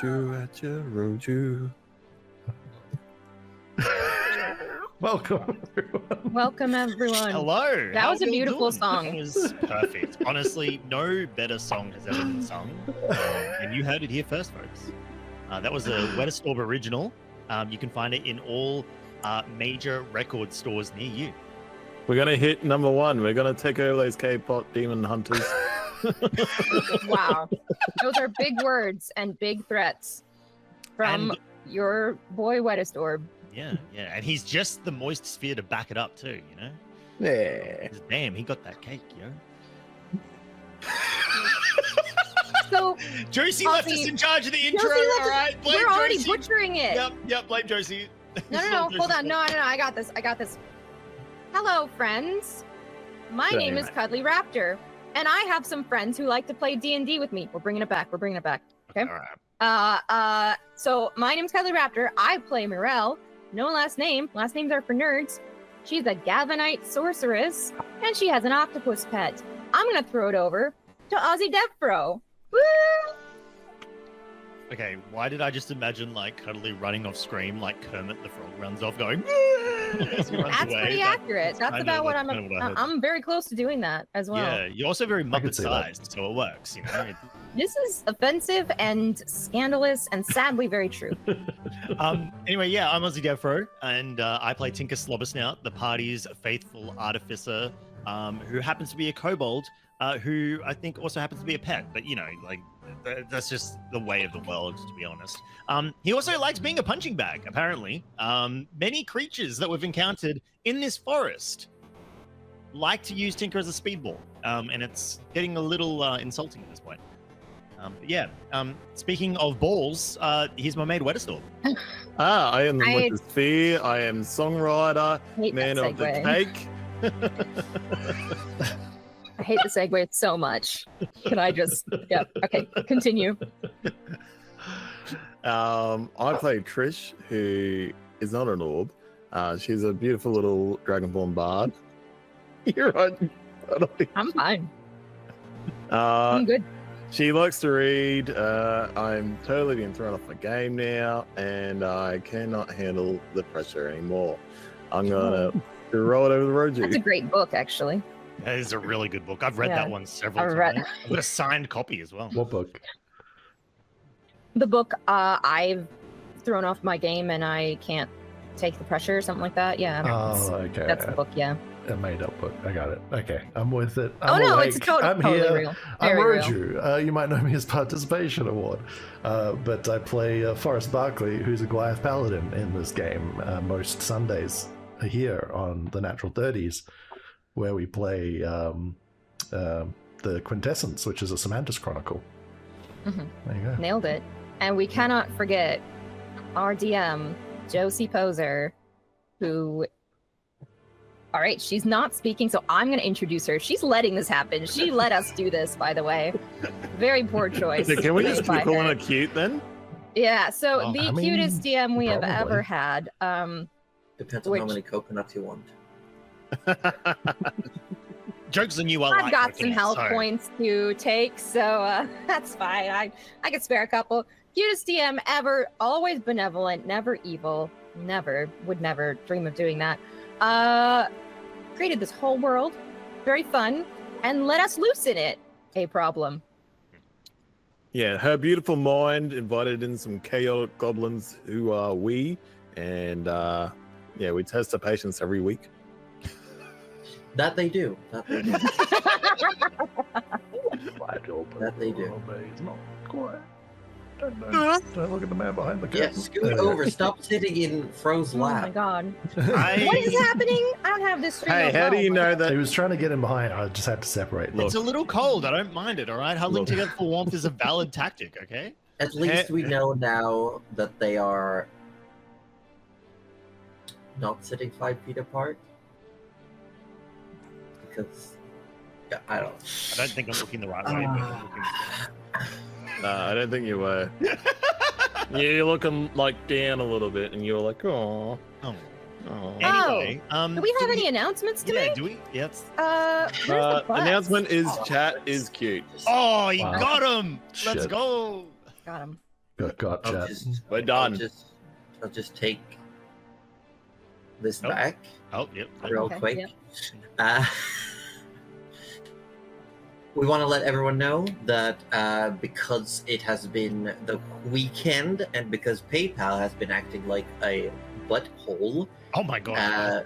Roju. Welcome, everyone. Welcome, everyone. Hello. That was a beautiful song. It was perfect. Honestly, no better song has ever been sung. And you heard it here first, folks. That was a Wetterstorm original. You can find it in all major record stores near you. We're gonna hit number 1. We're gonna take over those K-pop demon hunters. Wow. Those are big words and big threats from your boy Wetterstorm. Yeah, and he's just the moist sphere to back it up too, you know? Yeah. Damn, he got that cake, yo. So Josie left us in charge of the intro, all right? Blame we're already Josie. butchering it. Yep, blame Josie. No, hold on. No, I got this. Hello, friends. My name is Cuddly Raptor, and I have some friends who like to play D&D with me. We're bringing it back. Okay? All right. So my name's Cuddly Raptor. I play Mirelle. No last name. Last names are for nerds. She's a Gavanite sorceress, and she has an octopus pet. I'm gonna throw it over to Ozzy Devbro. Woo! Okay, why did I just imagine like Cuddly running off screen like Kermit the Frog runs off going? That's pretty accurate. That's about what I'm very close to doing that as well. Yeah, you're also very Muppet-sized, so it works, you know? This is offensive and scandalous and sadly very true. Anyway, yeah, I'm Ozzy Devfro, and I play Tinker Slobbersnout, the party's faithful artificer, who happens to be a kobold, who I think also happens to be a pet, but you know, like, that's just the way of the world, to be honest. He also likes being a punching bag, apparently. Many creatures that we've encountered in this forest like to use Tinker as a speedball, and it's getting a little insulting at this point. But yeah, speaking of balls, here's my mate Wetterstorm. I am the Winter Sphere. I am songwriter, man of the cake. I hate the segue so much. Can I just... Yeah, okay, continue. I play Trish, who is not an orb. She's a beautiful little Dragonborn bard. You're right. I'm fine. I'm good. She likes to read. I'm totally being thrown off my game now, and I cannot handle the pressure anymore. I'm gonna roll it over the road. That's a great book, actually. That is a really good book. I've read that one several times. I've got a signed copy as well. What book? The book I've thrown off my game and I can't take the pressure or something like that. Yeah. Okay. That's the book, yeah. A made-up book. I got it. Okay, I'm with it. It's totally real. I'm Roju. You might know me as Participation Award, but I play Forrest Barkley, who's a Goliath Paladin in this game. Most Sundays here on the Natural 30s, where we play the Quintessence, which is a Sammantis Chronicle. Mm-hmm. There you go. Nailed it. And we cannot forget our DM, Josie Poser, who... All right, she's not speaking, so I'm going to introduce her. She's letting this happen. She let us do this, by the way. Very poor choice. Can we just keep calling her cute then? Yeah, so the cutest DM we have ever had. Depends on how many coconuts you want. Jokes on you, I've got some health points to take, so that's fine. I could spare a couple. Cutest DM ever, always benevolent, never evil, would never dream of doing that. Created this whole world, very fun, and let us loose in it. A problem. Yeah, her beautiful mind invited in some chaotic goblins who are we, and yeah, we test our patience every week. That they do. That they do. It's not quite. Don't look at the man behind the curtain. Yeah, scoot over. Stop sitting in Fro's lap. Oh my god. What is happening? I don't have this stream. Hey, how do you know that? He was trying to get him behind. I just had to separate. It's a little cold. I don't mind it, all right? Huddling together for warmth is a valid tactic, okay? At least we know now that they are not sitting 5 feet apart. Because... Yeah, I don't think I'm looking the right way. I don't think you were. You're looking like down a little bit, and you're like, oh. Anyway, do we have any announcements to make? Yeah, do we? Yes. Announcement is chat is cute. Oh, you got him! Let's go! Got him. Gotcha. We're done. I'll just take this Oh. back Oh, yep. real Okay, quick. yep. We want to let everyone know that because it has been the weekend and because PayPal has been acting like a butthole, Oh my god.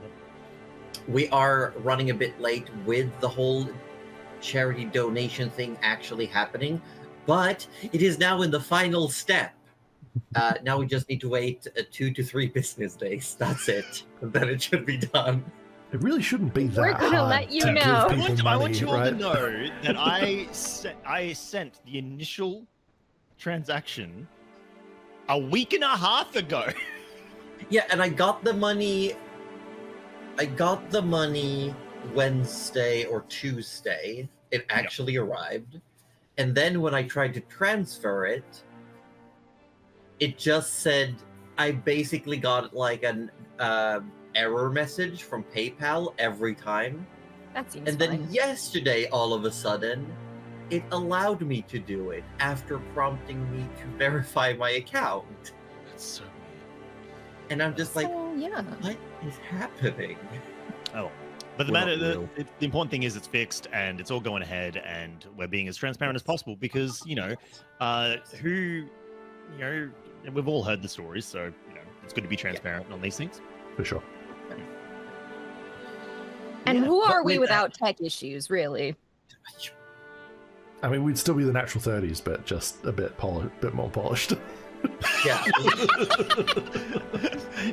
we are running a bit late with the whole charity donation thing actually happening, but it is now in the final step. Now we just need to wait 2 to 3 business days. That's it. Then it should be done. It really shouldn't be that We're gonna hard let you to know. give people I money, want you all right? to know that I sent the initial transaction a week and a half ago. Yeah, and I got the money. Wednesday or Tuesday. It actually arrived, and then when I tried to transfer it, it just said I basically got like an error message from PayPal every time. That seems And fine. then yesterday, all of a sudden, it allowed me to do it after prompting me to verify my account. That's so weird. And I'm just like, So, yeah. what is happening? Oh, but the We're matter, not the important thing is it's fixed and it's all going ahead, and we're being as transparent as possible because we've all heard the stories, so it's good to be transparent on these things. For sure. And Yeah. who are But we with that- without tech issues, really? I mean, we'd still be the natural 30s, but just a bit more polished. Yeah.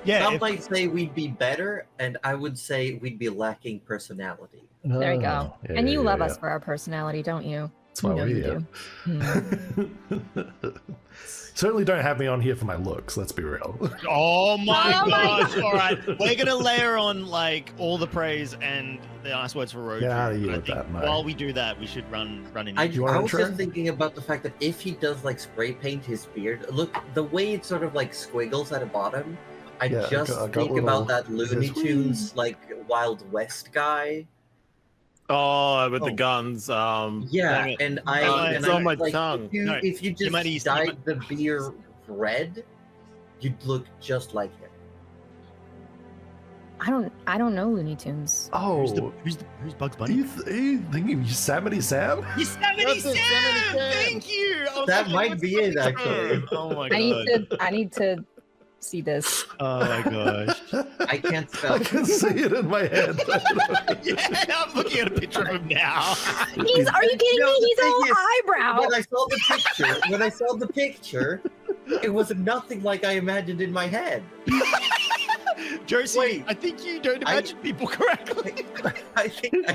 Yeah, Some might say we'd be better, and I would say we'd be lacking personality. There you go. Oh, yeah, And you yeah, love yeah. us for our personality, don't you? That's why You know we're you here. do. Certainly don't have me on here for my looks, let's be real. oh my Oh my gosh! All right, we're gonna layer on like all the praise and the nice words for Roju. Get out of here I with think that, mate. while we do that, we should run in. I You want an was intro? just thinking about the fact that if he does like spray paint his beard, look, the way it sort of like squiggles at the bottom, I Yeah, just I got think little- about that Looney says, "Whee!" Tunes like Wild West guy. Oh, with the Oh. guns. Dang Yeah, it. and it's on my like, tongue. No, If you just might- you dyed the beard red, you'd look just like him. I don't know Looney Tunes. Oh, Who's Bugs are Bunny? you thinking Yosemite Sam? Yosemite That's Sam! Yosemite Sam. Thank you. I was That like, might what's be the it, actually. term? Oh my I need to see this. Oh my gosh. I can't spell. I can see it in my head. Yeah, I'm looking at a picture of him now. Are you kidding No, me? the He's thing all is, eyebrow. When I saw the picture, it was nothing like I imagined in my head. Josie, Wait. I think you don't imagine people correctly. I think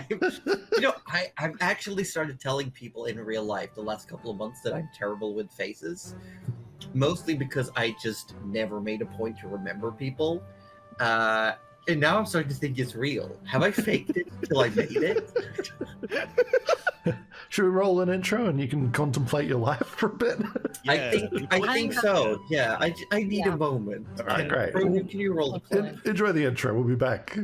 I've actually started telling people in real life the last couple of months that I'm terrible with faces, mostly because I just never made a point to remember people. And now I'm starting to think it's real. Have I faked it till I made it? Should we roll an intro and you can contemplate your life for a bit? Yeah. I think so. Yeah, I need Yeah. a moment. All right, great. Ronan, can you roll the plan? Enjoy the intro. We'll be back.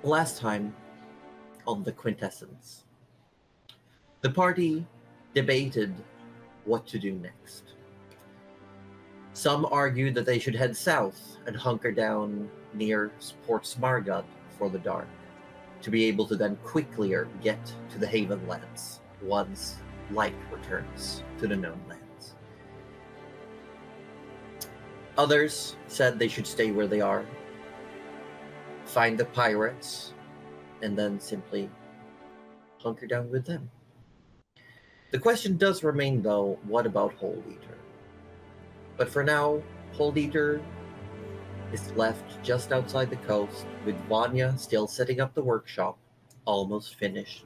Last time, on the Quintessence. The party debated what to do next. Some argued that they should head south and hunker down near Port Smargad for the dark, to be able to then quickly get to the Haven lands once light returns to the known lands. Others said they should stay where they are, find the pirates, and then simply hunker down with them. The question does remain, though, what about Hold Eater? But for now, Hold Eater is left just outside the coast, with Vanya still setting up the workshop, almost finished,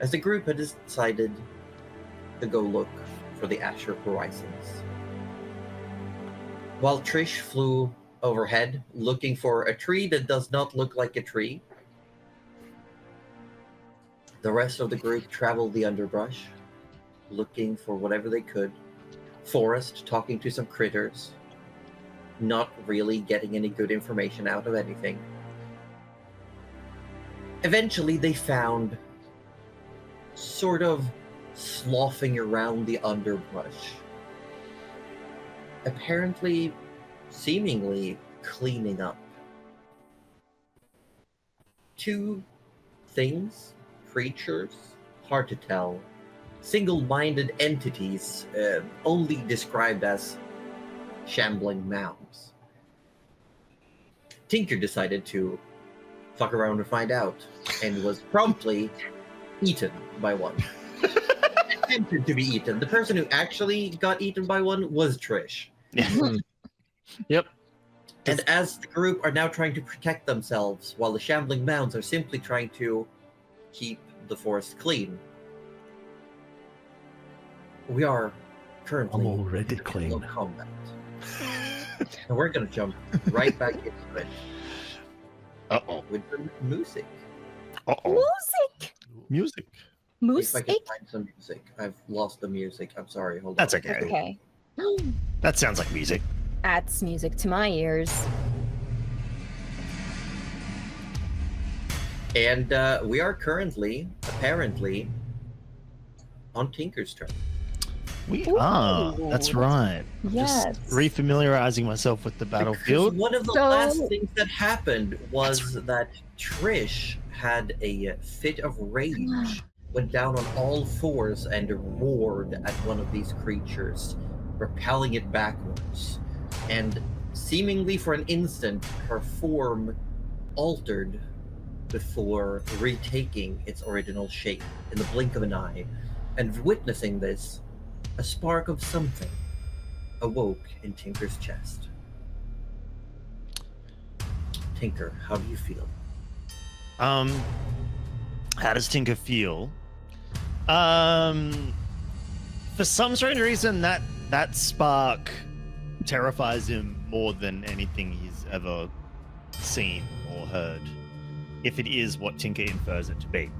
as the group had decided to go look for the Asher Horizons. While Trish flew overhead, looking for a tree that does not look like a tree, the rest of the group traveled the underbrush, looking for whatever they could. Forrest talking to some critters, not really getting any good information out of anything. Eventually they found, sort of sloughing around the underbrush, apparently, seemingly cleaning up, two things, creatures, hard to tell, single-minded entities, only described as shambling mounds. Tinker decided to fuck around and find out, and was promptly eaten by one. Attempted to be eaten. The person who actually got eaten by one was Trish. Yep. And as the group are now trying to protect themselves, while the shambling mounds are simply trying to keep the forest clean, we are currently I'm already in clean. low combat. And we're gonna jump right back into it Uh-oh. with the music. Uh-oh. Music. Music. If I can Music. find some music. I've lost the music. I'm sorry. Hold That's on. okay. Okay. That sounds like music. That's music to my ears. And we are currently, apparently, on Tinker's turn. We Ooh. are. That's right. Yes. Just refamiliarizing myself with the Because battlefield. one of the So- last things that happened was that Trish had a fit of rage, went down on all fours and roared at one of these creatures, repelling it backwards. And seemingly for an instant, her form altered before retaking its original shape in the blink of an eye. And witnessing this, a spark of something awoke in Tinker's chest. Tinker, how do you feel? How does Tinker feel? For some strange reason, that spark terrifies him more than anything he's ever seen or heard, if it is what Tinker infers it to be.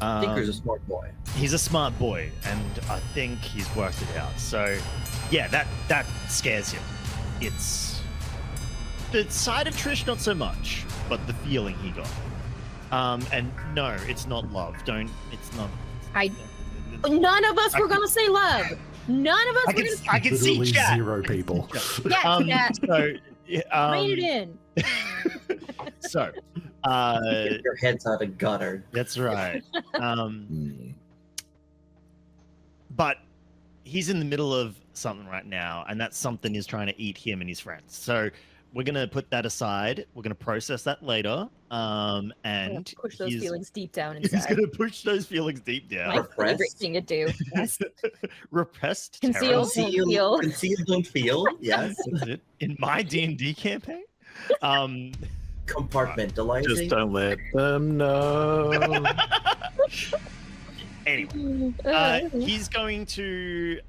Tinker's a smart boy. He's a smart boy, and I think he's worked it out. So, yeah, that scares him. It's the side of Trish, not so much, but the feeling he got. And no, it's not love. It's not. None of us were gonna say love. None of us were gonna I can see Literally chat. 0 people. Yes, So, rein it in. so, Get your heads out of gutter. that's right. But he's in the middle of something right now, and that something is trying to eat him and his friends. So we're gonna put that aside. We're gonna process that later. And Push those he's- feelings deep down He's inside. gonna push those feelings deep down. My Repressed. favorite thing to do. Yes. Repressed Conceal. terror. Don't feel. Conceal, don't feel. Yes. That's it. In my D&D campaign. Compartmentalizing. Just don't let them know. Anyway, he's going to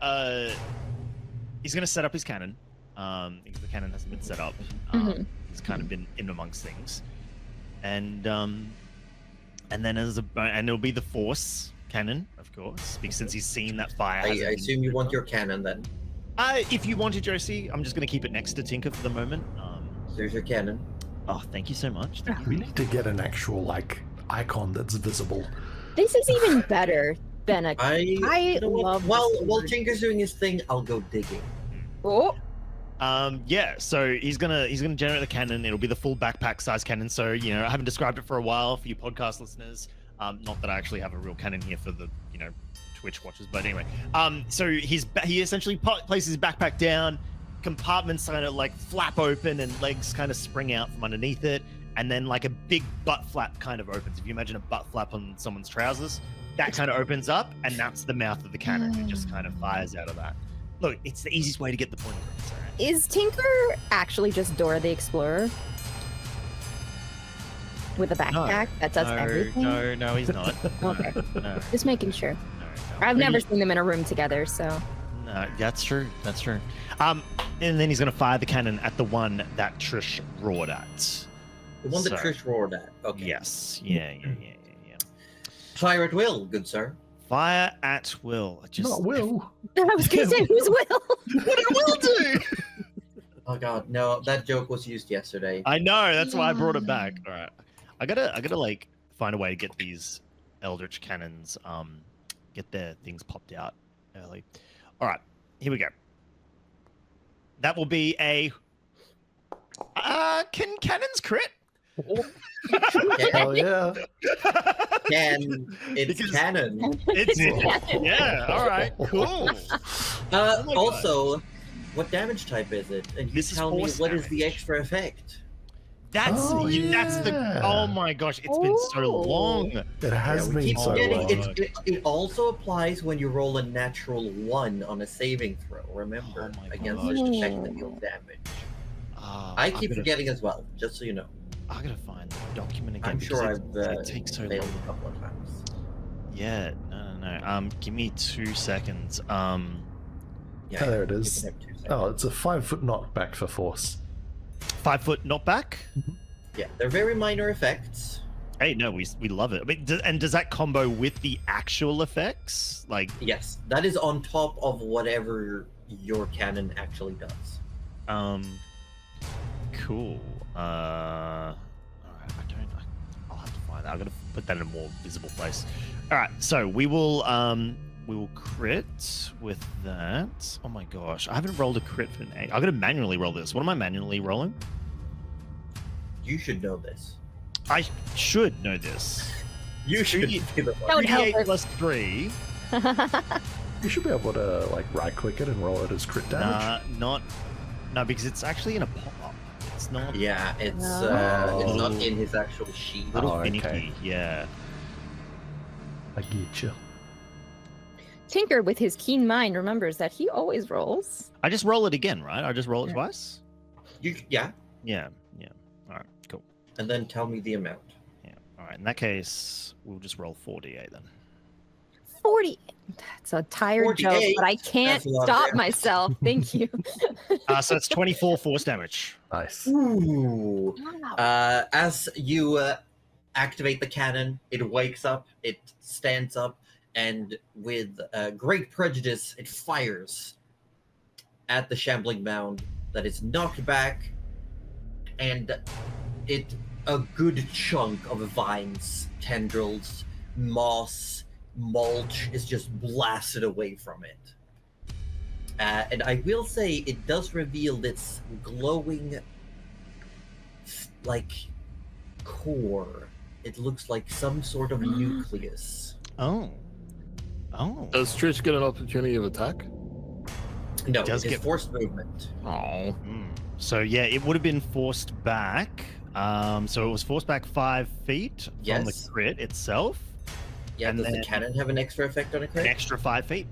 set up his cannon. Because the cannon hasn't been set up. Mhm. He's kind of been in amongst things, and then and it'll be the force cannon, of course, because since he's seen that fire. I hasn't been assume you lit want up. your cannon then. If you wanted, Josie, I'm just going to keep it next to Tinker for the moment. There's your cannon. Oh, thank you so much. Thank you. We need to get an actual icon that's visible. This is even better than a. I I you know what? love While this word. Tinker's doing his thing, I'll go digging. Oh, Yeah, so he's gonna generate the cannon. It'll be the full backpack size cannon. So I haven't described it for a while for you podcast listeners. Not that I actually have a real cannon here for the Twitch watchers, but anyway. So he essentially places his backpack down. Compartments kind of like flap open and legs kind of spring out from underneath it, and then like a big butt flap kind of opens. If you imagine a butt flap on someone's trousers, that kind of opens up, and that's the mouth of the cannon. It just kind of fires out of that. Look, it's the easiest way to get the point across. All right? is Tinker actually just Dora the Explorer with a backpack that does everything? No, he's not. Okay. No. Just making sure. No. I've never seen them in a room together, so. No, that's true. And then he's gonna fire the cannon at the one that Trish roared at. The one that So- Trish roared at. Okay. Yes. Yeah. Fire at will, good sir. Fire at will. Not Will. I was gonna say, who's Will? What did Will do? Oh god, no, that joke was used yesterday. I know. That's why I brought it back. All right. I gotta like find a way to get these Eldritch cannons, get their things popped out early. All right. Here we go. That will be a. Can cannons crit? Hell yeah. It's Because canon. It's yeah. All right. Cool. my God. Also, what damage type is it? And you This is tell me force what is the damage. extra effect? That's Oh, that's the. yeah. Oh my gosh! It's been so long. It has we been keep so forgetting long. it also applies when you roll a natural 1 on a saving throw. Remember, Oh my against gosh. this effect that deals damage. I keep forgetting as well, just so you know. I gotta find the document again. I'm because sure it takes so failed long. a couple of times. Yeah, no. Give me 2 seconds. Yeah, Oh, there it you is. can have 2 seconds. Oh, it's a 5-foot knockback for force. 5 foot knockback. Yeah, they're very minor effects. Hey, no, we love it. I mean, and does that combo with the actual effects? Like, Yes, that is on top of whatever your cannon actually does. cool. Alright, I'll have to find that. I'm gonna put that in a more visible place. All right, so we will crit with that. Oh my gosh, I haven't rolled a crit for an 8. I'm gonna manually roll this. What am I manually rolling? You should know this. I should know this. You should be the one. Don't help 3d8 us. plus 3. You should be able to like right-click it and roll it as crit damage. No, because it's actually in a pop-up. It's not Yeah, it's Oh. not in his actual sheet. a little Oh, finicky. okay. Yeah. I get you. Tinker, with his keen mind, remembers that he always rolls. I just roll it again, right? I just roll it Yeah. twice? Yeah, Yeah. All right, cool. and then tell me the amount. Yeah. All right, in that case, we'll just roll 4d8 then. 40. That's a tired joke, 48? but I can't That's a lot of stop damage. myself. Thank you. So it's 24 force damage. Nice. Ooh. Wow. As you activate the cannon, it wakes up, it stands up, and with great prejudice, it fires at the shambling mound that is knocked back, and a good chunk of vines, tendrils, moss, mulch is just blasted away from it. And I will say it does reveal its glowing, like, core. It looks like some sort of nucleus. Oh. Does Trish get an opportunity of attack? No, It does it is get- forced movement. Oh. So yeah, it would have been forced back. So it was forced back 5 feet from the Yes. crit itself. Yeah, And does then- the cannon have an extra effect on a An crit? extra 5 feet.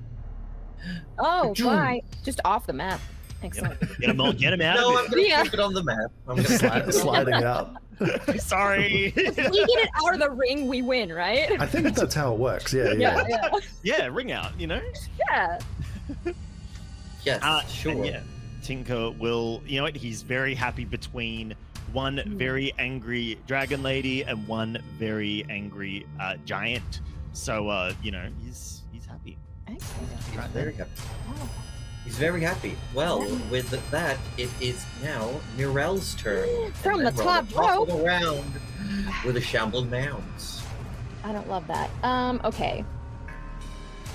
Oh, Achoo. why? Just off the map. Excellent. Get him out No, I'm of gonna Yeah. keep it on the map. I'm gonna Sliding out. it. Sorry. We get it out of the ring, we win, right? I think that's how it works. Yeah. yeah. Yeah, ring out, you know? Yeah. Yes, sure. And yeah, Tinker will, you know what? He's very happy between one very angry dragon lady and one very angry giant. So, he's happy. Excellent. He's Right very there. happy. Oh. He's very happy. Well, with that, it is now Mirel's turn. From And the then top we'll topple rope. around with the shambling mounds. I don't love that. Okay.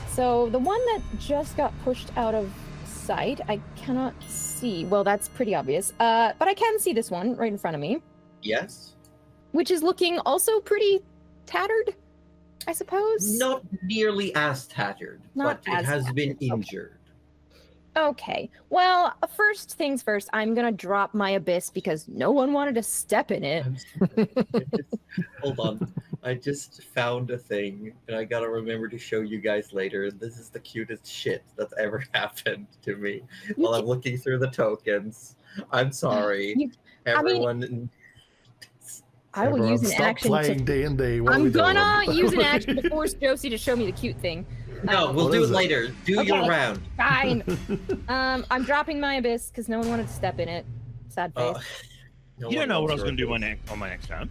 So the one that just got pushed out of sight, I cannot see. Well, that's pretty obvious. But I can see this one right in front of me, Yes. which is looking also pretty tattered, I suppose. Not nearly as tattered, Not but it as has tattered, been okay. injured. Okay. Well, first things first, I'm gonna drop my abyss because no one wanted to step in it. Hold on. I just found a thing, and I gotta remember to show you guys later. This is the cutest shit that's ever happened to me while I'm looking through the tokens. I'm sorry, I mean, everyone. I will use an Stop action playing to. D&D. What are we I'm gonna doing? use an action to force Josie to show me the cute thing. No, we'll What do is it it? later. Do Okay. your round. Fine. I'm dropping my abyss because no one wanted to step in it. Sad face. No You one don't know what I wants was going to do your on my next round.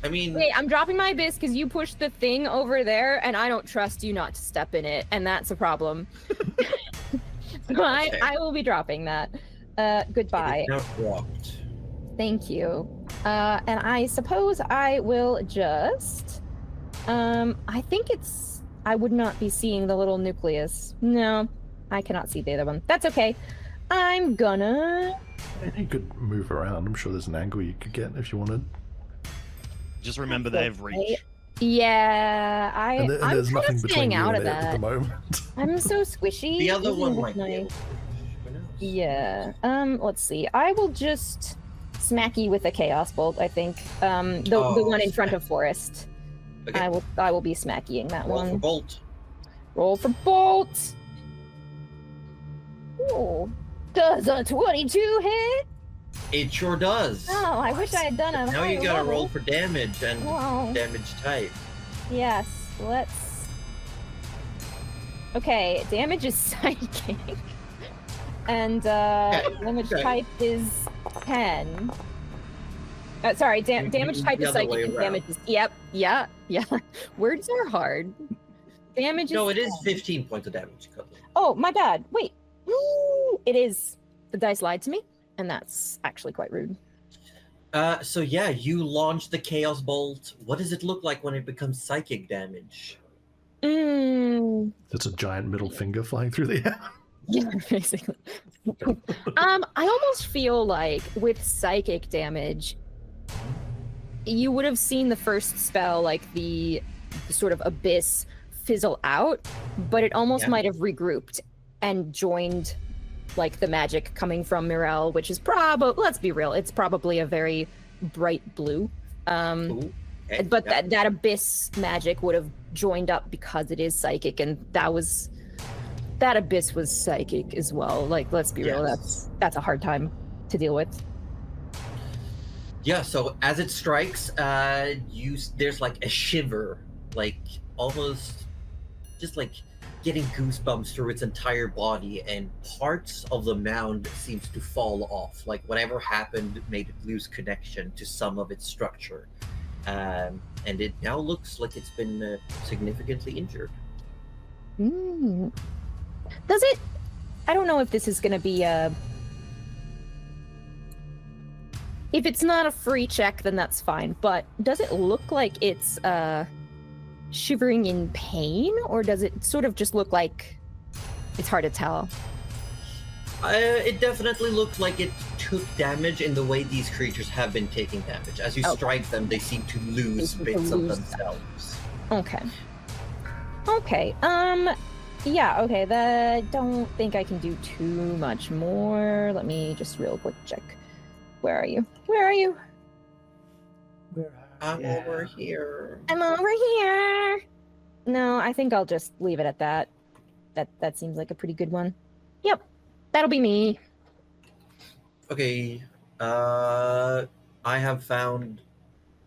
I mean, Wait, I'm dropping my abyss because you pushed the thing over there, and I don't trust you not to step in it, and that's a problem. So Okay. I will be dropping that. Goodbye. it is now dropped. Thank you. And I suppose I will just. I think it's. I would not be seeing the little nucleus. No, I cannot see the other one. That's okay. I'm gonna. You could move around. I'm sure there's an angle you could get if you wanted. Just remember they have reach. Yeah, And, I'm there's kind nothing of between staying you out and of it at the that. moment. I'm so squishy. The other one Isn't might this be able nice? to. Who knows? Yeah. Let's see. I will just smack you with a chaos bolt. I think. The one in front of Forest. Okay. I will be smackying that Roll one. for bolt. Roll for bolt. Oh, does a 22 hit? It sure does. Oh, I wish I had done a Now you higher gotta level. roll for damage and Wow. damage type. Yes, let's. Okay, damage is psychic. And damage okay. type is 10. Sorry, damage type The is other psychic way and around. damage is. Yep, yeah. Words are hard. Damage is. No, it is 10. 15 points of damage. Oh, my bad. Wait. It is. The dice lied to me, and that's actually quite rude. So yeah, you launch the Chaos Bolt. What does it look like when it becomes psychic damage? It's a giant middle finger flying through the air. Yeah, basically. I almost feel like with psychic damage, you would have seen the first spell, like the sort of abyss, fizzle out, but it almost Yeah. might have regrouped and joined like the magic coming from Mirel, which is probably, let's be real, it's probably a very bright blue. Ooh, okay, But yeah. that abyss magic would have joined up because it is psychic, and that abyss was psychic as well. Like, let's be real, Yes. that's a hard time to deal with. Yeah, so as it strikes, there's like a shiver, like almost just like getting goosebumps through its entire body, and parts of the mound seems to fall off. Like whatever happened made it lose connection to some of its structure, and it now looks like it's been significantly injured. Does it? I don't know if this is going to be a. If it's not a free check, then that's fine. But does it look like it's shivering in pain, or does it sort of just look like it's hard to tell? It definitely looks like it took damage in the way these creatures have been taking damage. As you Oh. strike them, they seem to lose They seem to bits of lose themselves. Okay. Okay. Yeah. Okay. I don't think I can do too much more. Let me just real quick check. Where are you? Where are you? I'm over here. I'm over here. No, I think I'll just leave it at that. That seems like a pretty good one. Yep. That'll be me. Okay. I have found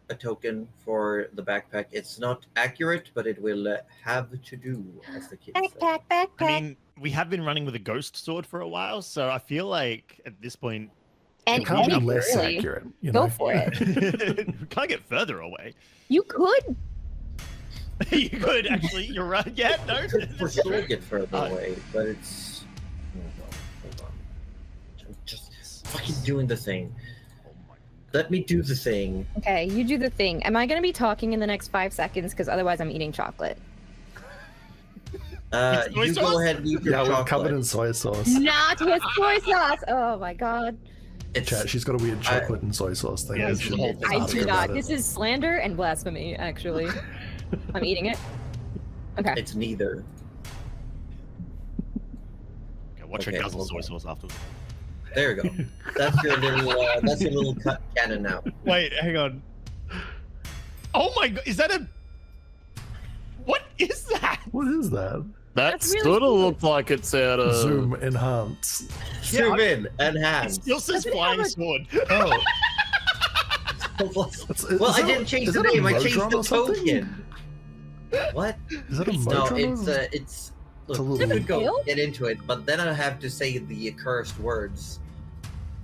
a token for the backpack. It's not accurate, but it will have to do, as the kids say. Backpack, backpack. I mean, we have been running with a ghost sword for a while, so I feel like at this point, and It can't be any- less really, accurate. You Go know? for it. we can't get further away. You could. You could actually. You're right. Yeah, no. Could for that's sure true. get further Uh, away, but it's. Hold on. I'm just fucking doing the thing. Oh my Let me do the thing. Okay, you do the thing. Am I going to be talking in the next 5 seconds? Because otherwise I'm eating chocolate. You go ahead and eat your Yeah, we're chocolate. covered in soy sauce. Not with soy sauce! Oh my god. Chat, she's got a weird chocolate and soy sauce thing. Yeah, You it's should the whole ask I her do about not. it. This is slander and blasphemy, actually. I'm eating it. Okay. It's neither. Okay, watch her Okay, guzzle hold soy on. sauce afterwards. There you go. That's your little cut cannon now. Wait, hang on. Oh my god, is that a... What is that? What is that? That That's really sort of cool. looks like it's out of. Zoom enhance. Zoom in and It hand. still says Does it flying have a- sword. Oh. Well, I didn't change the name. I changed the token. What? Is that a No, Motron? it's. It's a Look, little- we could go Tail? get into it, but then I have to say the accursed words.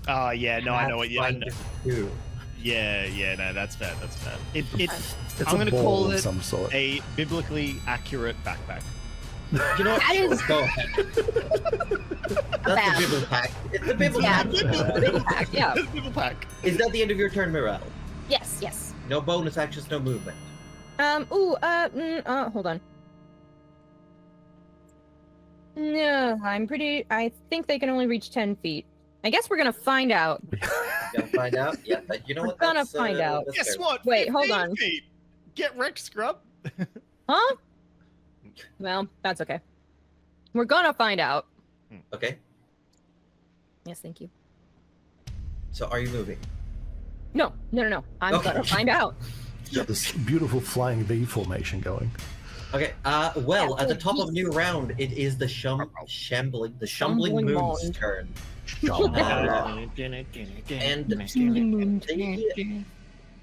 Oh yeah, no, I know what you. I Find know. two. Yeah, no, that's fair. That's fair. It's It's I'm a gonna ball call of it some sort. a biblically accurate backpack. You know what? That is- Go ahead. That's Bad. the Bibble Pack. It's the Bibble Yeah. Pack. Bibble pack, yeah. Bibble pack. Is that the end of your turn, Mirel? Yes. No bonus actions, no movement. Hold on. No, I think they can only reach 10 feet. I guess we're gonna find out. You gotta find out. Yeah, but you know We're what? gonna That's, find out. that's Guess fair. what? Wait, hold 15 on. feet. Get wrecked, scrub. Huh? Well, that's okay. We're gonna find out. Okay, Yes, thank you. so are you moving? No. I'm Okay. gonna find out. Got this beautiful flying V formation going. Okay. Well, Yeah, at the good top of piece. new round, it is the Shumbling Shumbling Moon's Moon. turn. and They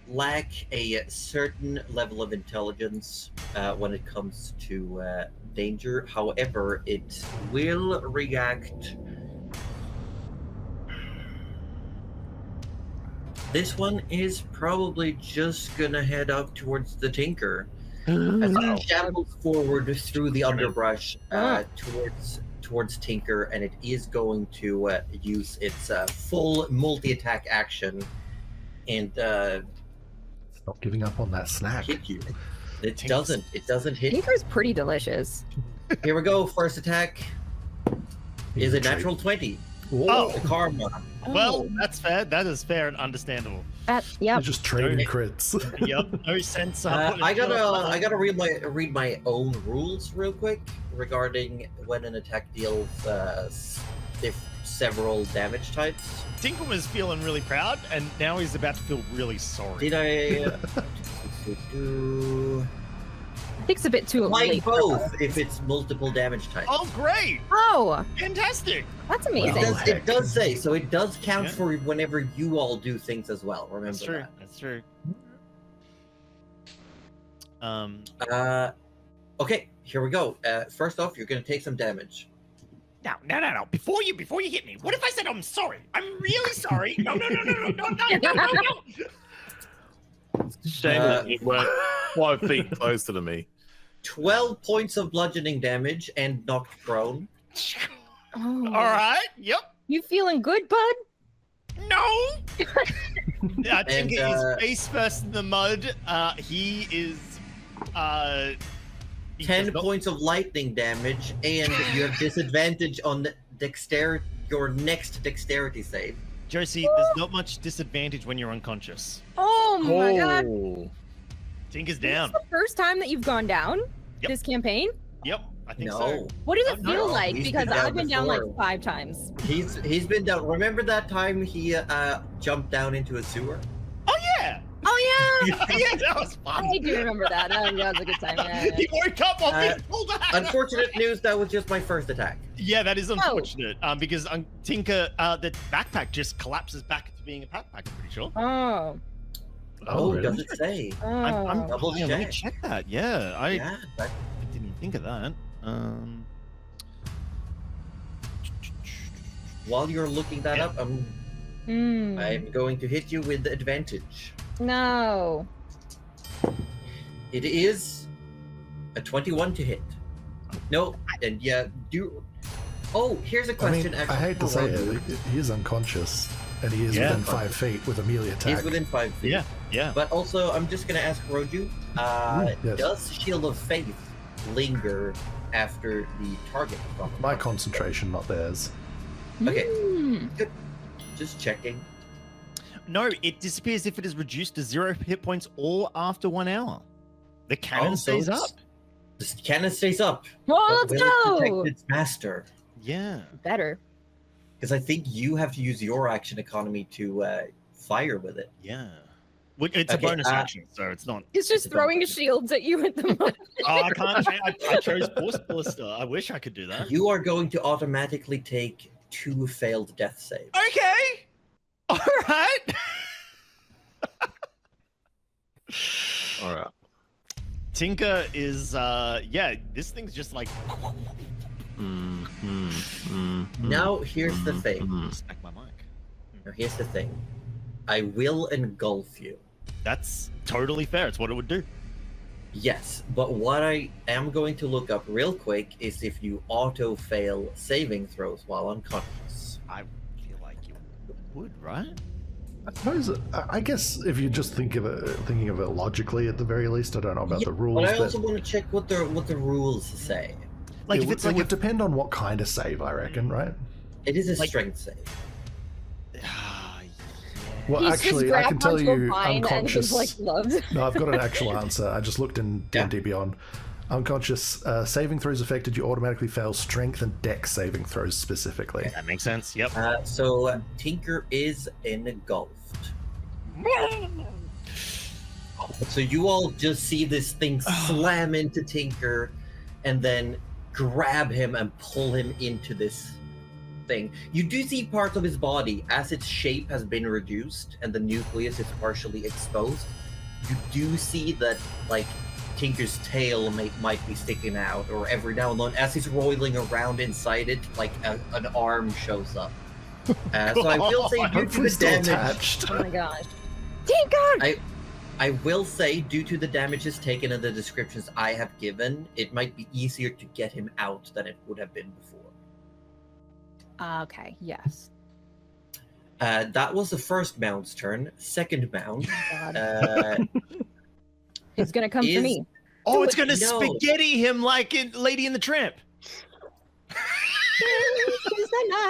lack a certain level of intelligence when it comes to danger. However, it will react. This one is probably just gonna head up towards the Tinker as it shambles forward through the underbrush towards Tinker, and it is going to use its full multi-attack action and Not giving up on that snack. hit you. It Tinker's- doesn't. It doesn't hit. Tinker's pretty delicious. Here we go. First attack is a natural 20. Oh. The karma. Well, that's fair. That is fair and understandable. Yep. You're just trading Okay. crits. Yep. No sense. I gotta read my own rules real quick regarding when an attack deals several damage types. Tinker was feeling really proud, and now he's about to feel really sorry. Did I? I think it's a bit too Like late. both if it's multiple damage types. Oh, great! Oh, Fantastic! that's It amazing. Well, does, it does say so. It does count Yeah. for whenever you all do things as well. Remember That's true. That's true. that. Okay, here we go. First off, you're gonna take some damage. No. Before you hit me, what if I said I'm sorry? I'm really sorry. No. Shame that you weren't 5 feet closer to me. 12 points of bludgeoning damage and knocked prone. Oh. All right. Yep. You feeling good, bud? No. Tinker And, is face first in the mud. He is. He 10 does not- points of lightning damage, and you have disadvantage on the your next dexterity save. Josie, there's not much disadvantage when you're unconscious. Oh my god. Oh. Tinker's Is down. this the first time that you've gone down Yep. this campaign? Yep, I think No, so. What does it Oh, feel no, like? he's Because been down I've been down like before. 5 times. he's been down. Remember that time he jumped down into a sewer? Oh yeah. Oh yeah, Yeah, that was fun. I do remember that. That was a good time. Yeah. He woke up on Uh, being pulled out. Unfortunate news, that was just my first attack. Yeah, that is unfortunate. Because Tinker, the backpack just collapses back into being a backpack. I'm pretty sure. Oh. Oh, really? does it say? Oh. I'm Double yeah, let me check. check that. Yeah, I Yeah, that- didn't even think of that. while you're looking that Yeah. up, Hmm. I'm going to hit you with advantage. No. It is a 21 to hit. No, and yeah, do. Oh, here's a I question. mean, I actually, hate to for say Roger. it, he is unconscious, And he is Yeah. within 5 feet with a melee attack. He's within 5 feet. Yeah. But also, I'm just going to ask Roju, yes. does Shield of Faith linger after the target? My concentration, not theirs. Okay. Hmm. Good. Just checking. No, it disappears if it is reduced to 0 hit points or after 1 hour. The cannon Oh, so stays up. The cannon stays up. Well, but let's will it go. protect its master? Yeah. Better. Because I think you have to use your action economy to fire with it. Yeah. Well, it's Okay, a bonus action, so it's not. He's just It's a throwing bonus. shields at you at the moment. Oh, I can't. I chose Force Ballista. I wish I could do that. You are going to automatically take 2 failed death saves. Okay. All right. All right. Tinker is, this thing's just like. Now, here's the thing. Smack my mic. Now, here's the thing. I will engulf you. That's totally fair. It's what it would do. Yes, but what I am going to look up real quick is if you auto-fail saving throws while unconscious. I feel like you would, right? I suppose, I guess if you just thinking of it logically at the very least, I don't know about Yeah, the rules. But I also want to check what the rules say. Like it if it's would, like it would depend on what kind of save, I reckon, right? It is a Like- strength save. Well, He's actually, just I can grabbed tell onto a you vine and unconscious. he's like loved. No, I've got an actual answer. I just looked in D&D Beyond. Unconscious saving throws affected, you automatically fail strength and dex saving throws specifically. That makes sense. Yep. So Tinker is engulfed. So you all just see this thing slam into Tinker and then grab him and pull him into this thing. You do see parts of his body as its shape has been reduced and the nucleus is partially exposed. You do see that, like, Tinker's tail might be sticking out, or every now and then, as he's roiling around inside it, like an arm shows up. So I will say, due to Hopefully the still damage, attached. Oh my gosh. Tinker! I will say, due to the damages taken and the descriptions I have given, it might be easier to get him out than it would have been before. Okay, yes. That was the first mount's turn. Second mount. God. He's gonna come for is- me. Oh, it's gonna No. spaghetti him like in Lady and the Tramp.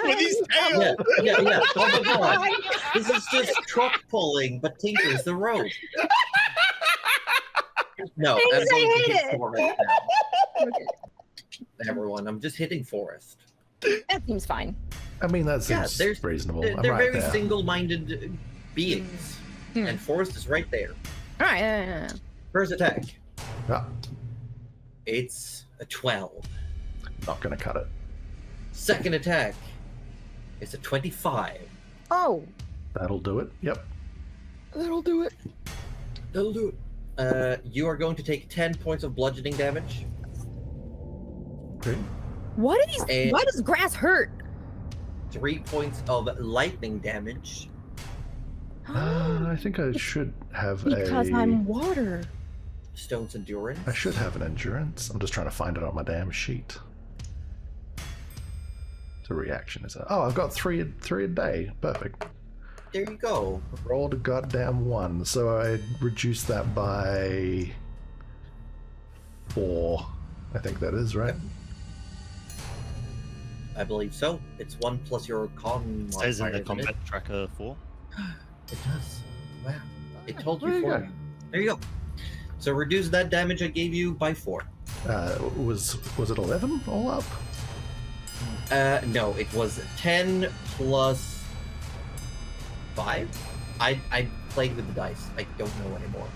With his tail. Yeah. Oh my god. This is just truck pulling, but Tinker's the rope. No, Things I'm I going to hate hit it. Forest now. Okay. Everyone, I'm just hitting Forest. That seems fine. I mean, that Yeah, seems there's- reasonable. They're, I'm they're right very there. single-minded beings, Hmm. and Forest is right there. All right. First attack, Ah, it's a 12. not going to cut it. Second attack, it's a 25. Oh, That'll do it. Yep. that'll do it. That'll do it. You are going to take 10 points of bludgeoning damage. Great. What are these? And- Why does grass hurt? 3 points of lightning damage. I think I should have Because a. I'm water. Stone's endurance. I should have an endurance. I'm just trying to find it on my damn sheet. The reaction is. Oh, I've got three a day. Perfect. There you go. Rolled a goddamn 1, so I reduced that by 4. I think that is right. I believe so. It's 1 plus your con It says in modifier, the isn't combat tracker 4. It does. Wow. It told There you you 4. go. There you go. So reduce that damage I gave you by 4. Was it 11 all up? No, it was 10 plus 5. I played with the dice. I don't know anymore.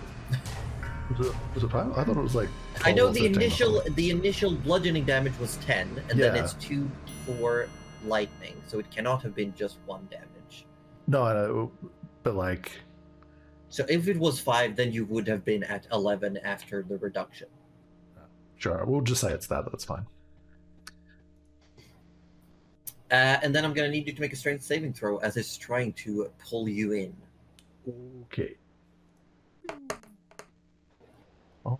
Was it 5? I thought it was like. I 12 know or the 15 or initial something. bludgeoning damage was 10, and then Yeah. it's 2 for lightning, so it cannot have been just 1 damage. No, I know, but like. So if it was 5, then you would have been at 11 after the reduction. Sure, we'll just say it's that. That's fine. And then I'm going to need you to make a strength saving throw as it's trying to pull you in. Okay. Oh,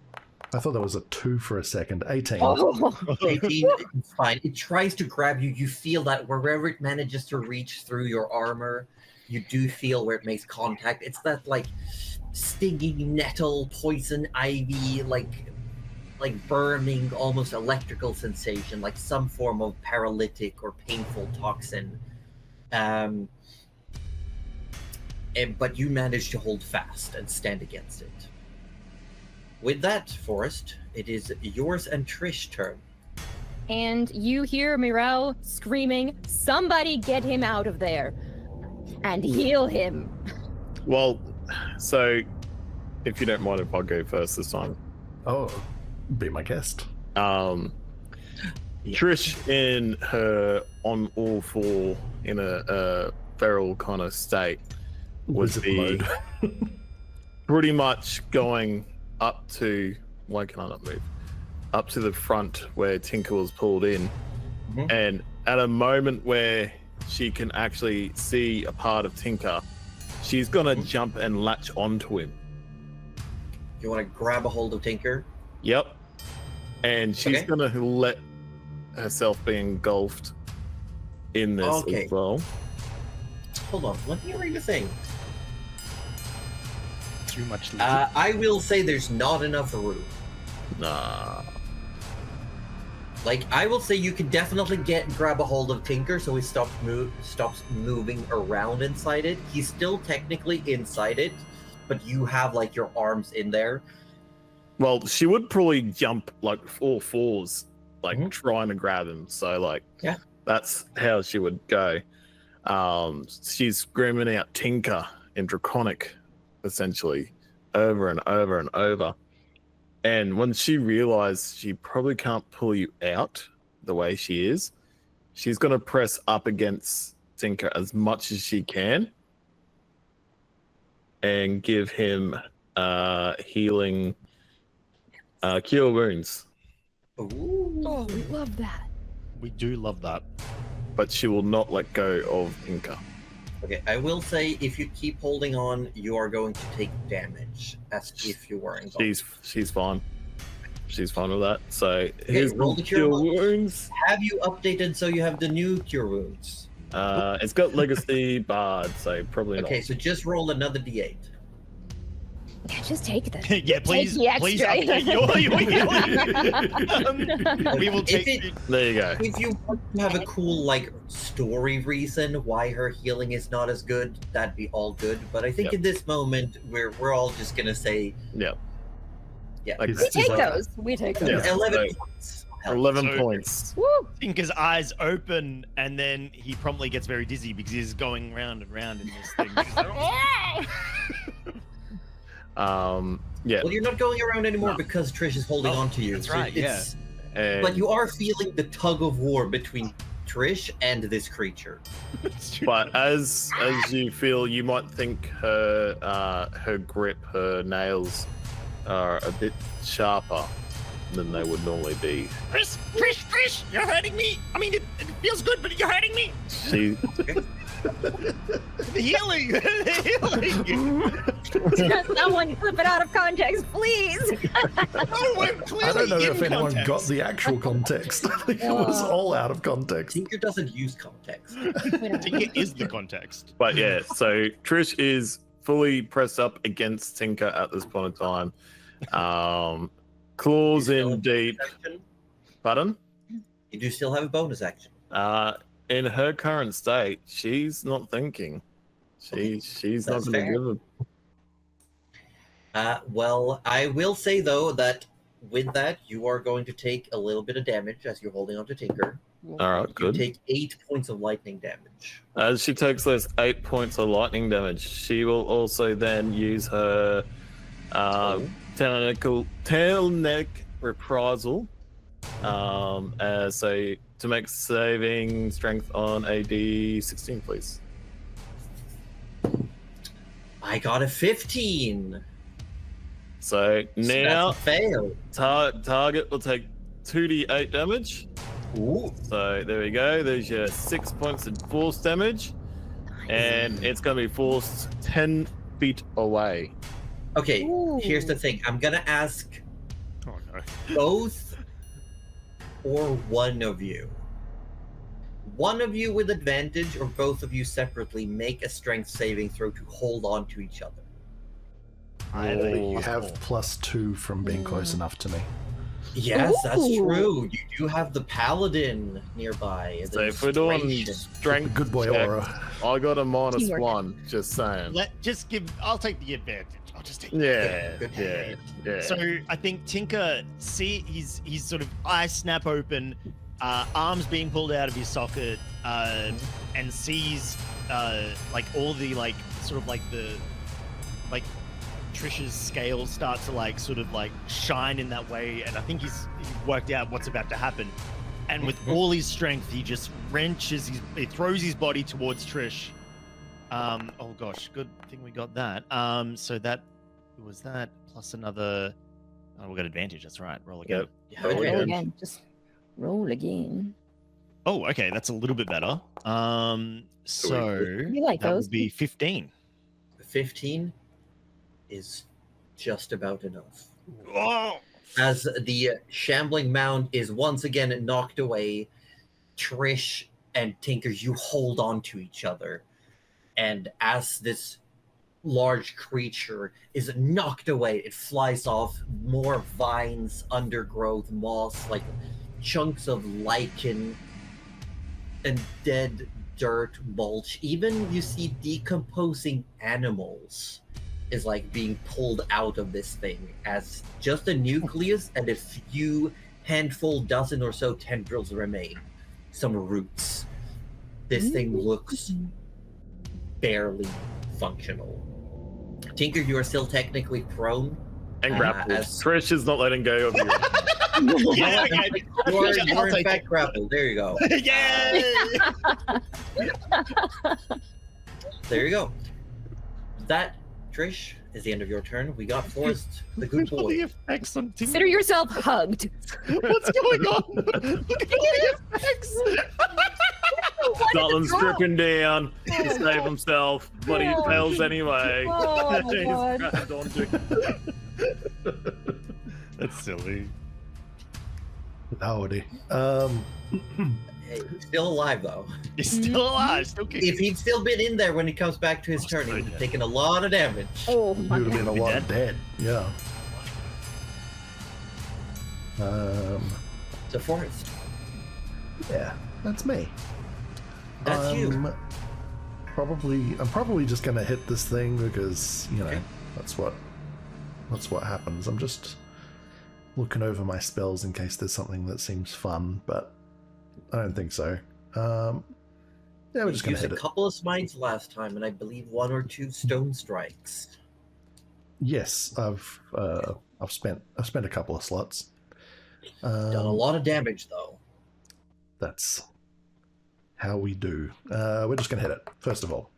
I thought that was a 2 for a second. 18. Oh, 18, it's fine. It tries to grab you. You feel that wherever it manages to reach through your armor, you do feel where it makes contact. It's that like stinging nettle, poison ivy, like burning, almost electrical sensation, like some form of paralytic or painful toxin. But you manage to hold fast and stand against it. With that, Forrest, it is yours and Trish's turn. and you hear Mirel screaming, "Somebody get him out of there and heal him." Well, so if you don't mind if I go first this time. Oh, be my guest. Trish in her on all four in a feral kind of state would Wizard be mode. pretty much going up to, why can I not move? Up to the front where Tinker was pulled in. Mhm. And at a moment where she can actually see a part of Tinker, she's gonna jump and latch onto him. You want to grab a hold of Tinker? Yep. And she's Okay. gonna let herself be engulfed in this Okay. as well. Hold on, let me read the thing. Too much. I will say there's not enough room. Nah. Like, I will say you can definitely grab a hold of Tinker so he stops moving around inside it. He's still technically inside it, but you have, like, your arms in there. Well, she would probably jump like all fours, like Mhm. trying to grab him. So, like, Yeah. that's how she would go. She's screaming out Tinker in Draconic, essentially, over and over and over. And when she realized she probably can't pull you out the way she is, she's going to press up against Tinker as much as she can and give him healing cure wounds. Ooh. Oh, we love that. We do love that. But she will not let go of Tinker. Okay, I will say if you keep holding on, you are going to take damage as if you were engulfed. She's fine. She's fine with that. So here's roll the the cure cure wounds. wounds. Have you updated so you have the new cure wounds? It's got legacy bard, so probably Okay, so just roll another d8. Yeah, just take the. Yeah, please, the please extra. update your we will If take. it- not. There you go. If you want to have a cool, like, story reason why her healing is not as good, that'd be all good. But I think Yep. in this moment, we're all just gonna say, Yep. yeah, Like, We This take is like- those. We take those. Yeah. 11 so- points. Help. 11 So- points. Woo! Tinker's eyes open, and then he promptly gets very dizzy because he's going round and round in this thing. He's like, "Oh!" Yeah. Well, you're not going around anymore No. because Trish is holding Oh, on to you. that's so right, it's- And But you are feeling the tug of war between Trish and this creature. But as you feel, you might think her grip, her nails are a bit sharper than they would normally be. Chris, you're hurting me. I mean, it feels good, but you're hurting me. She The healing, the healing. Someone clip it out of context, please. Oh, we're clearly I don't know in if anyone context. got the actual context. I think it was all out of context. Tinker doesn't use context. Tinker is the context. But yeah, so Trish is fully pressed up against Tinker at this point in time. Claws You still in have deep. Action. Pardon? You do still have a bonus action. In her current state, she's not thinking. She's not That's going to fair. give a. Well, I will say though that with that, you are going to take a little bit of damage as you're holding on to Tinker. All right, You good. take 8 points of lightning damage. As she takes those 8 points of lightning damage, she will also then use her tailneck reprisal. So to make saving strength on a D16, please. I got a 15. So So now that's a fail. target will take 2d8 damage. Ooh. So there we go. There's your 6 points of force damage, and it's going to be forced 10 feet away. Okay, here's the Ooh. thing. I'm gonna ask Oh no. Both or one of you. One of you with advantage or both of you separately make a strength saving throw to hold on to each other. You have +2 from being close enough to me. Yes, that's Ooh. true. You do have the paladin nearby. So if we're doing inspiration. strength Good boy, check, aura. I got a Teamwork. -1. Just saying. I'll take the advantage. I'll just take Yeah, Good. yeah. So I think Tinker, he's sort of eyes snap open, arms being pulled out of his socket, and sees like all the Trish's scales start to like sort of like shine in that way, and I think he's worked out what's about to happen. And with all his strength, he just he throws his body towards Trish. Oh gosh, good thing we got that. So that was that plus another. Oh, we got advantage. That's right. Roll again. Yeah, Roll Roll again. again. Just roll again. Oh, okay, that's a little bit better. So You like that those? would be 15. 15 is just about enough. Oh, As the shambling mound is once again knocked away, Trish and Tinker, you hold on to each other. And as this large creature is knocked away, it flies off. More vines, undergrowth, moss, like chunks of lichen and dead dirt, mulch. Even you see decomposing animals is like being pulled out of this thing as just a nucleus and a few dozen or so tendrils remain. Some roots. This thing looks barely functional. Tinker, you are still technically prone. And grappled. as- Trish is not letting go of you. yeah, okay. You're in take fact grappled. There you go. it. Yay! There you go. That, Trish, is the end of your turn. We got Forrest, the good Look at the boy. effects on Tinker. Consider yourself hugged. What's going on? Look at the effects. Scotland's stripping down to save himself, but he fails anyway. Oh my He's god. grabbed onto. That's silly. Howdy. Hey, he's still alive, though. He's still alive, still kicking. If he'd still been in there when he comes back to his turn, he'd be taking a lot of damage. Oh You my would have god. been a lot dead. Yeah. So, Forrest, Yeah, that's me. that's you. I'm probably just gonna hit this thing because, you know, Okay. that's what happens. I'm just looking over my spells in case there's something that seems fun, but I don't think so. Yeah, we're just You gonna used hit a it. couple of smites last time, and I believe 1 or 2 stone strikes. Yes, I've spent a couple of slots. Done a lot of damage, though. That's how we do. We're just gonna hit it first of all.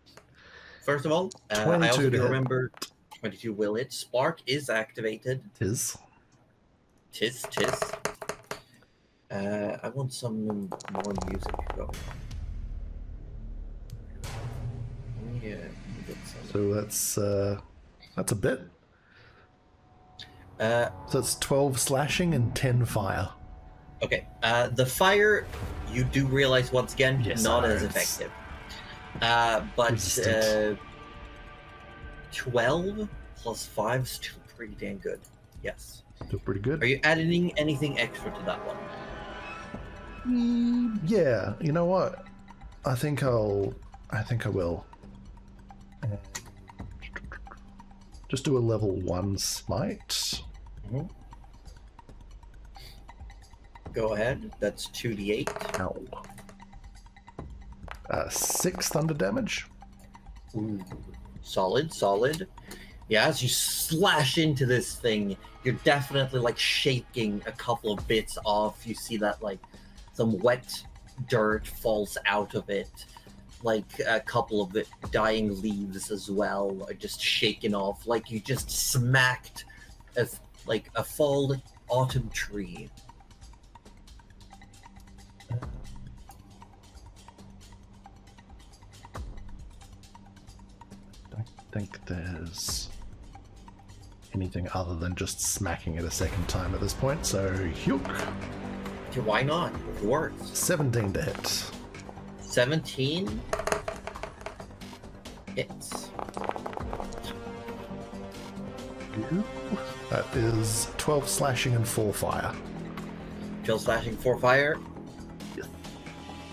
First of all, I 22 also to do hit. remember 22 will hit. Spark is activated. Tis. Tis. I want some more music going on. Yeah. Get some. So that's a bit. Uh, So it's 12 slashing and 10 fire. okay. The fire, you do realize once again, Yes, not as it's effective. But resistant. 12 plus 5 is still pretty damn good. Yes. Still pretty good. Are you adding anything extra to that one? Yeah, you know what? I think I will. Just do a level 1 smite. Go ahead. That's 2d8. Ow. 6 thunder damage. Ooh. Solid. Yeah, as you slash into this thing, you're definitely like shaking a couple of bits off. You see that like some wet dirt falls out of it. Like a couple of the dying leaves as well are just shaken off. Like you just smacked a fallen autumn tree. I think there's anything other than just smacking it a second time at this point. So, Hyuk, Okay, why not? It works. 17 to hit. 17 hits. That is 12 slashing and 4 fire. 12 slashing, 4 fire. Yes.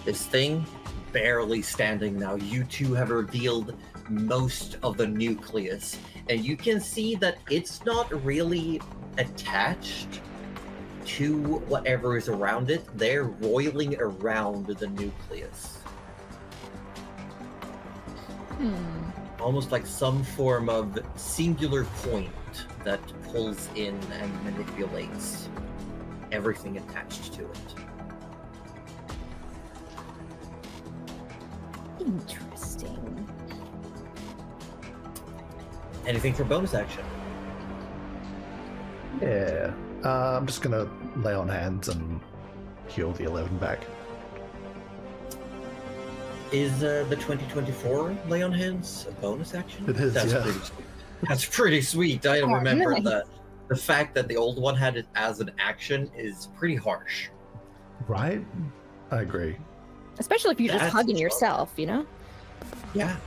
This thing barely standing now. You two have revealed most of the nucleus, and you can see that it's not really attached to whatever is around it. They're roiling around the nucleus. Almost like some form of singular point that pulls in and manipulates everything attached to it. Interesting. Anything for bonus action? Yeah. I'm just gonna lay on hands and heal the 11 back. Is the 2024 lay on hands a bonus action? It is, That's yeah. pretty sweet. That's pretty sweet. I Oh, remember nice. that the fact that the old one had it as an action is pretty harsh. Right? I agree. Especially if you're just That's hugging tough. yourself, you know? Yeah,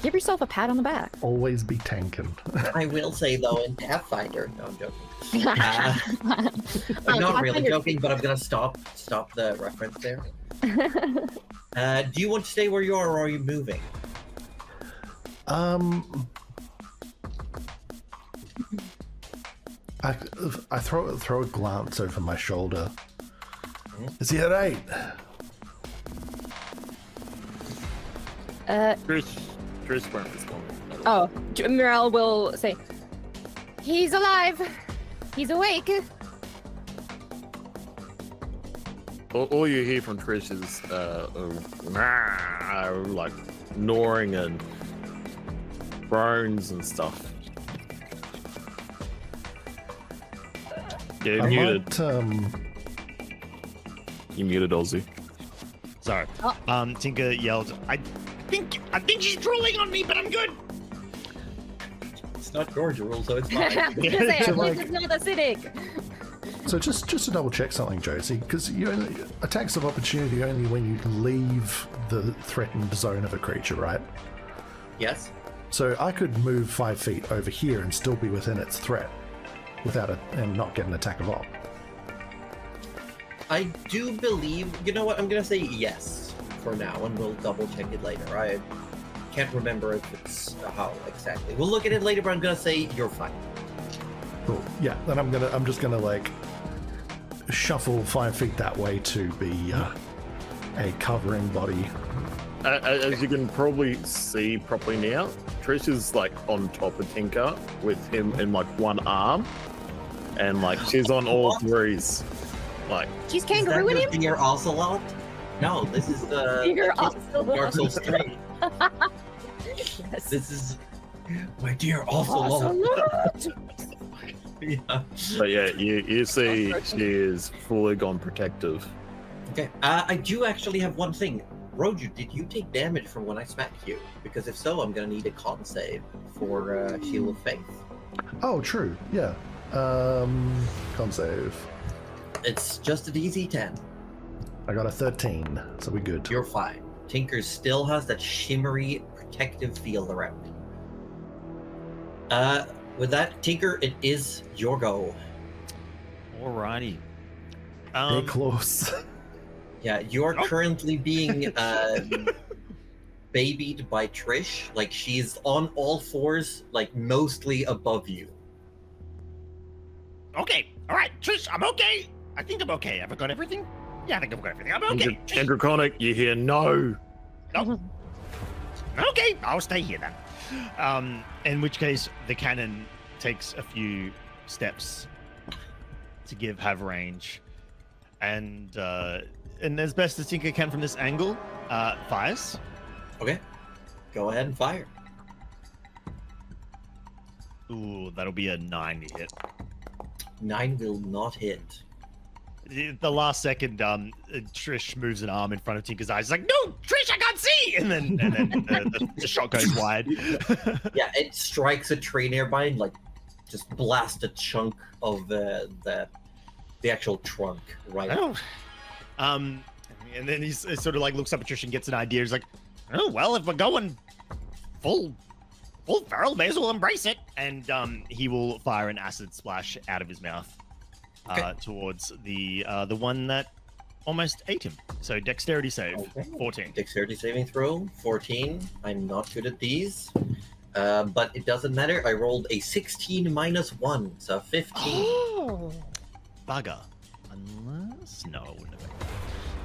Give yourself a pat on the back. Always be tanking. I will say though, in Pathfinder, no, I'm joking. I'm Oh, not really Pathfinder- joking, but I'm gonna stop the reference there. Do you want to stay where you are, or are you moving? I throw a glance over my shoulder. Mhm. Is he alright? Trish won't respond. Oh, Mirel will say, "He's alive. He's awake." All you hear from Trish is like gnawing and groans and stuff. Yeah, I muted. might, You muted, Ozzy. Sorry. Oh. Tinker yelled, I think she's drooling on me, but I'm good. It's not Georgia rule, so it's I was fine. gonna say, So, at like- least it's not acidic. so just to double check something, Josie, because you only attacks of opportunity only when you leave the threatened zone of a creature, right? Yes. So I could move 5 feet over here and still be within its threat, without and not get an attack of op. I do believe. You know what? I'm gonna say yes for now, and we'll double check it later. I can't remember if it's how exactly. We'll look at it later, but I'm gonna say you're fine. Cool. Yeah. Then I'm just gonna like shuffle 5 feet that way to be a covering body. As you can probably see properly now, Trish is like on top of Tinker with him in like one arm, and like she's on all What? threes. Like, She's Is that kangarooing your him. dear ocelot? No, this is the Dear the kid from Dark Souls 3. Yes. This is my dear ocelot. Yeah. but yeah, you see she is fully gone protective. Okay. I do actually have one thing. Roju, did you take damage from when I smacked you? Because if so, I'm gonna need a con save for Shield of Faith. Oh, true. Yeah. Con save. It's just a DC 10. I got a 13, so we're good. You're fine. Tinker still has that shimmery protective field around him. With that, Tinker, it is your go. Alrighty. They're close. Yeah, you're Oh. currently being babied by Trish. Like, she's on all fours, like, mostly above you. Okay. All right, Trish, I'm okay. I think I'm okay. Have I got everything? Yeah, I think I've got everything. I'm okay. And Draconic, you hear no. Okay, I'll stay here then. In which case, the cannon takes a few steps to have range, and as best as Tinker can from this angle, fires. Okay. Go ahead and fire. Ooh, that'll be a 9 to hit. 9 will not hit. the last second, Trish moves an arm in front of Tinker's eyes. It's like, no, Trish, I can't see. And then the shot goes wide. Yeah, it strikes a tree nearby and like just blast a chunk of the actual trunk right. Oh. And then he sort of like looks up at Trish and gets an idea. He's like, oh well, if we're going full feral, may as well embrace it. And he will fire an acid splash out of his mouth towards the one that almost ate him. So dexterity save, 14. Dexterity saving throw, 14. I'm not good at these. But it doesn't matter. I rolled a 16 minus 1, so 15. Oh. Bugger. Unless... No, it wouldn't have been.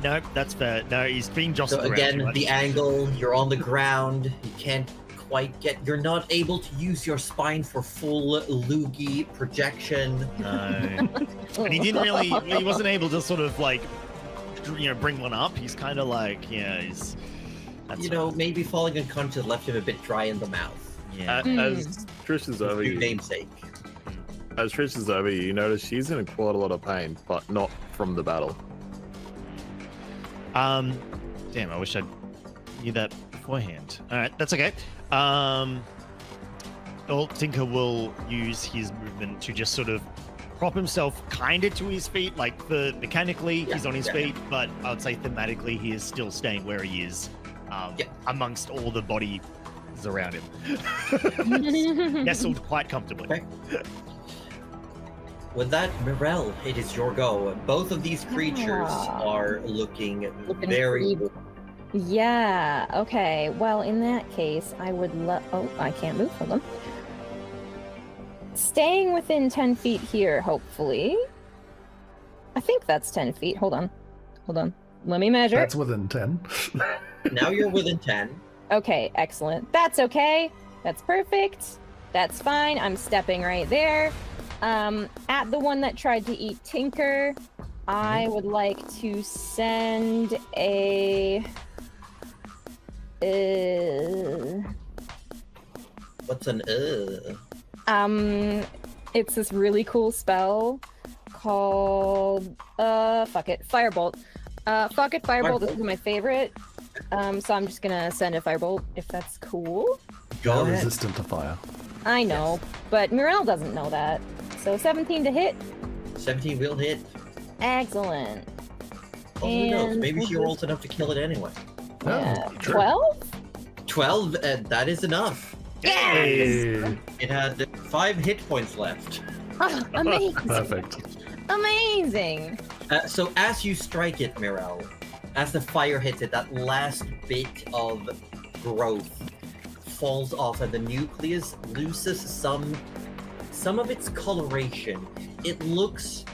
No, that's fair. No, he's being jostled So around too again, much. the angle, you're on the ground, you can't quite get... You're not able to use your spine for full loogie projection. No. And he didn't really... He wasn't able to sort of like, bring one up. He's kind of like, he's... That's Maybe falling unconscious left him a bit dry in the mouth. Yeah. As Trish is over Your you, namesake. as Trish is over you, notice she's in quite a lot of pain, but not from the battle. Damn, I wish I knew that beforehand. All right, that's okay. Tinker will use his movement to just sort of prop himself kind of to his feet. Like mechanically, he's on his feet, but I would say thematically, he is still staying where he is, amongst all the bodies around him, nestled quite comfortably. Okay. With that, Mirel, it is your go. Both of these creatures are looking very... evil. Yeah, okay. Well, in that case, I would oh, I can't move. Hold on. Staying within 10 feet here, hopefully. I think that's 10 feet. Hold on. Let me measure. That's within 10. Now you're within 10. Okay, excellent. That's okay. That's perfect. That's fine. I'm stepping right there. At the one that tried to eat Tinker, I would like to send a... What's an It's this really cool spell called fuck it, Firebolt. Fuck it, Firebolt. This is my favorite. So I'm just gonna send a Firebolt if that's cool. Go They're ahead. resistant to fire. I know, but Mirel doesn't know that. So 17 to hit. 17 will hit. Excellent. Oh, who knows? And Maybe she rolls enough to kill it anyway. Yeah, Oh, true. 12? 12, that is enough. Yes! It had 5 hit points left. Oh, amazing. Perfect. Amazing. So as you strike it, Mirel, as the fire hits it, that last bit of growth falls off and the nucleus loses some of its coloration. It looks,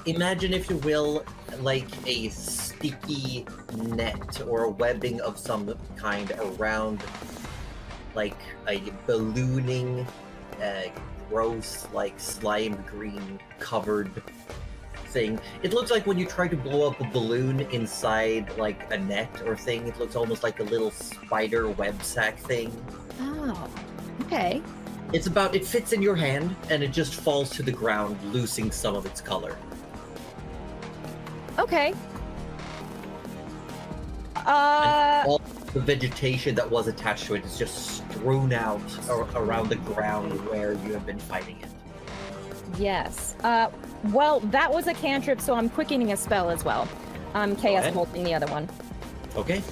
imagine if you will, like a sticky net or a webbing of some kind around like a ballooning, gross, like slime green covered thing. It looks like when you try to blow up a balloon inside like a net or thing, it looks almost like a little spider web sack thing. Oh, okay. It fits in your hand and it just falls to the ground, losing some of its color. Okay. All the vegetation that was attached to it is just strewn out around the ground where you have been fighting it. Yes. Well, that was a cantrip, so I'm quickening a spell as well. I'm chaos bolting the other one. Okay.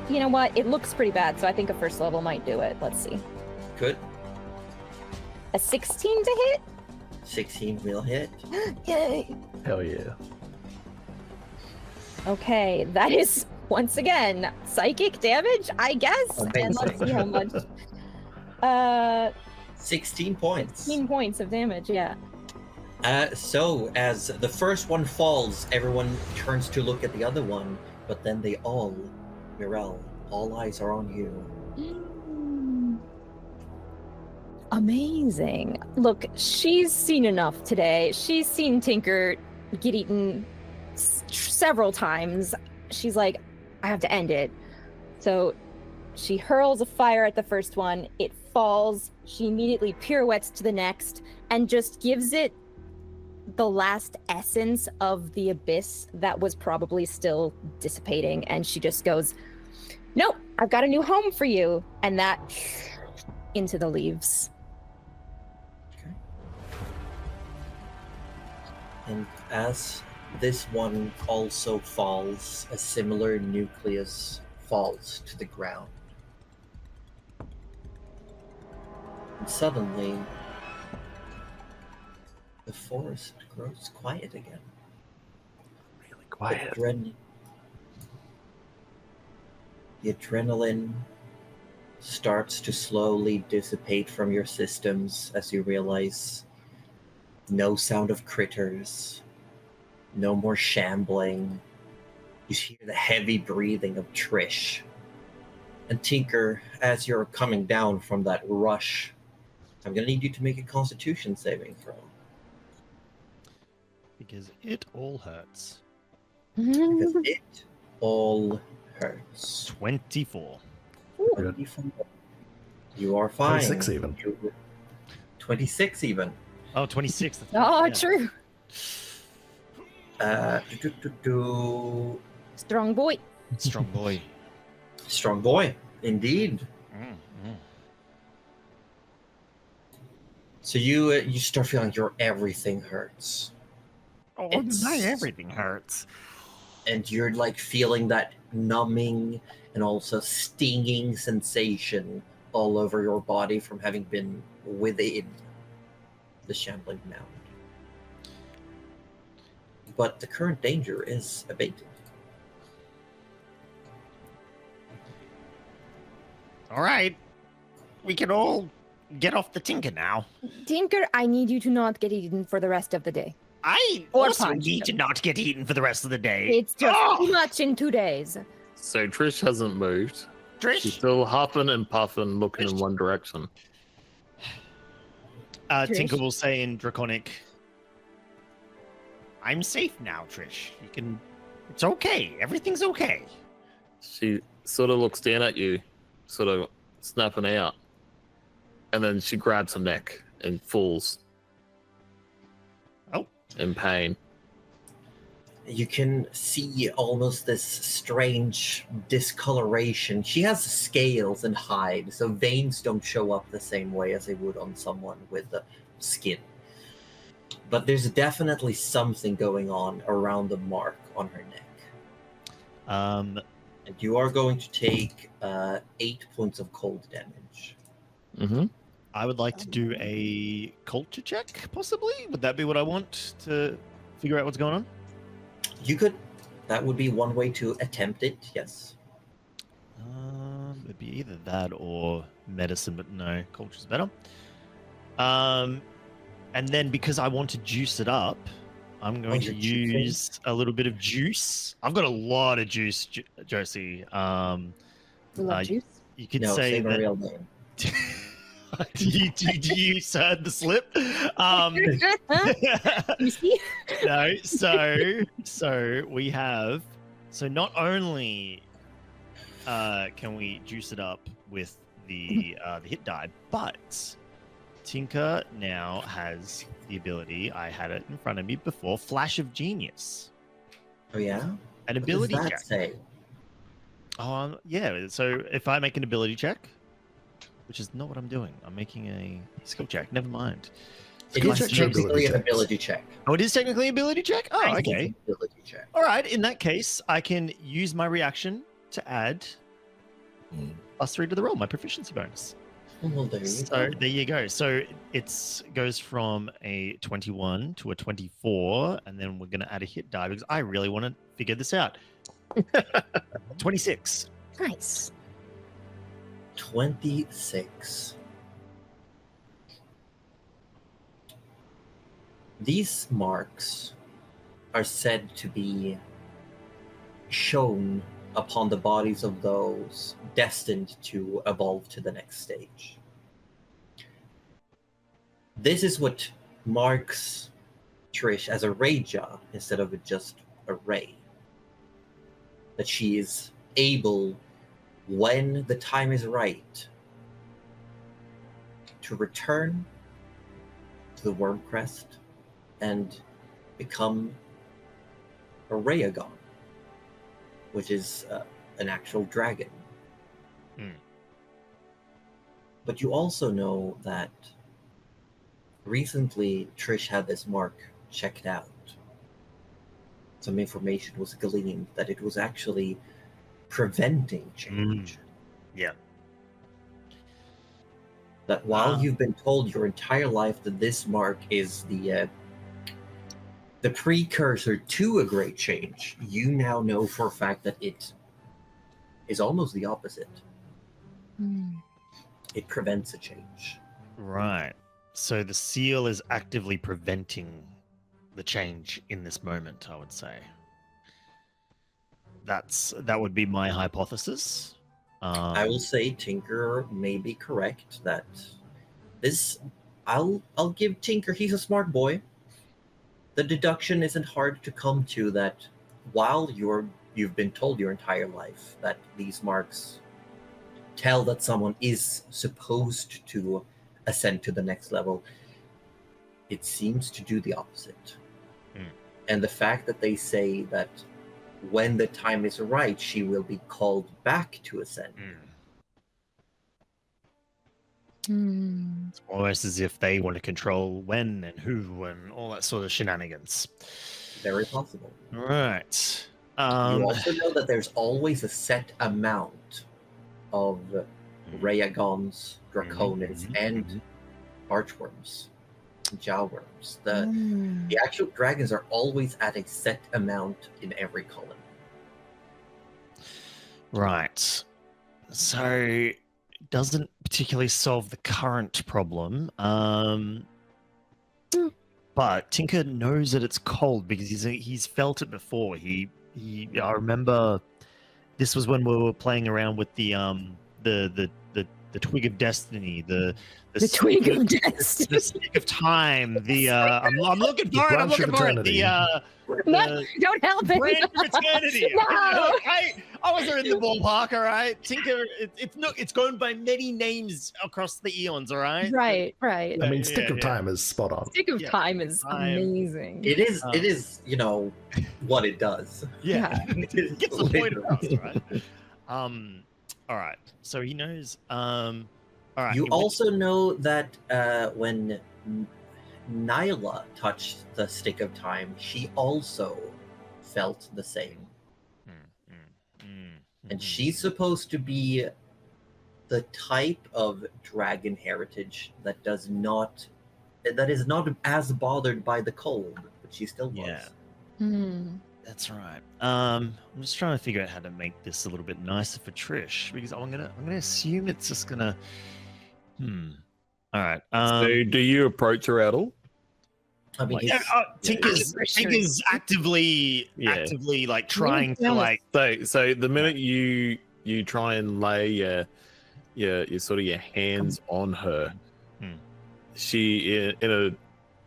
You know what? It looks pretty bad, so I think a first level might do it. Let's see. Good. A 16 to hit? 16 will hit. Yay. Hell yeah. Okay, that is once again psychic damage, I guess. And let's see how much. 16 points. 16 points of damage, yeah. So as the first one falls, everyone turns to look at the other one, but then they all, Mirel, all eyes are on you. Amazing. Look, she's seen enough today. She's seen Tinker get eaten several times. She's like, I have to end it. So she hurls a fire at the first one. It falls. She immediately pirouettes to the next and just gives it the last essence of the abyss that was probably still dissipating, and she just goes, "Nope, I've got a new home for you," and that into the leaves. Okay. And as this one also falls, a similar nucleus falls to the ground. And suddenly, the forest grows quiet again. Really quiet. The adrenaline starts to slowly dissipate from your systems as you realize no sound of critters, no more shambling. You hear the heavy breathing of Trish. And Tinker, as you're coming down from that rush, I'm going to need you to make a Constitution saving throw. Because it all hurts. Because it all hurts. 24. Good. You are fine. 26 even. 26 even. Oh, 26. that's Oh, right, yeah. true. Strong boy. Strong boy. Strong boy, indeed. So you start feeling your everything hurts. Oh, It's- my everything hurts. And you're like feeling that numbing and also stinging sensation all over your body from having been within the shambling mound. But the current danger is abated. All right. We can all get off the Tinker now. Tinker, I need you to not get eaten for the rest of the day. I Or also punched. need to not get eaten for the rest of the day. It's just Oh! too much in 2 days. So Trish hasn't moved. She's Trish, still huffing and puffing, looking in one direction. Trish? Tinker will say in Draconic, I'm safe now, Trish. You can... It's okay. Everything's okay. She sort of looks down at you, sort of snapping out. And then she grabs her neck and falls. Oh. In pain. You can see almost this strange discoloration. She has scales and hide, so veins don't show up the same way as they would on someone with the skin. But there's definitely something going on around the mark on her neck. Um, And you are going to take 8 points of cold damage. Mm-hmm. I would like to do a culture check, possibly. Would that be what I want to figure out what's going on? You could. That would be one way to attempt it, yes. It'd be either that or medicine, but no, culture's better. And then because I want to juice it up, I'm going to you're juicing? use a little bit of juice. I've got a lot of juice, Josie. We love Uh, juice. You could No, say say the that. real name. do you heard the slip? You see? No, so we have. So not only can we juice it up with the hit die, but Tinker now has the ability. I had it in front of me before. Flash of Genius, Oh, yeah? an What does ability that check. say? Yeah. So if I make an ability check, which is not what I'm doing, I'm making a skill check. Never mind. It Skill is checks are technically ability an checks. ability check. Oh, it is technically an ability check. Oh, I think okay. it's an ability check. All right. In that case, I can use my reaction to add +3 to the roll, my proficiency bonus. Well, there you So go. there you go. So it goes from a 21 to a 24, and then we're going to add a hit die because I really want to figure this out. 26. Nice. 26. These marks are said to be shown upon the bodies of those destined to evolve to the next stage. This is what marks Trish as a Raja instead of just a Ray. That she is able, when the time is right, to return to the Worm Crest and become a Rhaegon, which is an actual dragon. Hmm. But you also know that recently Trish had this mark checked out. Some information was gleaned that it was actually preventing change. Yeah. That while you've been told your entire life that this mark is the precursor to a great change, you now know for a fact that it is almost the opposite. It prevents a change. Right. So the seal is actively preventing the change in this moment, I would say. That would be my hypothesis. I will say Tinker may be correct that this. I'll give Tinker. He's a smart boy. The deduction isn't hard to come to. That while you've been told your entire life that these marks tell that someone is supposed to ascend to the next level, it seems to do the opposite. And the fact that they say that when the time is right, she will be called back to ascend. It's almost as if they want to control when and who and all that sort of shenanigans. Very possible. Right. You also know that there's always a set amount of Rhaegons, Draconis, and Archworms, Jawworms. The actual dragons are always at a set amount in every colony. Right. So it doesn't particularly solve the current problem. But Tinker knows that it's cold because he's felt it before. I remember this was when we were playing around with the twig of destiny, the twig of destiny, the stick of time. I'm looking for it. I'm looking for it. No, don't help it. Brand of eternity. No. I wasn't in the ballpark. All right, Tinker. It's going by many names across the eons. All right. Right. I mean, Stick of Time is spot on. Stick of Time is amazing. It is, what it does. Yeah. It gets the point across, right? All right. So he knows. All right. You also know that when Nyla touched the Stick of Time, she also felt the same. And she's supposed to be the type of dragon heritage that is not as bothered by the cold, but she still was. Yeah. That's right. I'm just trying to figure out how to make this a little bit nicer for Trish because I'm gonna assume it's just gonna. All right. So do you approach her at all? I mean, Tinker's actively like trying to like. So the minute you try and lay your sort of your hands on her, she in a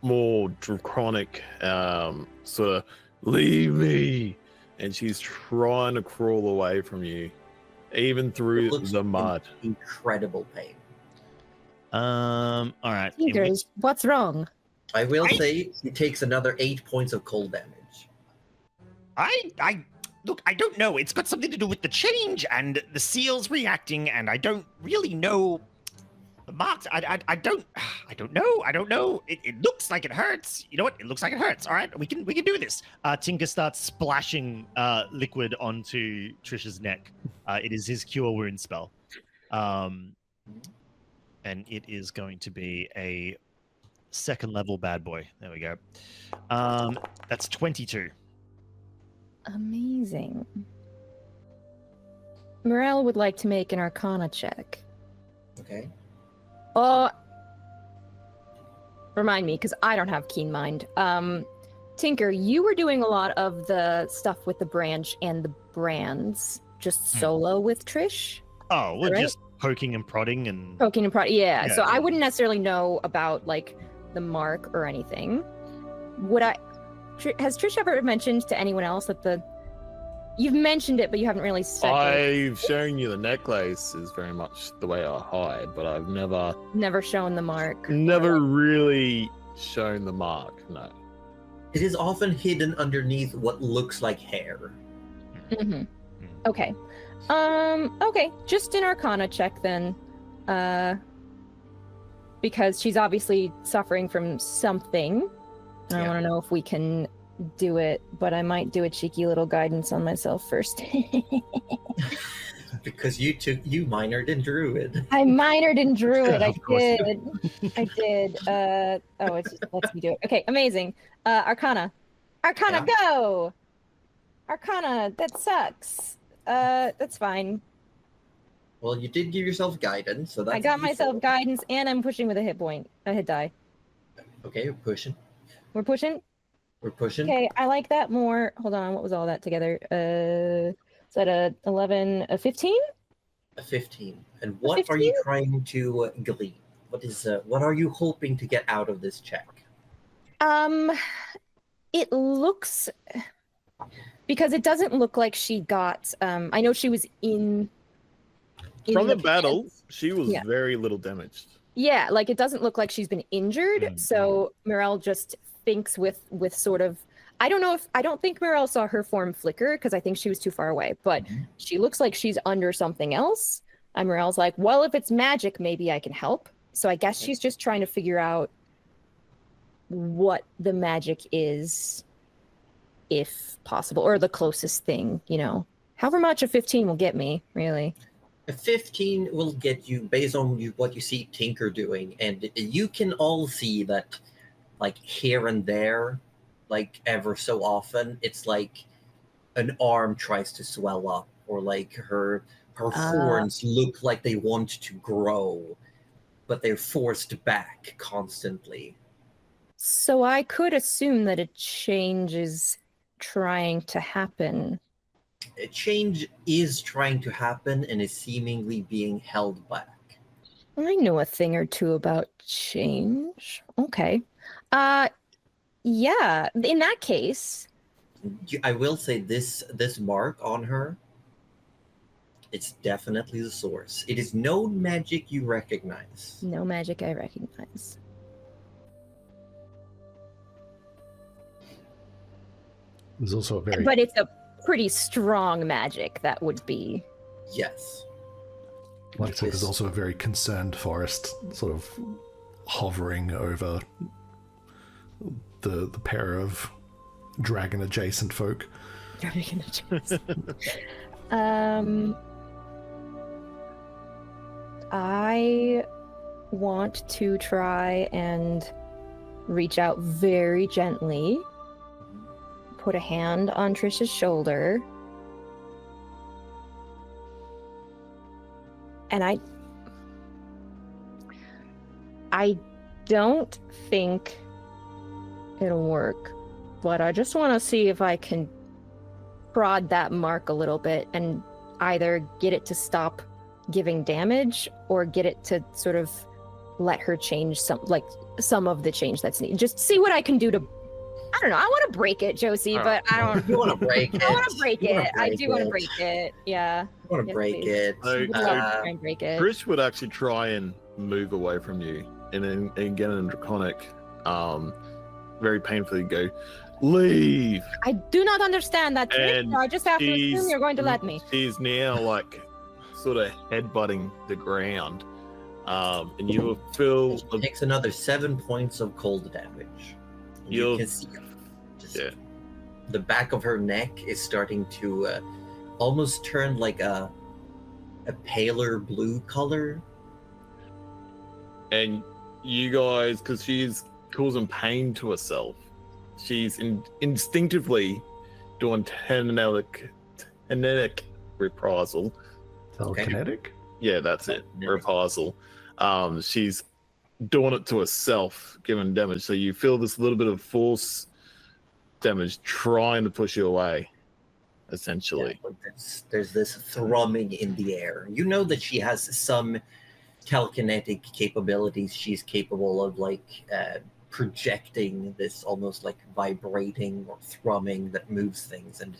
more draconic sort of leave me, and she's trying to crawl away from you, even through the mud. Incredible pain. All right. Tinkers, what's wrong? I will say he takes another 8 points of cold damage. Look, I don't know. It's got something to do with the change and the seals reacting, and I don't really know the marks. I don't know. It looks like it hurts. You know what? It looks like it hurts. All right, we can do this. Tinker starts splashing liquid onto Trish's neck. It is his cure wound spell, and it is going to be a second level bad boy. There we go. That's 22. Amazing. Morel would like to make an Arcana check. Okay. Remind me, because I don't have keen mind. Tinker, you were doing a lot of the stuff with the branch and the brands just solo with Trish. Oh, we're right? just poking and prodding and Yeah. So I wouldn't necessarily know about like the mark or anything. Has Trish ever mentioned to anyone else that you've mentioned it, but you haven't really said it? I've shown you the necklace is very much the way I hide, but I've never shown the mark. Never really shown the mark, no. It is often hidden underneath what looks like hair. Mm-hmm. Okay. Okay. Just an Arcana check then. Because she's obviously suffering from something. And I Yeah. want to know if we can do it, but I might do a cheeky little guidance on myself first. Because you minored in Druid. I minored in Druid. I Of course. did. I did. Oh, it just lets me do it. Okay, amazing. Arcana. Arcana, go! Arcana, that sucks. That's fine. Well, you did give yourself guidance, so that's I got useful. myself guidance, and I'm pushing with a hit die. Okay, we're pushing. We're pushing? We're pushing. Okay, I like that more. Hold on, what was all that together? Is that a 11, a 15? A 15. And what are you trying to glean? What are you hoping to get out of this check? It looks, because it doesn't look like she got. I know she was in From the pits. battle, she was Yeah. very little damaged. Yeah, like it doesn't look like she's been injured. So Morel just thinks with sort of. I don't think Morel saw her form flicker because I think she was too far away. But she looks like she's under something else. And Morel's like, well, if it's magic, maybe I can help. So I guess she's just trying to figure out what the magic is, if possible, or the closest thing, however much a 15 will get me, really. A 15 will get you based on what you see Tinker doing, and you can all see that, like, here and there, like, ever so often, it's like an arm tries to swell up, or like her horns look like they want to grow, but they're forced back constantly. So I could assume that a change is trying to happen. A change is trying to happen and is seemingly being held back. I know a thing or two about change. Okay. Yeah, in that case. I will say this mark on her, it's definitely the source. It is no magic you recognize. No magic I recognize. There's also a very... But it's a pretty strong magic that would be. Yes. Like I said, there's also a very concerned Forest sort of hovering over the pair of dragon-adjacent folk. I want to try and reach out very gently, put a hand on Trish's shoulder, and I don't think it'll work, but I just want to see if I can prod that mark a little bit and either get it to stop giving damage or get it to sort of let her change some of the change that's needed. Just see what I can do to. I don't know. I want to break it, Josie, but I don't. You want to break it? I want to break it. I do want to break it. Yeah. You want to break please. it? So, Try and break it. Chris would actually try and move away from you, and then again in Draconic, very painfully go, leave. I do not understand that. And I just have to assume you're going to let me. She's now like sort of headbutting the ground, and you will feel. It takes another 7 points of cold damage. You can see the back of her neck is starting to almost turn like a paler blue color. And you guys, because she's causing pain to herself, she's instinctively doing kinetic reprisal. Telekinetic? Yeah, that's it. Reprisal. She's doing it to herself, giving damage. So you feel this little bit of force damage trying to push you away, essentially. Yeah, there's this thrumming in the air. You know that she has some telekinetic capabilities. She's capable of projecting this almost like vibrating or thrumming that moves things, and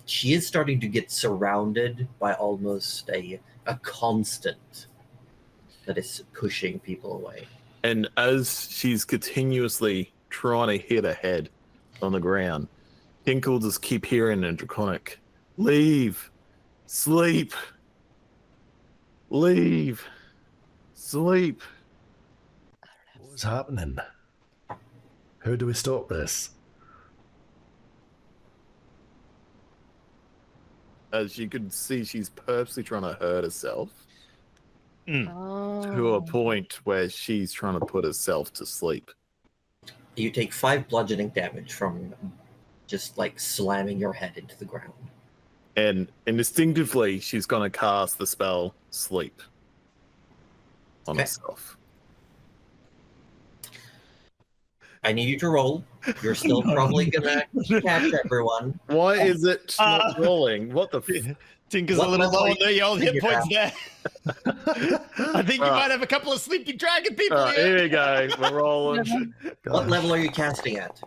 she is starting to get surrounded by almost a constant that is pushing people away. And as she's continuously trying to hit ahead, on the ground. Tinkle just keep hearing in Draconic, leave, sleep, leave, sleep. What's happening? How do we stop this? As you can see, she's purposely trying to hurt herself Oh. to a point where she's trying to put herself to sleep. You take 5 bludgeoning damage from just like slamming your head into the ground. And instinctively, she's going to cast the spell Sleep on Okay. herself. I need you to roll. You're still probably gonna catch everyone. Why is it not rolling? What the f- Tinker's What a little level low are on the old hit you points there. I think you Alright. might have a couple of sleepy dragon people Alright, here. here we go. We're rolling. What level are you casting at?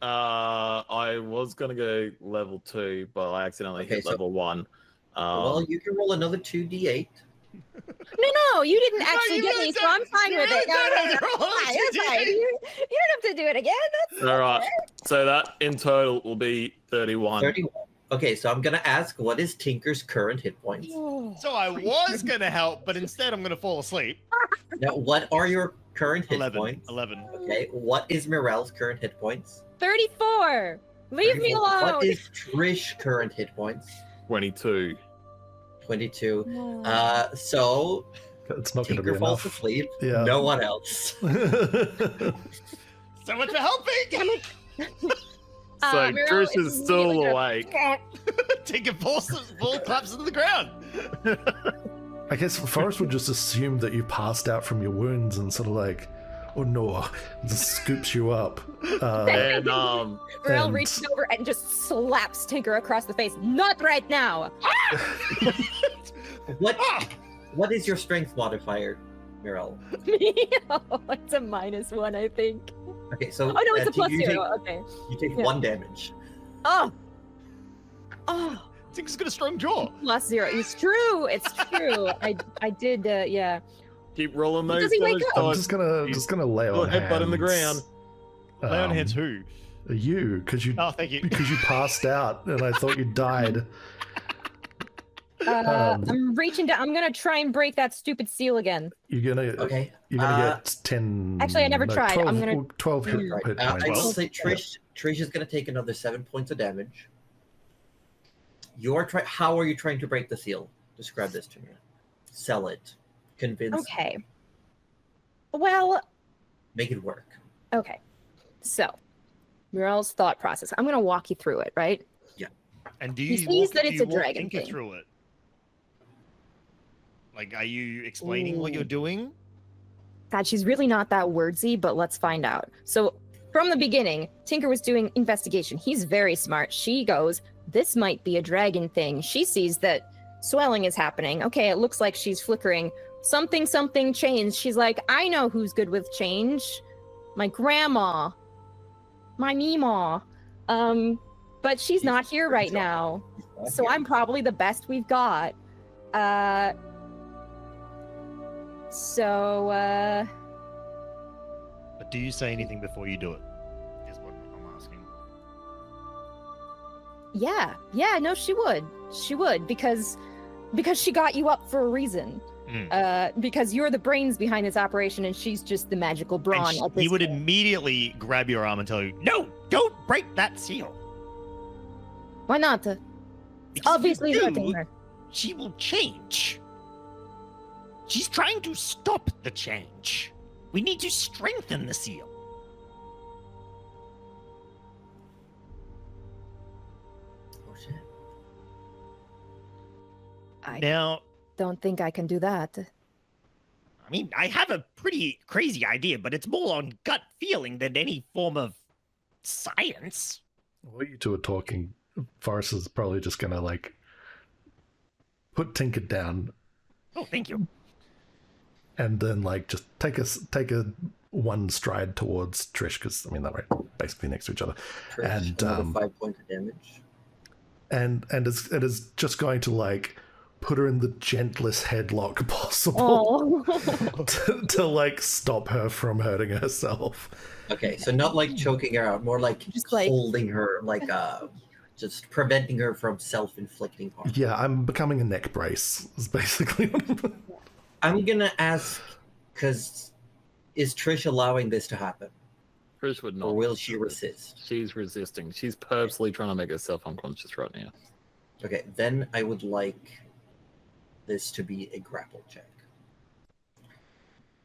I was going to go level 2, but I accidentally Okay, hit so- level 1. Well, you can roll another 2d8. No, you didn't actually you get really me, so don't- I'm fine you with really it. don't have No, to roll it's fine, a it's fine. 2d8. You don't have to do it again. That's All right. So that in total will be 31. 31. Okay, so I'm gonna ask, what is Tinker's current hit points? So I was going to help, but instead I'm going to fall asleep. Now, what are your current hit 11. points? 11. Okay, what is Mirel's current hit points? 34. Leave me 34. alone. What is Trish current hit points? 22. 22. So It's not going to be Tinker falls enough. asleep. Yeah. No one else. So much for helping. So Muriel, Trish if is you still need, like, awake. Tinker falls collapses to the ground. I guess Forrest would just assume that you passed out from your wounds and sort of like, oh no, just scoops you up. And Muriel and- reaches over and just slaps Tinker across the face. Not right now. What is your strength modifier, Mirel? It's a -1, I think. Okay, so Oh no, it's a Tinker, +0. Okay. You take Yeah. 1 damage. Oh, Tinker's got a strong jaw. +0. It's true. It's true. I did. Yeah. keep rolling those Does he wake damage up? I'm dice. just gonna lay Little on headbutt in the ground. Lay on hands who? You, because you Oh, thank you. passed out and I thought you died. I'm reaching down. I'm gonna try and break that stupid seal again. You're gonna Okay. get 10. Actually, I never tried. 12, I'm gonna- 12 hit, Right. hit I will points. say Trish is going to take another 7 points of damage. How are you trying to break the seal? Describe this to me. Sell it. Convince. Okay. Well, Make it work. okay. So, Muriel's thought process. I'm gonna walk you through it, right? And do He you sees walk, that do it's you a walk dragon Tinker thing. through it? Like, are you explaining what you're doing? God, she's really not that wordsy, but let's find out. So, from the beginning, Tinker was doing investigation. He's very smart. She goes, this might be a dragon thing. She sees that swelling is happening. Okay, it looks like she's flickering. Something changed. She's like, I know who's good with change. My grandma. My Meemaw. But she's not here right now. So I'm probably the best we've got. But do you say anything before you do it? Is what I'm asking. Yeah, no, she would because she got you up for a reason. Because you're the brains behind this operation and she's just the magical brawn. And at this he would point. immediately grab your arm and tell you, "No, don't break that seal." Why not? Because if Obviously you hurting do, her. she will change. She's trying to stop the change. We need to strengthen the seal. Oh, shit. I Now, don't think I can do that. I mean, I have a pretty crazy idea, but it's more on gut feeling than any form of science. While you two are talking, Forrest is probably just gonna like put Tinker down Oh, thank you. and then like just take a one stride towards Trish, because I mean they're right basically next to each other, Trish, And, another 5 points of damage. and it is just going to like put her in the gentlest headlock possible Oh. to like stop her from hurting herself. Okay, so not like choking her out, more like Just like- holding her, like just preventing her from self-inflicting harm. Yeah, I'm becoming a neck brace. Is basically what I'm gonna ask, because is Trish allowing this to happen, Trish would not. or will she resist? She's resisting. She's purposely trying to make herself unconscious right now. Okay, then I would like this to be a grapple check.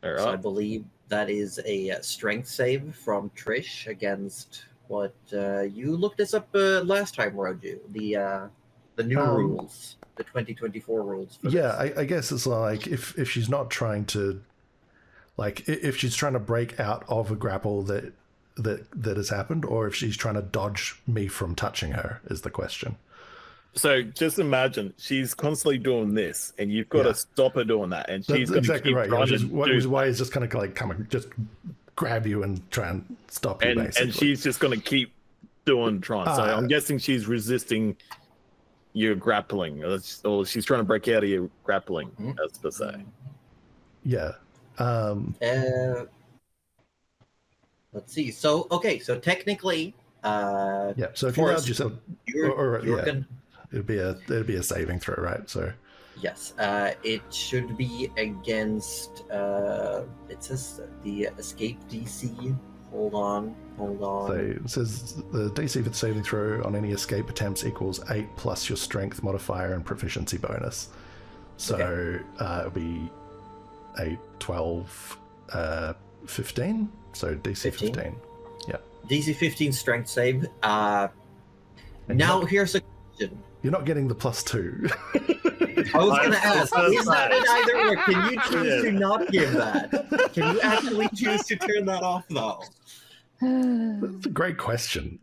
All So I right. believe that is a strength save from Trish against what you looked this up last time, Roju. The new rules, the 2024 rules. For Yeah, this. I guess it's like if she's not trying to, like if she's trying to break out of a grapple that has happened, or if she's trying to dodge me from touching her is the question. So just imagine she's constantly doing this, and you've got Yeah. to stop her doing that, and she's That's going to exactly keep right. Yeah, trying to which is do why he's just kind of like come and just grab you and try and stop you. and Basically, she's just going to keep trying. So I'm guessing she's resisting your grappling, or she's trying to break out of your grappling, as per se. yeah. Let's see. So okay, so technically, Yeah. So if you Forrest, allowed yourself, you're yeah. gonna. it'd be a saving throw, right? So Yes, it should be against. It says the escape DC. Hold on. So it says the DC for the saving throw on any escape attempts equals 8 plus your strength modifier and proficiency bonus. So it'll be a 12, 15. So DC 15. Yeah. DC 15 strength save. And Now here's a question. You're not getting the +2. I was going to ask, so is that an sad. either or? Can you choose Yeah. to not give that? Can you actually choose to turn that off, though? That's a great question.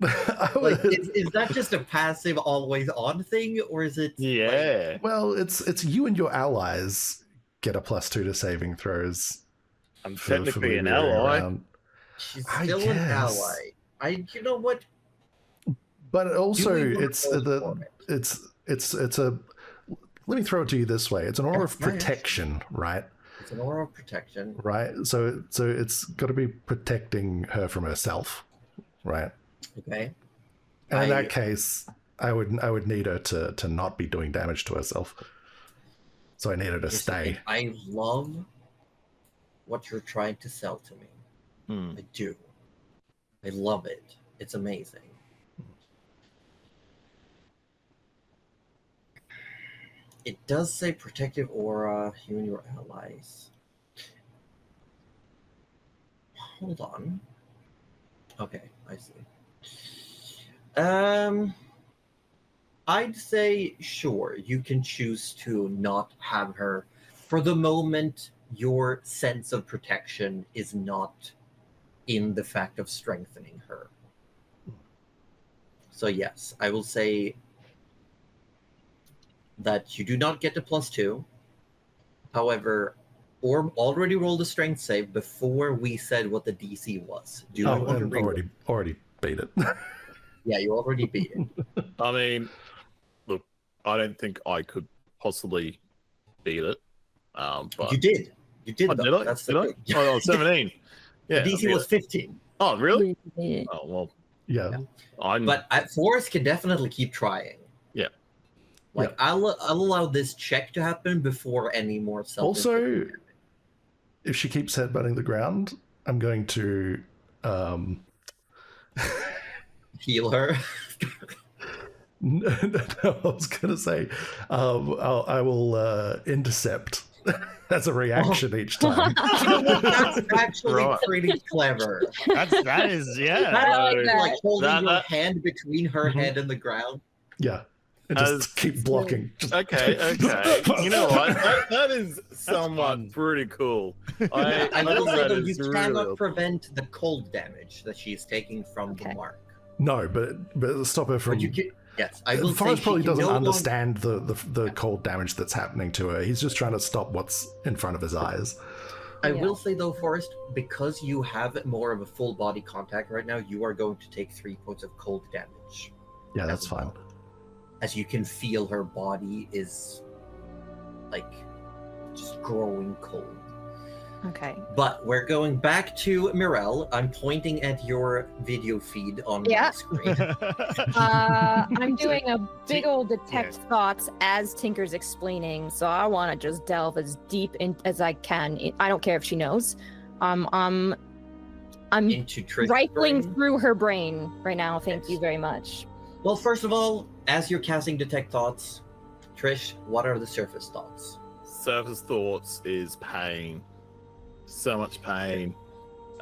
Like, is that just a passive, always on thing, or is it? Yeah. Well, it's you and your allies get a +2 to saving throws. I'm for technically an moving ally. around. She's I still an guess. ally. You know what? But also, Do we wanna it's go the for it? it's a. Let me throw it to you this way: it's an aura of Yeah, yeah. protection, right? It's an aura of protection. Right. So it's got to be protecting her from herself, right? Okay. And in I- that case, I would need her to not be doing damage to herself. So I need her to Here's the stay. thing, I love what you're trying to sell to me. Hmm. I do. I love it. It's amazing. It does say protective aura, you and your allies. Hold on. Okay, I see. I'd say sure, you can choose to not have her. For the moment, your sense of protection is not in the fact of strengthening her. So yes, I will say that you do not get a +2. However, Orb already rolled a strength save before we said what the DC was. Do you Oh, want to and reroll? already beat it. Yeah, you already beat it. I mean, look, I don't think I could possibly beat it. But You did. You did. Oh, though. did I? That's Did I? Oh, 17. The Yeah. I DC beat was it. 15. Oh, really? Yeah. Oh well. Yeah. I'm. But Forrest can definitely keep trying. Yeah. Like I'll allow this check to happen before any more self. Also, if she keeps headbutting the ground, I'm going to heal her. no, I was going to say I will intercept as a reaction each time. You know what? That's actually Right. pretty clever. That is, yeah. That's like that. like holding That- your that- hand between her Mhm. head and the ground. Yeah. And just As- keep blocking. Just- Okay. You know what? That is somewhat fun. pretty cool. I will say that though, is you really cannot cool. prevent the cold damage that she's taking from the Okay. mark. No, but stop her from. But you can, yes, I will say Forrest she probably can doesn't no longer- understand the cold damage that's happening to her. He's just trying to stop what's in front of his eyes. I Yeah. will say though, Forrest, because you have more of a full body contact right now, you are going to take 3 points of cold damage. Yeah, that's as fine. well. As you can feel her body is like just growing cold. Okay. But we're going back to Mirel. I'm pointing at your video feed on my screen. I'm doing a big old detect thoughts as Tinker's explaining, so I want to just delve as deep in as I can. I don't care if she knows. I'm Into Trish's rifling brain. through her brain right now. Thank Yes. you very much. Well, first of all, as you're casting detect thoughts, Trish, what are the surface thoughts? Surface thoughts is pain. So much pain.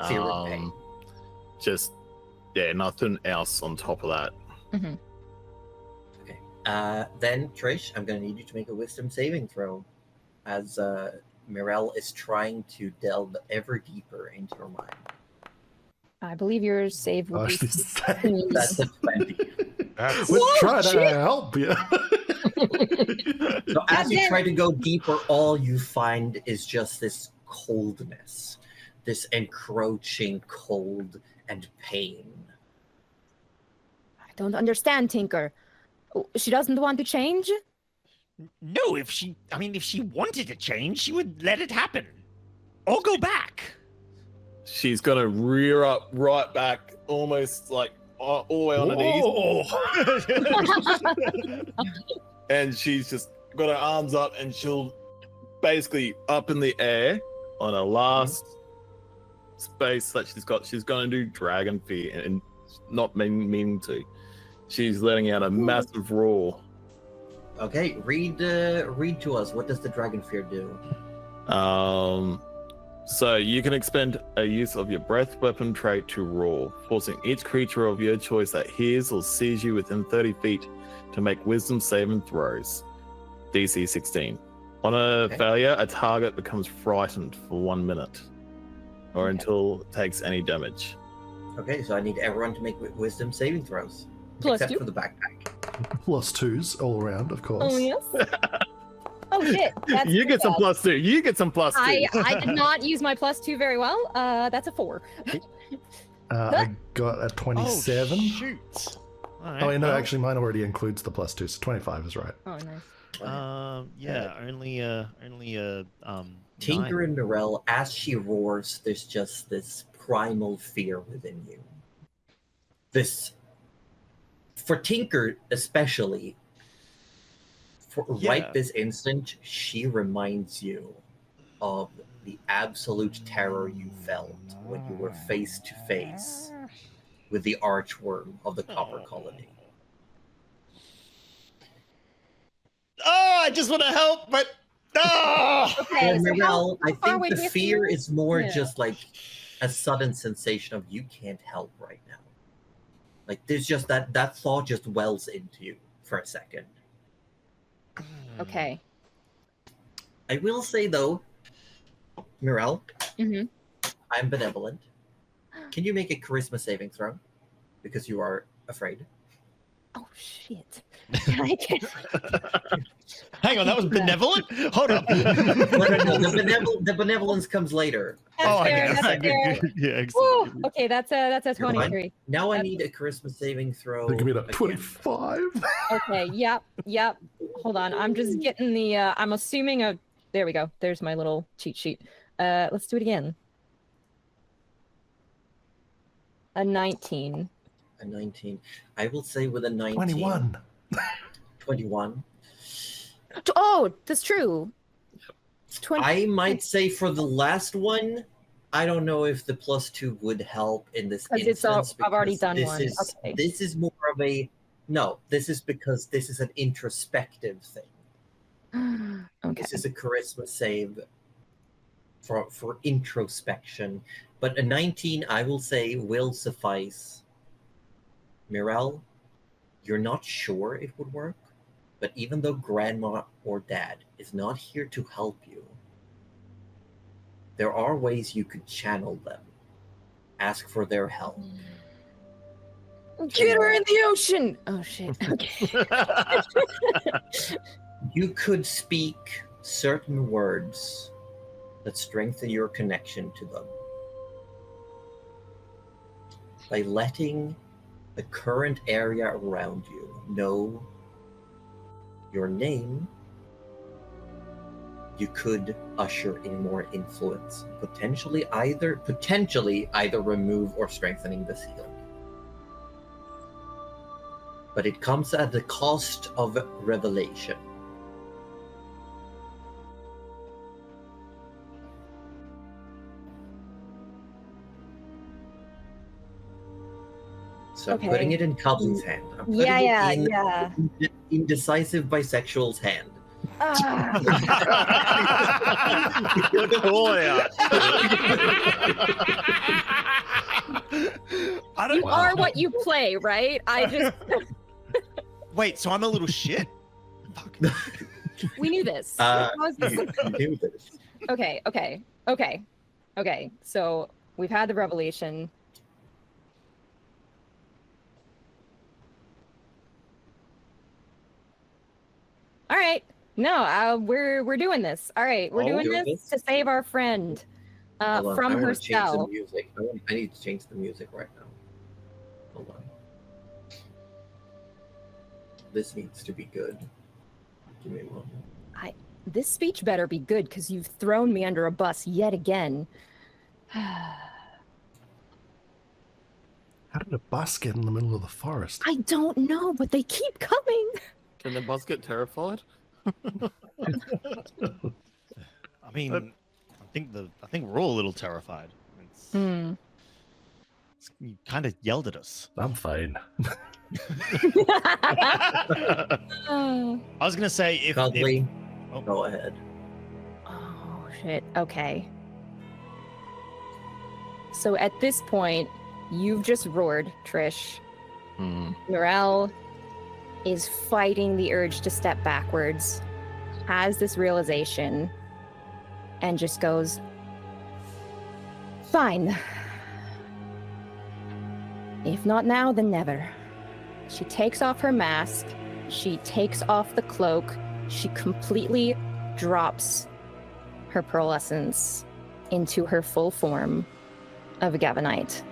Fear of pain. Just, yeah, nothing else on top of that. Mm-hmm. Okay. Then, Trish, I'm going to need you to make a wisdom saving throw as Mirel is trying to delve ever deeper into your mind. I believe your save will be. That's a 20. We're trying to help you. So as you try to go deeper, all you find is just this coldness, this encroaching cold and pain. I don't understand, Tinker. She doesn't want to change? No, if she wanted to change, she would let it happen. Or go back. She's gonna rear up right back, almost like all the way on her knees. And she's just got her arms up, and she'll basically up in the air on a last space that she's got. She's going to do Dragon Fear, and not meaning to. She's letting out a massive roar. Okay, read to us. What does the Dragon Fear do? So you can expend a use of your breath weapon trait to roar, forcing each creature of your choice that hears or sees you within 30 feet to make wisdom saving throws. DC 16. On a failure, a target becomes frightened for 1 minute, or until it takes any damage. Okay, so I need everyone to make wisdom saving throws. Except for the backpack. +2s all around, of course. Oh, yes. Oh, shit. That's You get some bad. +2. You get some +2. I did not use my +2 very well. That's a 4. I got a 27. Oh, shoot. All right, Oh, wait, no, well, actually, mine already includes the +2, so 25 is right. Oh, nice. only Tinker 9. and Mirel, as she roars, there's just this primal fear within you. This, for Tinker especially, right this instant, she reminds you of the absolute terror you felt when you were face to face with the archworm of the Copper Colony. Oh, I just want to help, but Okay, so Mirel, I far think away the do you fear feel? is more Yeah. just like a sudden sensation of you can't help right now. Like there's just that thought just wells into you for a second. Okay. I will say though, Mirel, Mm-hmm. I'm benevolent. Can you make a charisma saving throw? Because you are afraid. Oh, shit. I can't. Hang on, that was benevolent? Hold up. No, the benevolence comes later. That's fair, guess. that's fair. Yeah, Woo! exactly. Okay, that's a You're fine. 23. Now I need a charisma saving throw. They give me a again. 25. Okay, yep. Hold on, I'm just getting the, I'm assuming there we go. There's my little cheat sheet. Let's do it again. A 19. A 19. I will say with a 19. 21. 21. Oh, that's true. 20. I might say for the last one, I don't know if the +2 would help in this 'Cause it's instance. I've already because done this one. Is, Okay. This is more of a no. This is because this is an introspective thing. Okay. This is a charisma save for introspection. But a 19, I will say, will suffice. Mirel, you're not sure it would work, but even though Grandma or Dad is not here to help you, there are ways you could channel them. Ask for their help. Get her in the ocean! Oh, shit. Okay. You could speak certain words that strengthen your connection to them. By letting the current area around you know your name you could usher in more influence, potentially either remove or strengthening the seal. But it comes at the cost of revelation. So Okay. I'm putting it in Cousin's hand. I'm putting Yeah, it in yeah. indecisive bisexual's hand. Ah, Good call out. I don't you are what you play, right? I just Wait, so I'm a little shit? Fuck. we knew this. You do this. Okay. So we've had the revelation. All right. No, we're doing this. All right, we're Oh, doing doing this this? to save our friend Hold on, from I wanna change the herself. music. I need to change the music right now. Hold on. This needs to be good. Give me one. This speech better be good because you've thrown me under a bus yet again. How did a bus get in the middle of the forest? I don't know, but they keep coming. Can the bus get terrified? I mean, I think we're all a little terrified. You kind of yelled at us. I'm fine. I was gonna say if Cuddly, oh. go ahead. Oh, shit. Okay. So at this point, you've just roared, Trish. Morel is fighting the urge to step backwards, has this realization, and just goes, fine. If not now, then never. She takes off her mask, she takes off the cloak, she completely drops her pearlescence into her full form of a Gavanite.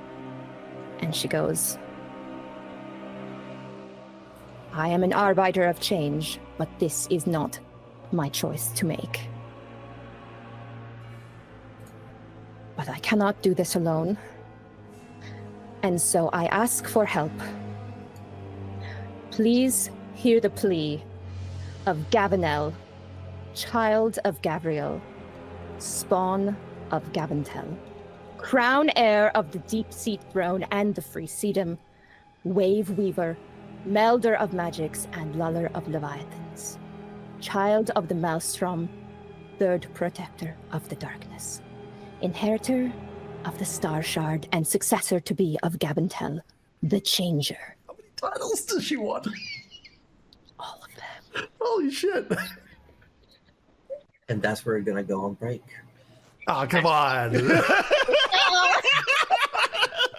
And she goes, I am an arbiter of change, but this is not my choice to make. But I cannot do this alone. And so I ask for help. Please hear the plea of Gavinel, child of Gavriel, spawn of Gavantel, crown heir of the deep seat throne and the free sedum, wave weaver, melder of magics and luller of leviathans, child of the maelstrom, third protector of the darkness, inheritor of the star shard and successor to be of Gavantel, the changer. How many titles does she want? All of them. Holy shit. And that's where we're gonna go on break. Oh, come on.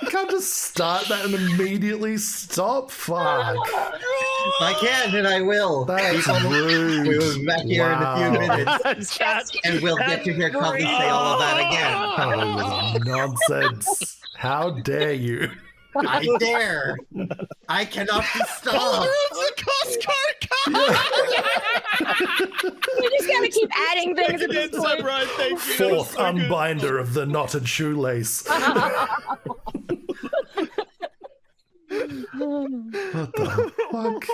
You can't just start that and immediately stop. Fuck. I can and I will. That's rude. We'll be back here in a few Wow. minutes, and we'll get to hear Cuddly say all of that again. Oh, nonsense. How dare you? I dare. I cannot be stopped. We just gotta keep adding things at this point. Right, thank you. Fourth unbinder of the knotted shoelace. What the fuck?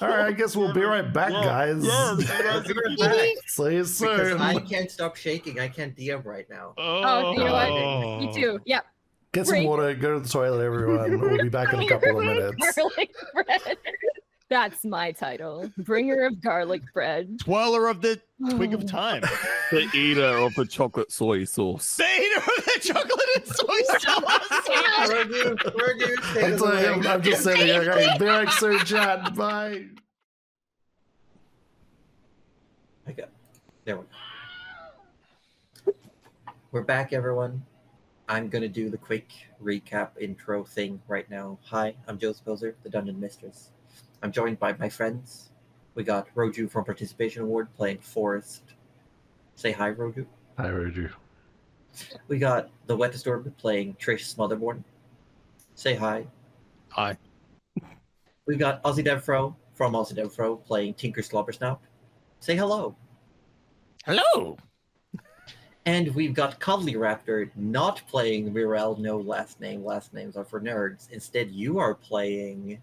All right, I guess we'll be right back, guys. See you Because soon. I can't stop shaking. I can't DM right now. Oh, you know what? Me too. Yep. Get some water, go to the toilet, everyone. We'll be back in a couple of minutes. Garlic bread. That's my title. Bringer of garlic bread. Twirler of the twig of time. The eater of the chocolate soy sauce. The eater of the chocolate and soy sauce. Where do you I'm telling you, I'm just sitting here. Okay, be back soon, chat. Bye. There we go. We're back, everyone. I'm gonna do the quick recap intro thing right now. Hi, I'm Joe Sposer, the Dungeon Mistress. I'm joined by my friends. We got Roju from Participation Award playing Forest. Say hi, Roju. I heard you. We got the Wettest Orbit playing Trish Smotherborn. Say hi. Hi. We got Ozzy Devfro from Ozzy Devfro playing Tinker Slobbersnout. Say hello. Hello. And we've got Cuddly Raptor not playing Mirel, no last name. Last names are for nerds. Instead, you are playing,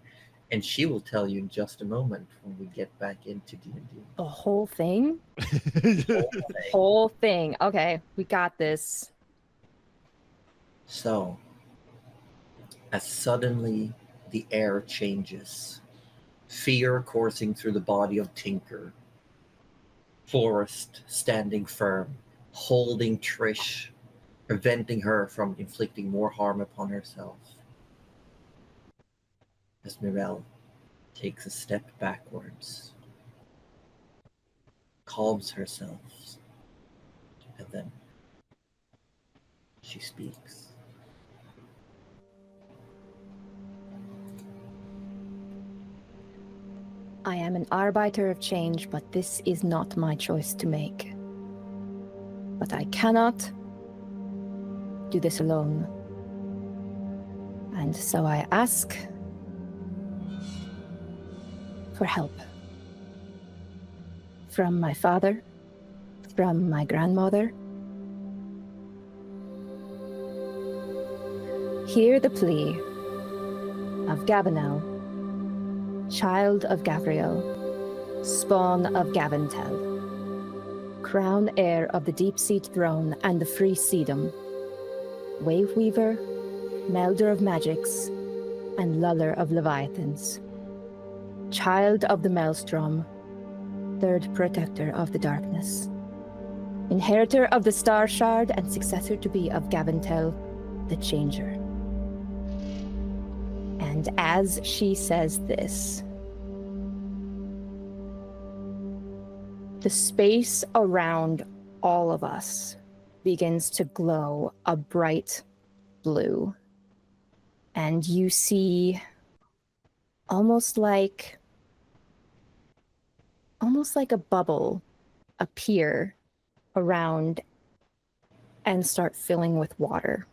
and she will tell you in just a moment when we get back into D&D. The whole thing? Whole thing. Whole thing. Okay, we got this. So, as suddenly the air changes, fear coursing through the body of Tinker, Forrest standing firm, holding Trish, preventing her from inflicting more harm upon herself. As Mirel takes a step backwards, calms herself, and then she speaks. I am an arbiter of change, but this is not my choice to make. But I cannot do this alone. And so I ask for help. From my father, from my grandmother. Hear the plea of Gavinel, child of Gavriel, spawn of Gavintel, crown heir of the deep seat throne and the free Sedum, wave weaver, melder of magics, and luller of leviathans, child of the maelstrom, third protector of the darkness, inheritor of the star shard and successor to be of Gavintel, the changer. And as she says this, the space around all of us begins to glow a bright blue. And you see almost like a bubble appear around and start filling with water.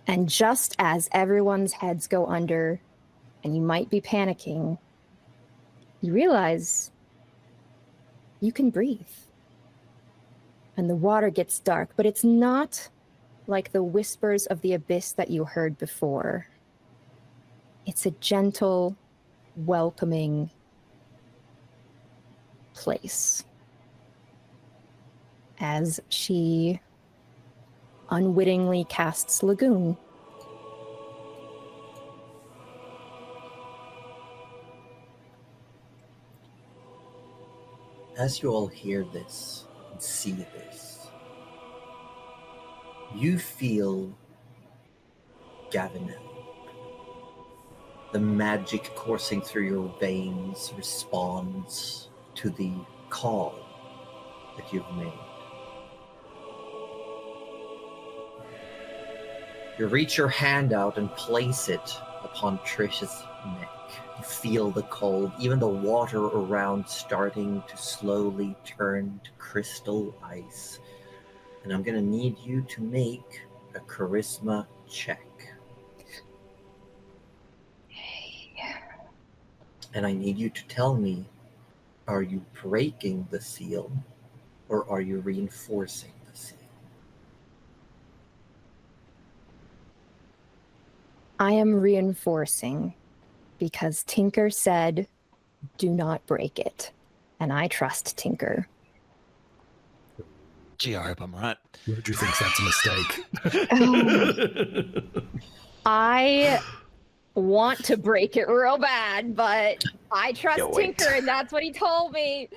And just as everyone's heads go under and you might be panicking, you realize you can breathe. And the water gets dark, but it's not like the whispers of the abyss that you heard before. It's a gentle, welcoming place. As she unwittingly casts Lagoon. As you all hear this and see this, you feel Gavinel. The magic coursing through your veins responds to the call that you've made. You reach your hand out and place it upon Trish's neck. You feel the cold, even the water around starting to slowly turn to crystal ice. And I'm going to need you to make a charisma check. And I need you to tell me, are you breaking the seal or are you reinforcing the seal? I am reinforcing because Tinker said, do not break it. And I trust Tinker. Gee, I hope I'm right. Roger thinks that's a mistake. I want to break it real bad, but I trust You wait. Tinker and that's what he told me.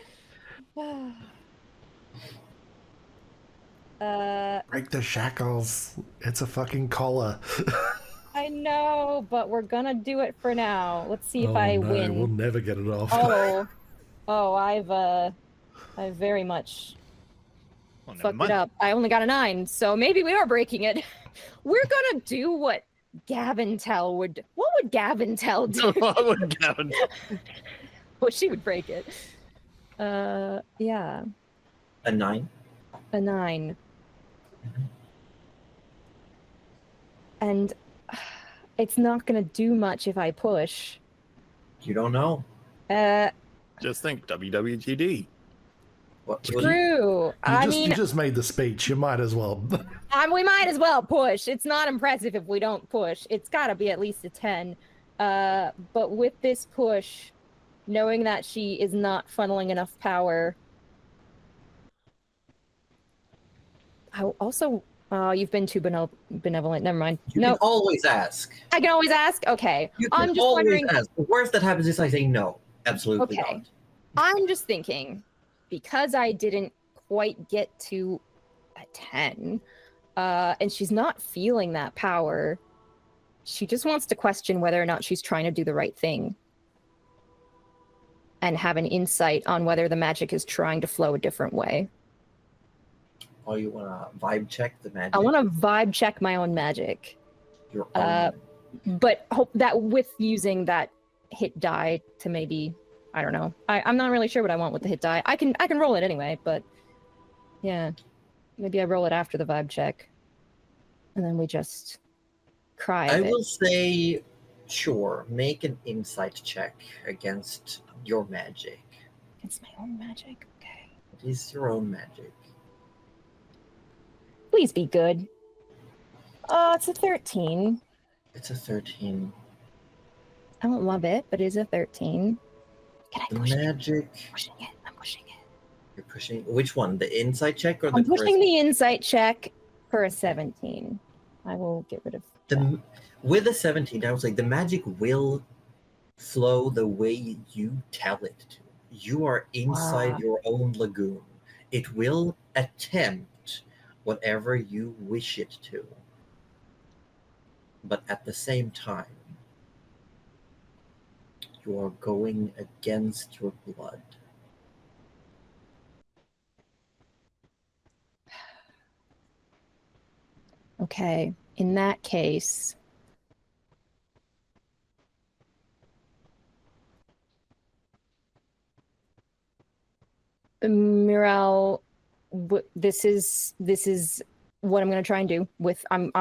Break the shackles. It's a fucking collar. I know, but we're gonna do it for now. Let's see if I win. We'll never get it off. I've very much Well, never fucked mind. it up. I only got a 9, so maybe we are breaking it. We're gonna do what Gavintel would. What would Gavintel do? I wouldn't Gavin. Well, she would break it. Yeah, A 9? a 9. And it's not gonna do much if I push. You don't know. Just think WWGD. What True. You just made the speech. You might as well. We might as well push. It's not impressive if we don't push. It's got to be at least a 10. But with this push, knowing that she is not funneling enough power. I also, you've been too benevolent. Never mind. You can always ask. I can always ask? Okay. You can I'm just always wondering. ask. The worst that happens is I say no. Absolutely Okay. not. I'm just thinking, because I didn't quite get to a 10, and she's not feeling that power, she just wants to question whether or not she's trying to do the right thing and have an insight on whether the magic is trying to flow a different way. Oh, you want to vibe check the magic? I want to vibe check my own magic. Your own. But hope that with using that hit die to maybe, I don't know. I'm not really sure what I want with the hit die. I can roll it anyway, but yeah. Maybe I roll it after the vibe check. And then we just cry. I will say, sure, make an insight check against your magic. Against my own magic? Okay. It is your own magic. Please be good. It's a 13. It's a 13. I don't love it, but it is a 13. Can I The push magic. it? I'm pushing it. You're pushing. Which one? The insight check or the I'm pushing charisma? the insight check for a 17. I will get rid of With a 17, I was like, the magic will flow the way you tell it to. You are inside your own lagoon. It will attempt whatever you wish it to. But at the same time, you are going against your blood. Okay, in that case, Mirel, this is what I'm going to try and do with, I'm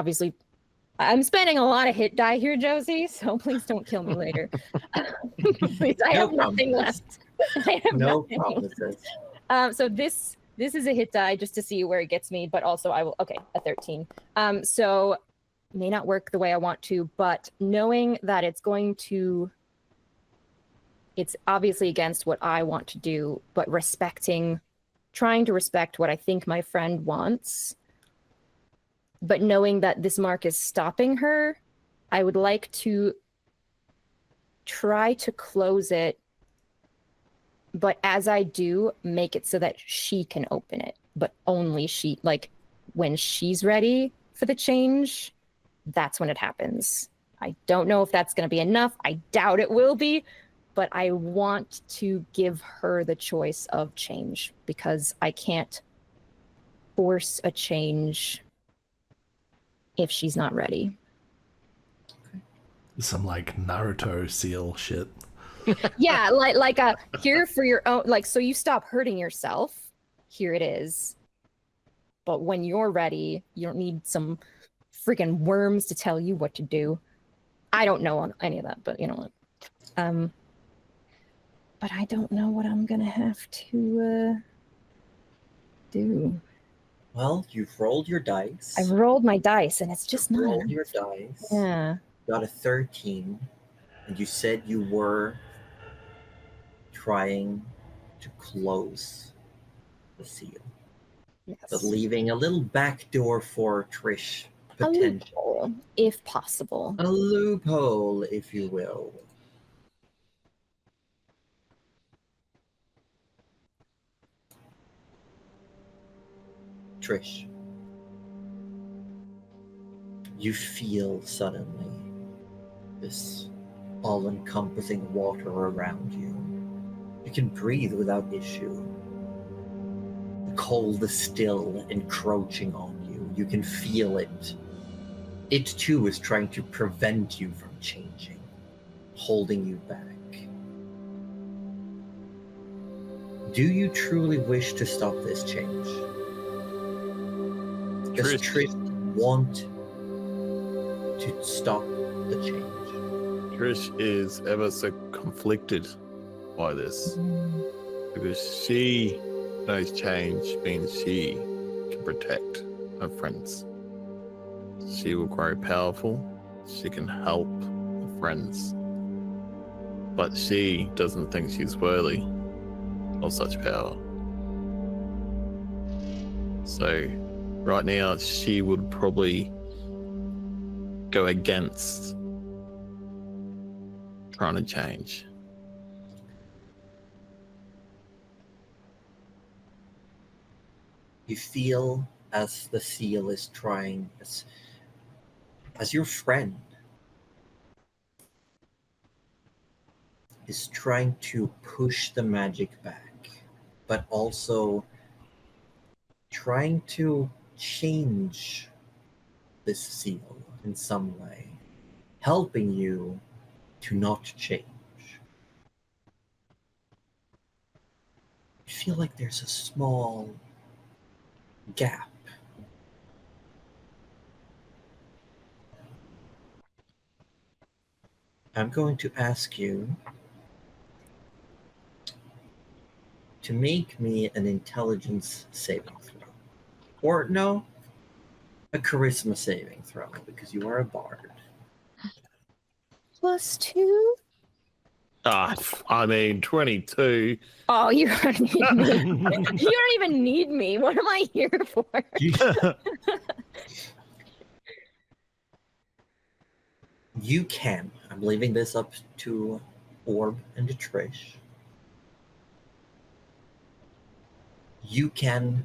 spending a lot of hit die here, Josie, so please don't kill me later. Please, I have nothing left. I have No nothing promises. So this is a hit die just to see where it gets me, but also a 13. So may not work the way I want to, but knowing that it's obviously against what I want to do, but trying to respect what I think my friend wants, but knowing that this mark is stopping her, I would like to try to close it, but as I do, make it so that she can open it, but only she, like when she's ready for the change, that's when it happens. I don't know if that's going to be enough. I doubt it will be, but I want to give her the choice of change because I can't force a change if she's not ready. Some like Naruto seal shit. Yeah, like a here for your own, like, so you stop hurting yourself. Here it is. But when you're ready, you don't need some freaking worms to tell you what to do. I don't know any of that, but you know what? But I don't know what I'm gonna have to do. Well, you've rolled your dice. I've rolled my dice, and it's just not. Rolled your dice. Yeah. Got a 13, and you said you were trying to close the seal, Yes. but leaving a little back door for Trish A potential. loophole, if possible. A loophole, if you will. Trish, you feel suddenly this all-encompassing water around you. You can breathe without issue. The cold is still encroaching on you. You can feel it. It too is trying to prevent you from changing, holding you back. Do you truly wish to stop this change? Does Trish want to stop the change? Trish is ever so conflicted by this because she knows change means she can protect her friends. She will grow powerful. She can help her friends. But she doesn't think she's worthy of such power. So right now she would probably go against trying to change. You feel as the seal is trying, as your friend is trying to push the magic back, but also trying to change this seal in some way, helping you to not change. You feel like there's a small gap. I'm going to ask you to make me an intelligence saving throw. Or no, a charisma saving throw, because you are a bard. +2? I mean, 22. Oh, you don't need me. You don't even need me. What am I here for? You can. I'm leaving this up to Orb and to Trish. You can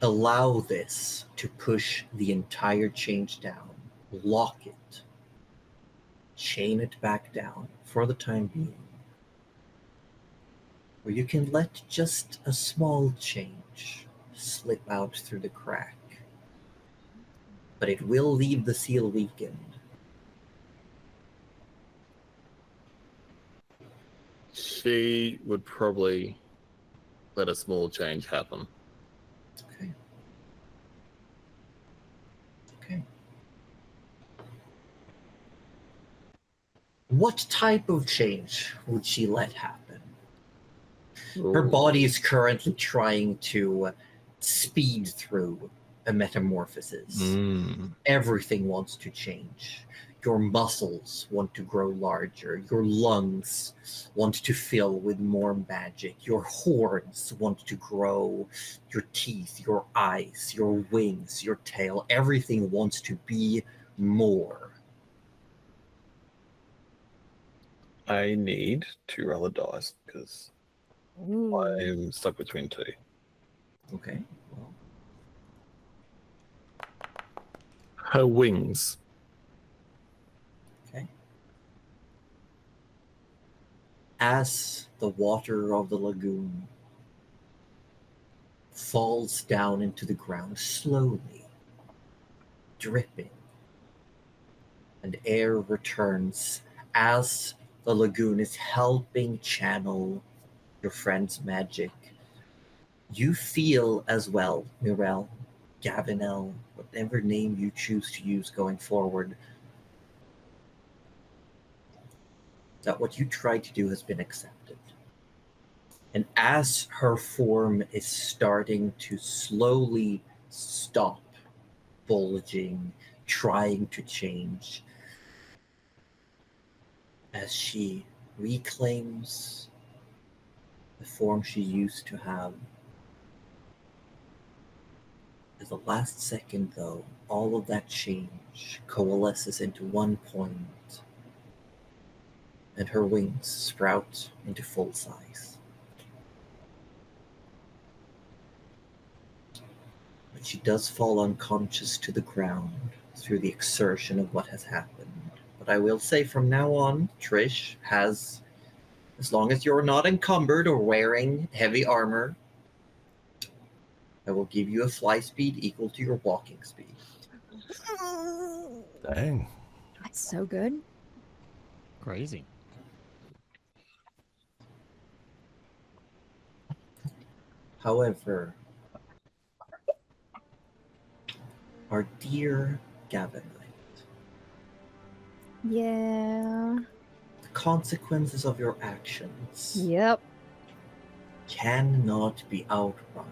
allow this to push the entire change down, lock it, chain it back down for the time being. Or you can let just a small change slip out through the crack. But it will leave the seal weakened. She would probably let a small change happen. Okay. Okay. What type of change would she let happen? Her body is currently trying to speed through a metamorphosis. Everything wants to change. Your muscles want to grow larger. Your lungs want to fill with more magic. Your horns want to grow. Your teeth, your eyes, your wings, your tail, everything wants to be more. I need to roll a dice because I'm stuck between two. Okay. Well, Her wings. okay. As the water of the lagoon falls down into the ground slowly, dripping, and air returns as the lagoon is helping channel your friend's magic, you feel as well, Mirel, Gavinel, whatever name you choose to use going forward, that what you tried to do has been accepted. And as her form is starting to slowly stop bulging, trying to change, as she reclaims the form she used to have. At the last second, though, all of that change coalesces into one point, and her wings sprout into full size. But she does fall unconscious to the ground through the exertion of what has happened. But I will say from now on, Trish has, as long as you're not encumbered or wearing heavy armor, I will give you a fly speed equal to your walking speed. Dang. That's so good. Crazy. However, our dear Gavinite, Yeah. the consequences of your actions Yep. cannot be outrun.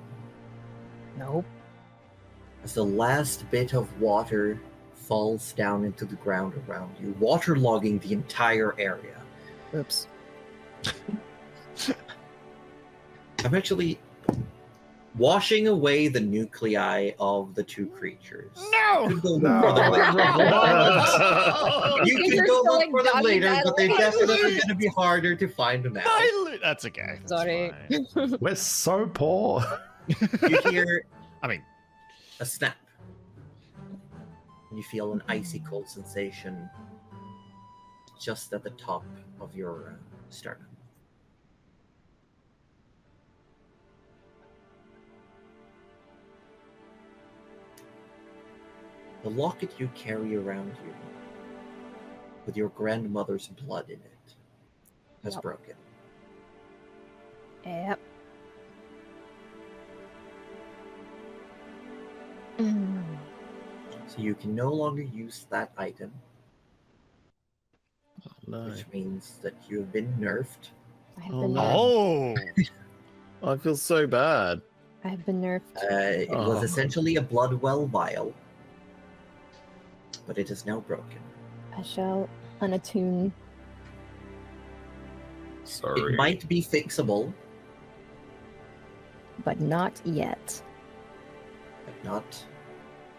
Nope. As the last bit of water falls down into the ground around you, waterlogging the entire area. Oops. I'm actually washing away the nuclei of the two creatures. No! You could go No. look for them later. You These can are go still, look like, for them doggy later, but they're paddling. definitely going to be harder to find them out. That's okay. That's Sorry. fine. We're so poor. You hear I mean, a snap. And you feel an icy cold sensation just at the top of your sternum. The locket you carry around you, with your grandmother's blood in it, has Yep. broken. Yep. Mm. So you can no longer use that item, No. which means that you have been nerfed. I have Oh, been no. nerfed. oh, I feel so bad. I have been nerfed. It was Oh. essentially a blood well vial, but it is now broken. I shall unattune. Sorry. It might be fixable, But not yet. but not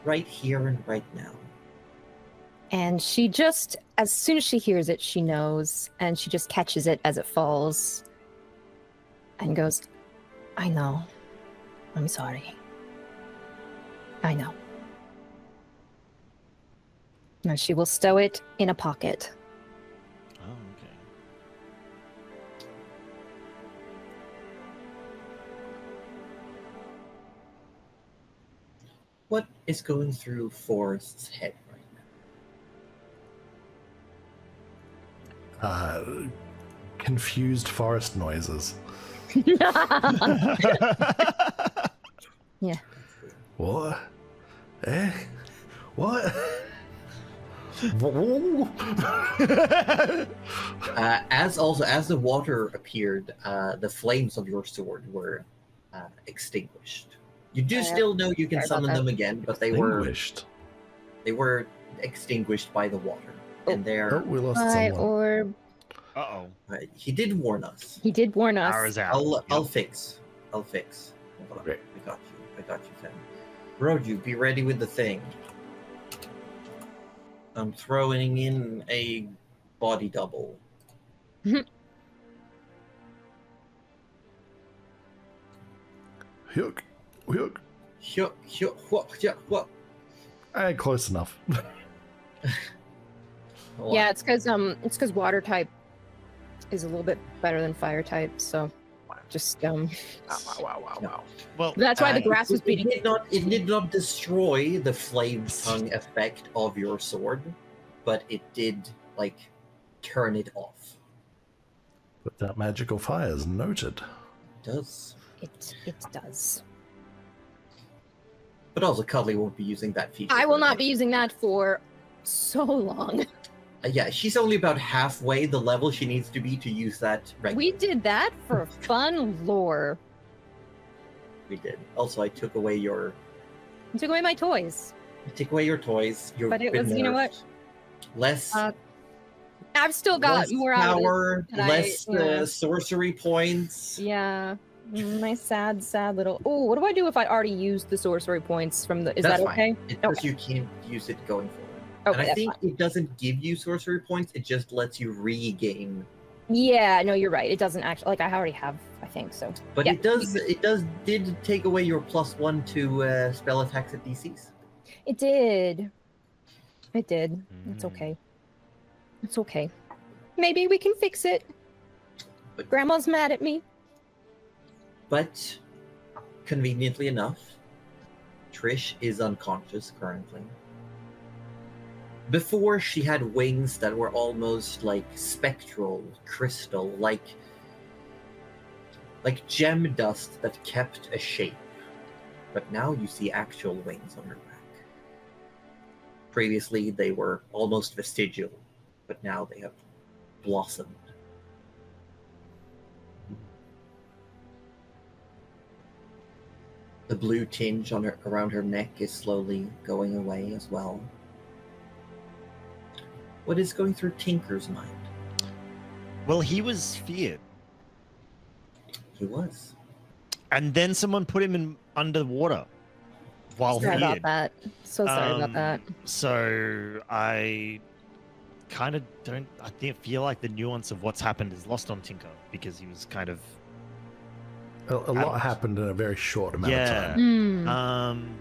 right here and right now. And she just, as soon as she hears it, she knows, and she just catches it as it falls and goes, I know. I'm sorry. I know. And she will stow it in a pocket. oh, okay. What is going through Forrest's head right now? Confused forest noises. What? Eh? What? As the water appeared, the flames of your sword were extinguished. You do still know you can Sorry about summon that. them again, but they were Extinguished. extinguished by the water, and Oh, they're. we lost My someone. orb. Uh-oh. He did warn us. He did warn us. Power is out. I'll Yep. fix. Hold on. Great. I got you, Finn. Roju, be ready with the thing. I'm throwing in a body double. Hyuk. Hyuk. What? Close enough. Yeah, it's because water type is a little bit better than fire type, so just Wow. Well, that's why the grass was beating. It did not destroy the flame tongue effect of your sword, but it did turn it off. But that magical fire is noted. It does. It does. But also, Cuddly won't be using that feature. I will for not it. be using that for so long. Yeah, she's only about halfway the level she needs to be to use that regularly. We did that for fun lore. We did. Also, I took away your toys. toys. You've But it been was, you know what? nerfed. Less I've still got less more out of power, than I- less yeah. sorcery points. it. Yeah. My sad little. Oh, what do I do if I already used the sorcery points from the? Is That's that fine. okay? It's just you can't use it going forward. Okay, And I that's think fine. it doesn't give you sorcery points, it just lets you regain. Yeah, no, you're right. It doesn't actually. I already have. I think so. But Yeah. it did take away your +1 to spell attacks at DCs. It did. It did. It's Mm. okay. It's okay. Maybe we can fix it. But- Grandma's mad at me. But conveniently enough, Trish is unconscious currently. Before, she had wings that were almost like spectral, crystal, like gem dust that kept a shape. But now you see actual wings on her back. Previously, they were almost vestigial, but now they have blossomed. The blue tinge on her around her neck is slowly going away as well. What is going through Tinker's mind? Well, he was feared. He was. And then someone put him in underwater while Sorry about feared. that. So sorry about that. So I kind of feel like the nuance of what's happened is lost on Tinker because he was kind of A lot Ouch. happened in a very short amount of Yeah. time.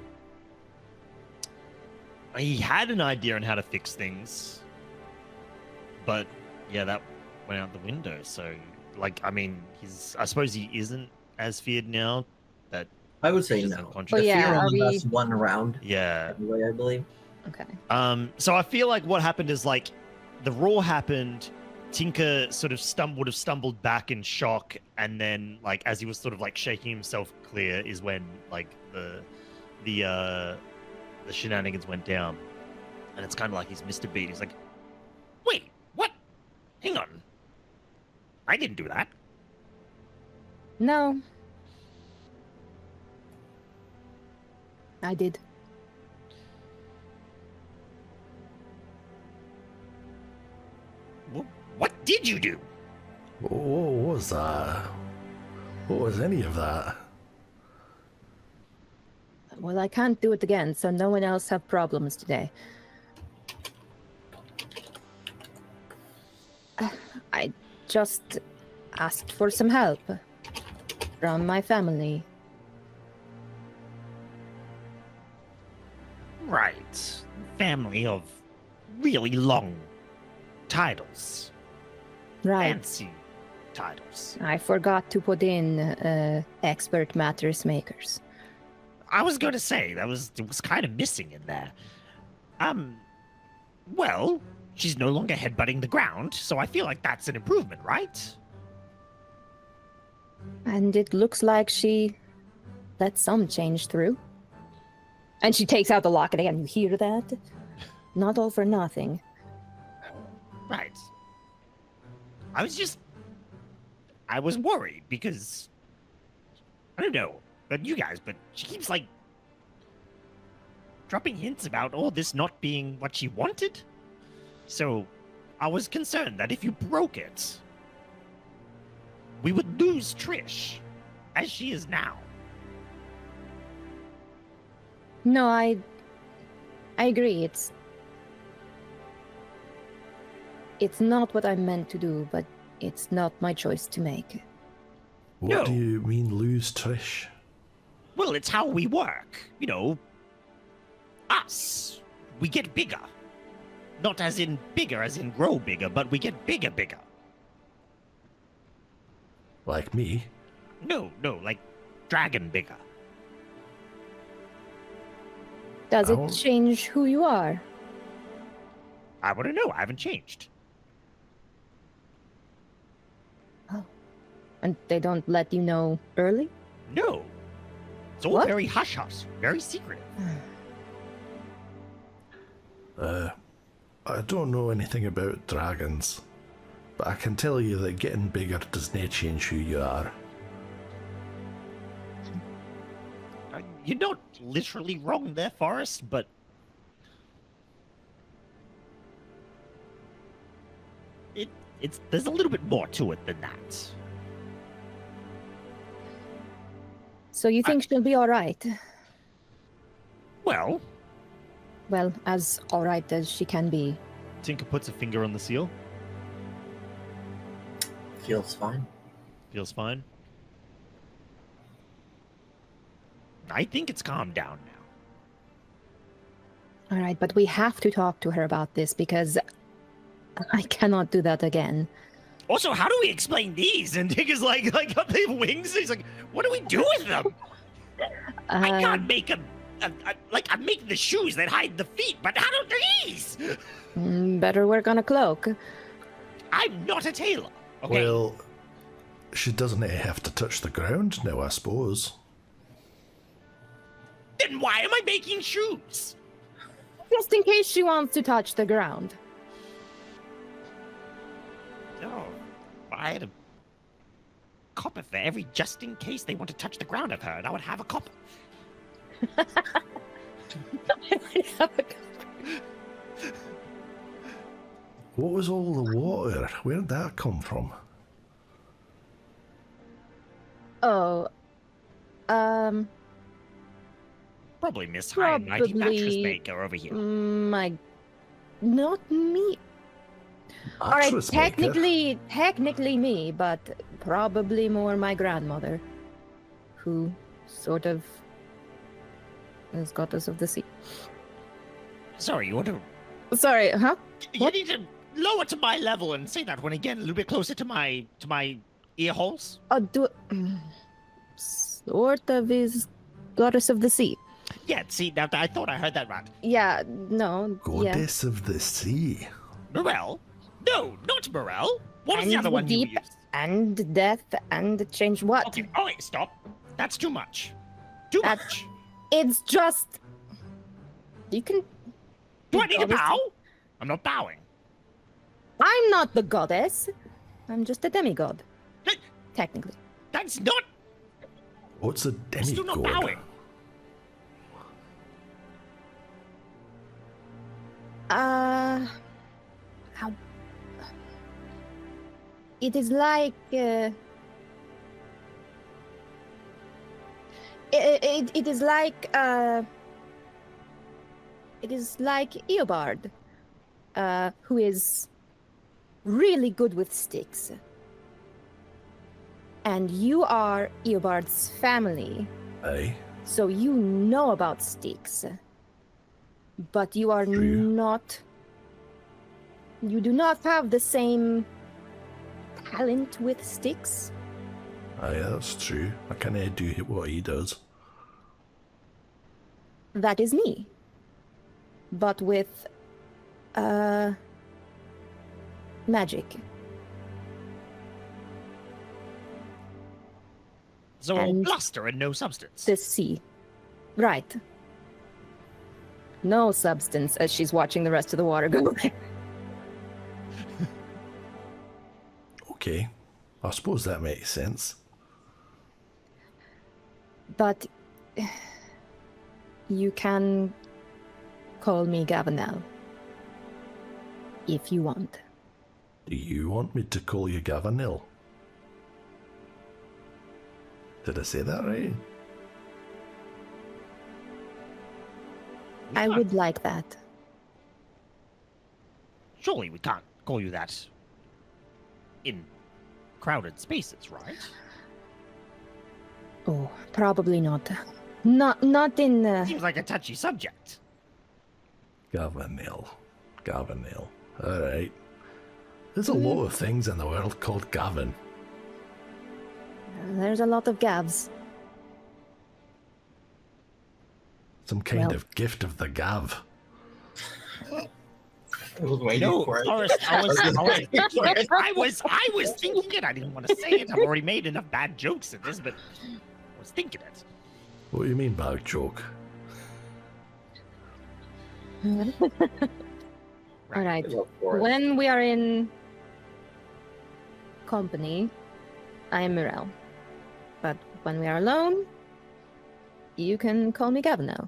He had an idea on how to fix things, but yeah, that went out the window. So, like, I mean, I suppose he isn't as feared now. That I would say he's no. unconscious. Well, yeah, Fear are only we- lasts one round, Yeah. anyway, I believe. Okay. So I feel like what happened is like the roar happened. Tinker sort of would have stumbled back in shock, and then like as he was sort of like shaking himself clear is when like the shenanigans went down, and it's kind of like he's missed a beat. He's like, "Wait, what? Hang on, I didn't do that." No. I did. What did you do? What was that? What was any of that? Well, I can't do it again, so no one else have problems today. I just asked for some help from my family. Right, family of really long titles. Right. Fancy titles. I forgot to put in expert matters makers. I was going to say it was kind of missing in there. Well, she's no longer headbutting the ground, so I feel like that's an improvement, right? And it looks like she let some change through. And she takes out the locket again. You hear that? Not all for nothing. Right. I was worried because I don't know about you guys, but she keeps like dropping hints about all this not being what she wanted. So I was concerned that if you broke it, we would lose Trish as she is now. No, I agree. It's not what I meant to do, but it's not my choice to make. What No. do you mean lose Trish? Well, it's how we work. You know, us. We get bigger. Not as in bigger, as in grow bigger, but we get bigger. Like me? No, like dragon bigger. Does I it won't- change who you are? I want to know. I haven't changed. And they don't let you know early? No. It's all What? very hush-hush, very secretive. I don't know anything about dragons, but I can tell you that getting bigger does not change who you are. You're not literally wrong there, Forrest, but it's there's a little bit more to it than that. So you think she'll be all right? Well, Well, as all right as she can be. Tinker puts a finger on the seal. Feels fine. Feels fine. I think it's calmed down now. All right, but we have to talk to her about this because I cannot do that again. Also, how do we explain these? And Tinker's like got the wings. He's like, what do we do with them? I can't make I'm making the shoes that hide the feet, but how do these? Better work on a cloak. I'm not a tailor. Okay. Well, she doesn't have to touch the ground now, I suppose. Then why am I making shoes? Just in case she wants to touch the ground. Oh, I had a copper for every just in case they want to touch the ground of her, and I would have a copper. What was all the water? Where did that come from? Oh, Probably Miss High and Mighty Mattress Probably- Maker over here. not me. All right, Mattress maker? technically me, but probably more my grandmother, who sort of is goddess of the sea. Sorry, you want to... Sorry, huh? You What? need to lower to my level and say that one again, a little bit closer to my ear holes. Sort of is goddess of the sea. Yeah, see, now I thought I heard that right. Yeah, no, yeah. Goddess of the sea. Morel? No, not Morel. What was the And other one you deep used? and death and change. What? Okay, oh wait, stop. That's too much. Too That's- much. It's just you can. Do I need to goddess- bow? I'm not bowing. I'm not the goddess. I'm just a demigod. Hey. Technically. That's not... What's a I'm still not demigod? bowing. How? It is like. It is like. It is like Eobard, who is really good with sticks. And you are Eobard's family. Aye. So you know about sticks. But you are True. not. You do not have the same talent with sticks. Aye, that's true. I can't do what he does. That is me. But with. Magic. So all And- bluster and no substance. The sea. Right. No substance as she's watching the rest of the water go away. Okay. I suppose that makes sense. But you can call me Gavanel if you want. Do you want me to call you Gavanil? Did I say that right? I would like that. Surely we can't call you that in crowded spaces, right? Oh, probably not. Not in. Seems like a touchy subject. Gavanil. Gavanil. Alright. There's a lot of things in the world called Gavin. There's a lot of Gavs. Some kind Well- of gift of the Gav. I was waiting No, for it. Forrest, I was I thinking it. I didn't want to say it. I've already made enough bad jokes at this, but I was thinking it. What do you mean by a joke? All right. Go for it. When we are in company, I am Mirel. But when we are alone, you can call me Gavanel.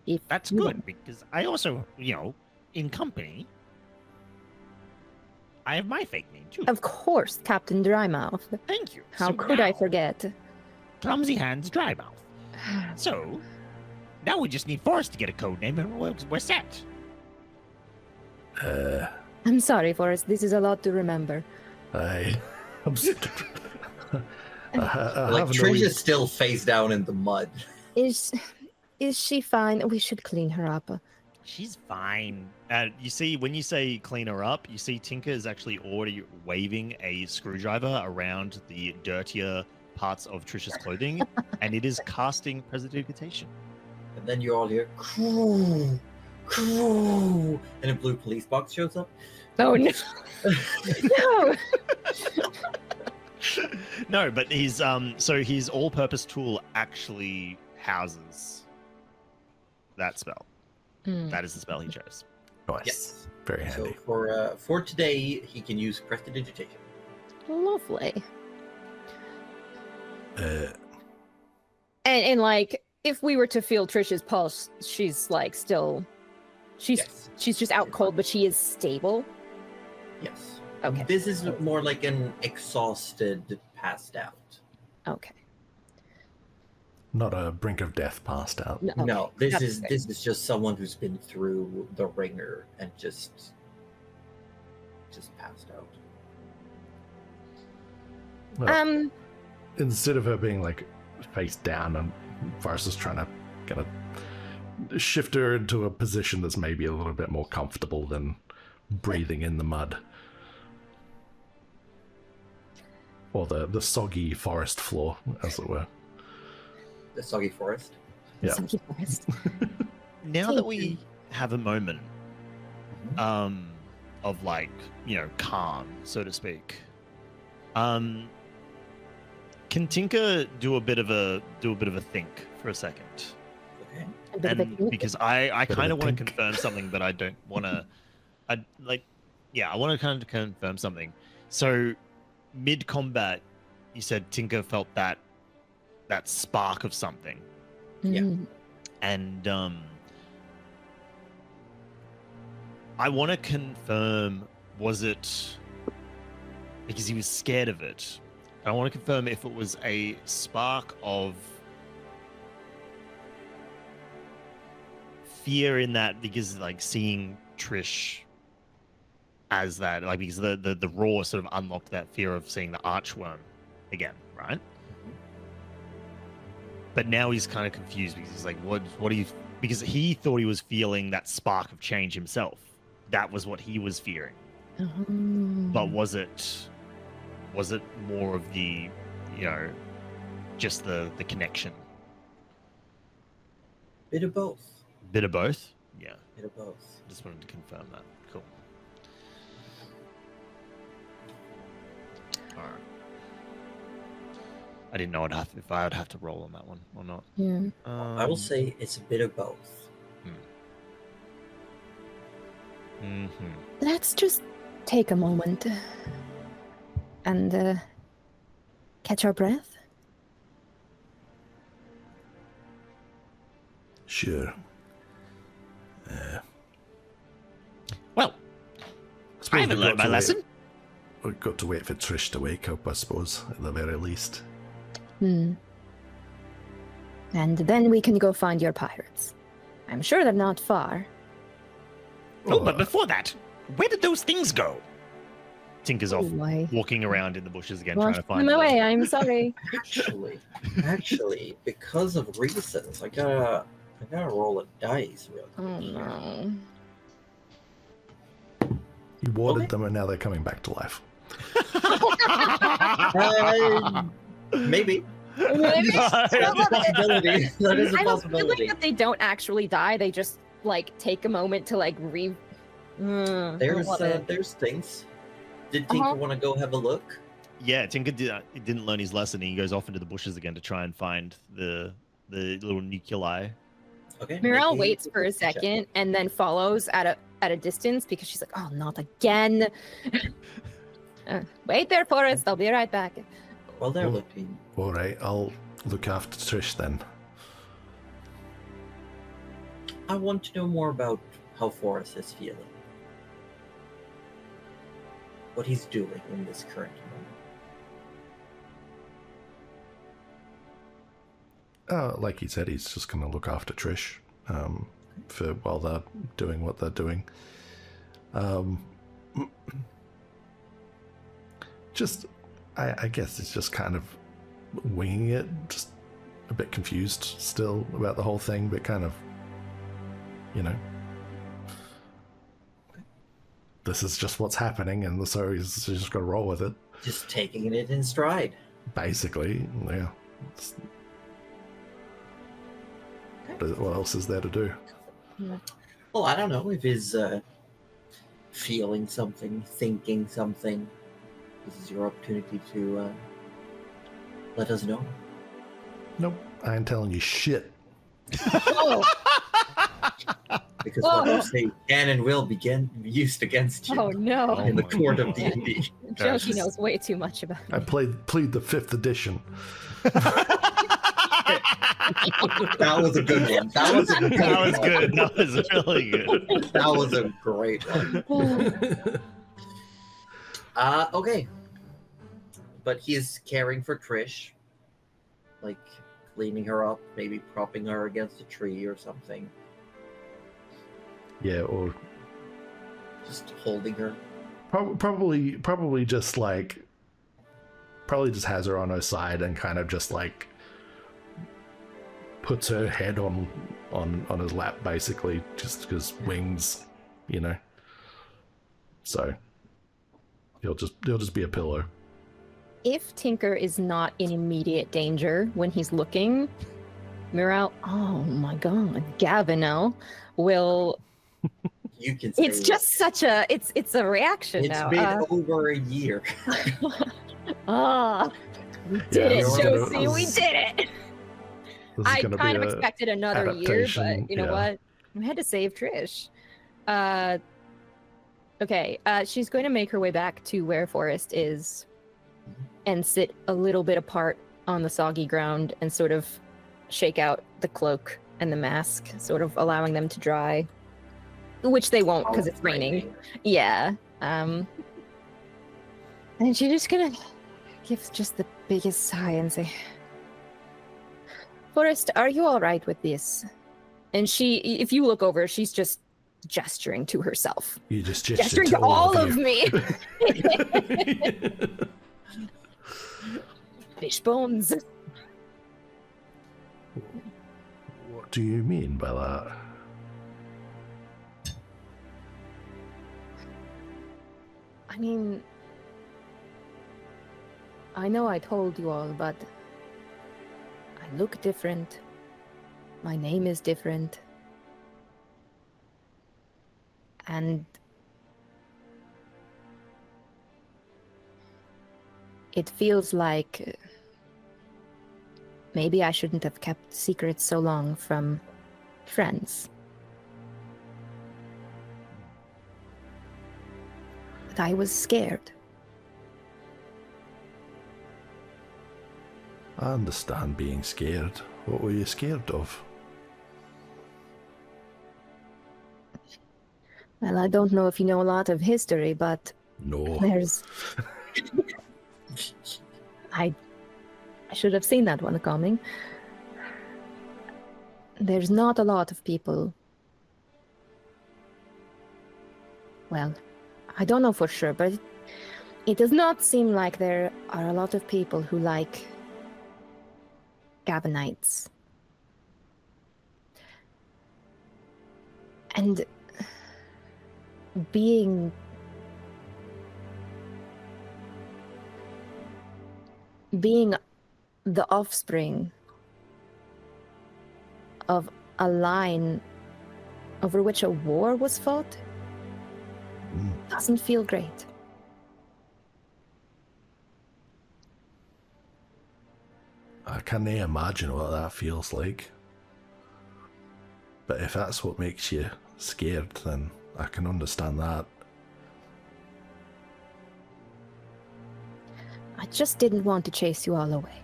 If That's you good want. because I also, in company, I have my fake name too. Of course, Captain Drymouth. Thank you. How So could I now, forget? Clumsy Hands Dry Mouth. So now we just need Forrest to get a code name and we're set. I'm sorry, Forrest. This is a lot to remember. I'm I Like have no Trisha's still face down in the mud. Is she fine? We should clean her up. She's fine. You see, when you say clean her up, you see Tinker is actually already waving a screwdriver around the dirtier parts of Trisha's clothing, and it is casting prestidigitation. And then you all hear crew, crew, and a blue police box shows up. Oh no! No! No, but his his all-purpose tool actually houses that spell. Hmm. That is the spell he chose. Nice. Yes. Very So handy. for today, he can use prestidigitation. Lovely. Uh, And like, if we were to feel Trish's pulse, she's like still, Yes. she's just out cold, but she is stable. Yes. Okay. This is more like an exhausted, passed out. Okay. Not a brink of death passed out. No, okay. No, this That's is great. this is just someone who's been through the ringer and just passed out. Well, instead of her being like face down, and Varus is trying to kind of shift her into a position that's maybe a little bit more comfortable than breathing in the mud. Or the soggy forest floor, as it were. The soggy forest. Yeah. Soggy forest. Now that we have a moment of like, calm, so to speak, can Tinker do a bit of a think for a second? Okay. A bit of a And think. because I Bit of kind a of want to think. confirm something, but I don't want to. I want to kind of confirm something. So, mid combat, you said Tinker felt that spark of something, Yeah. and I want to confirm, was it because he was scared of it? I want to confirm if it was a spark of fear in that, because like seeing Trish as that, like, because the raw sort of unlocked that fear of seeing the archworm again, right? But now he's kind of confused because he's like, what do you? Because he thought he was feeling that spark of change himself. That was what he was fearing. But was it more of the, just the connection? Bit of both. Bit of both? Yeah. Bit of both. Just wanted to confirm that. Cool. All right. I didn't know if I would have to roll on that one or not. Yeah. I will say it's a bit of both. Let's just take a moment and catch our breath. Sure. Well, I haven't learned my lesson. We've got to wait for Trish to wake up, I suppose, at the very least. And then we can go find your pirates. I'm sure they're not far. Oh, but before that, where did those things go? Tinker's off, Why? walking around in the bushes again, trying to Washed find them them. away. I'm sorry. Actually, because of reasons, I gotta roll a dice real quick. Oh no. You watered them and now they're coming back to life. Maybe. Maybe. That is a possibility. That is a I have a feeling possibility. that they don't actually die. They just like take a moment to like There's things. Did Tinker want to go have a look? Yeah, Tinker didn't learn his lesson. And he goes off into the bushes again to try and find the little nuclei. Okay. Mirelle make waits for a check. second and then follows at a distance because she's like, oh, not again. Wait there, Forrest. I'll be right back. While they're looking, All right, I'll look after Trish then. I want to know more about how Forrest is feeling. What he's doing in this current moment. Like he said, he's just going to look after Trish while they're doing what they're doing. I guess it's just kind of winging it, just a bit confused still about the whole thing, but kind of, this is just what's happening, and so he's just got to roll with it. Just taking it in stride. Basically, yeah. What else is there to do? Well, I don't know if he's feeling something, thinking something. This is your opportunity to let us know. Nope, I ain't telling you shit. Oh, Because what you say can and will be used against you oh no. Oh in the my court of God. D&D. Joshi knows way too much about I plead the 5th edition. That was a good one. That was a good That was one. good. That was really good. That was a great one. Okay. But he's caring for Trish. Like, cleaning her up, maybe propping her against a tree or something. Yeah, or Just holding her. probably just like probably just has her on her side and kind of just like puts her head on his lap, basically, just because wings, you know. So he'll just be a pillow. If Tinker is not in immediate danger when he's looking, Miral, oh my god, Gavinel will. You can say It's just such a. It's a reaction it's now. been over a year. We did it, this is Josie. gonna- We did it. This is I gonna kind be of a expected another year, adaptation, but you know yeah. what? We had to save Trish. Okay, she's going to make her way back to where Forrest is and sit a little bit apart on the soggy ground and sort of shake out the cloak and the mask, sort of allowing them to dry. Which they won't because it's raining. Yeah. And she's just gonna give just the biggest sigh and say, Forrest, are you all right with this? And she, if you look over, she's just gesturing to herself. You just Gesturing to all of me. Fish bones. What do you mean by that? I mean, I know I told you all, but I look different. My name is different. And it feels like maybe I shouldn't have kept secrets so long from friends. But I was scared. I understand being scared. What were you scared of? Well, I don't know if you know a lot of history, but No. there's... I should have seen that one coming. There's not a lot of people. Well, I don't know for sure, but it does not seem like there are a lot of people who like Gabonites. And being the offspring of a line over which a war was fought doesn't feel great. I can't imagine what that feels like. But if that's what makes you scared, then I can understand that. I just didn't want to chase you all away.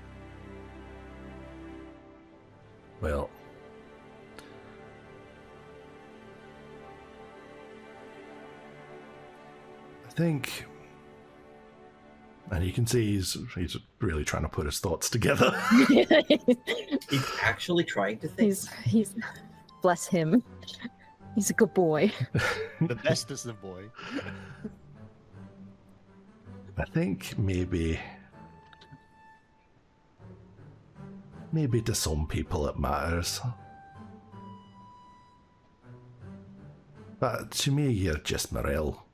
Well, I think, and you can see he's really trying to put his thoughts together. He's actually trying to think. he's bless him. He's a good boy. The bestest of boy. I think maybe to some people it matters. But to me, you're just Morel.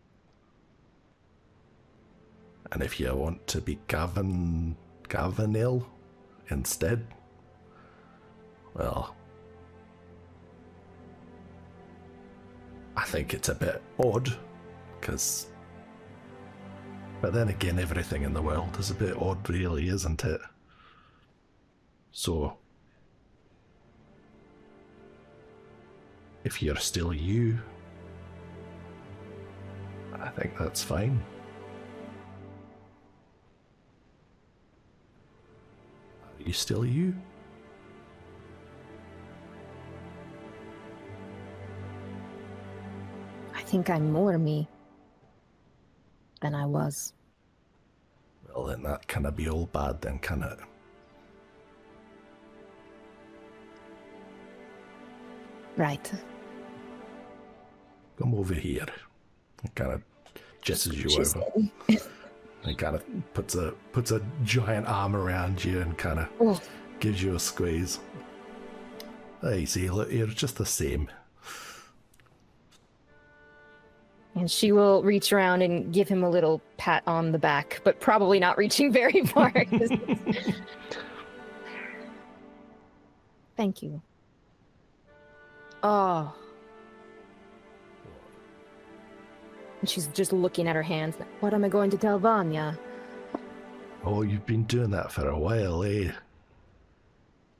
And if you want to be Gavinel instead, well, I think it's a bit odd, because... But then again, everything in the world is a bit odd, really, isn't it? So, if you're still you, I think that's fine. Are you still you? think I'm more me than I was. Well, then that canna be all bad then, can it? Right. Come over here. It kind of gestures you She over. said. And kind of puts a giant arm around you and kind of Oh, gives you a squeeze. Hey, see, look, you're just the same. and she will reach around and give him a little pat on the back, but probably not reaching very far. Thank you. Oh. And she's just looking at her hands. What am I going to tell Vanya? Oh, you've been doing that for a while, eh?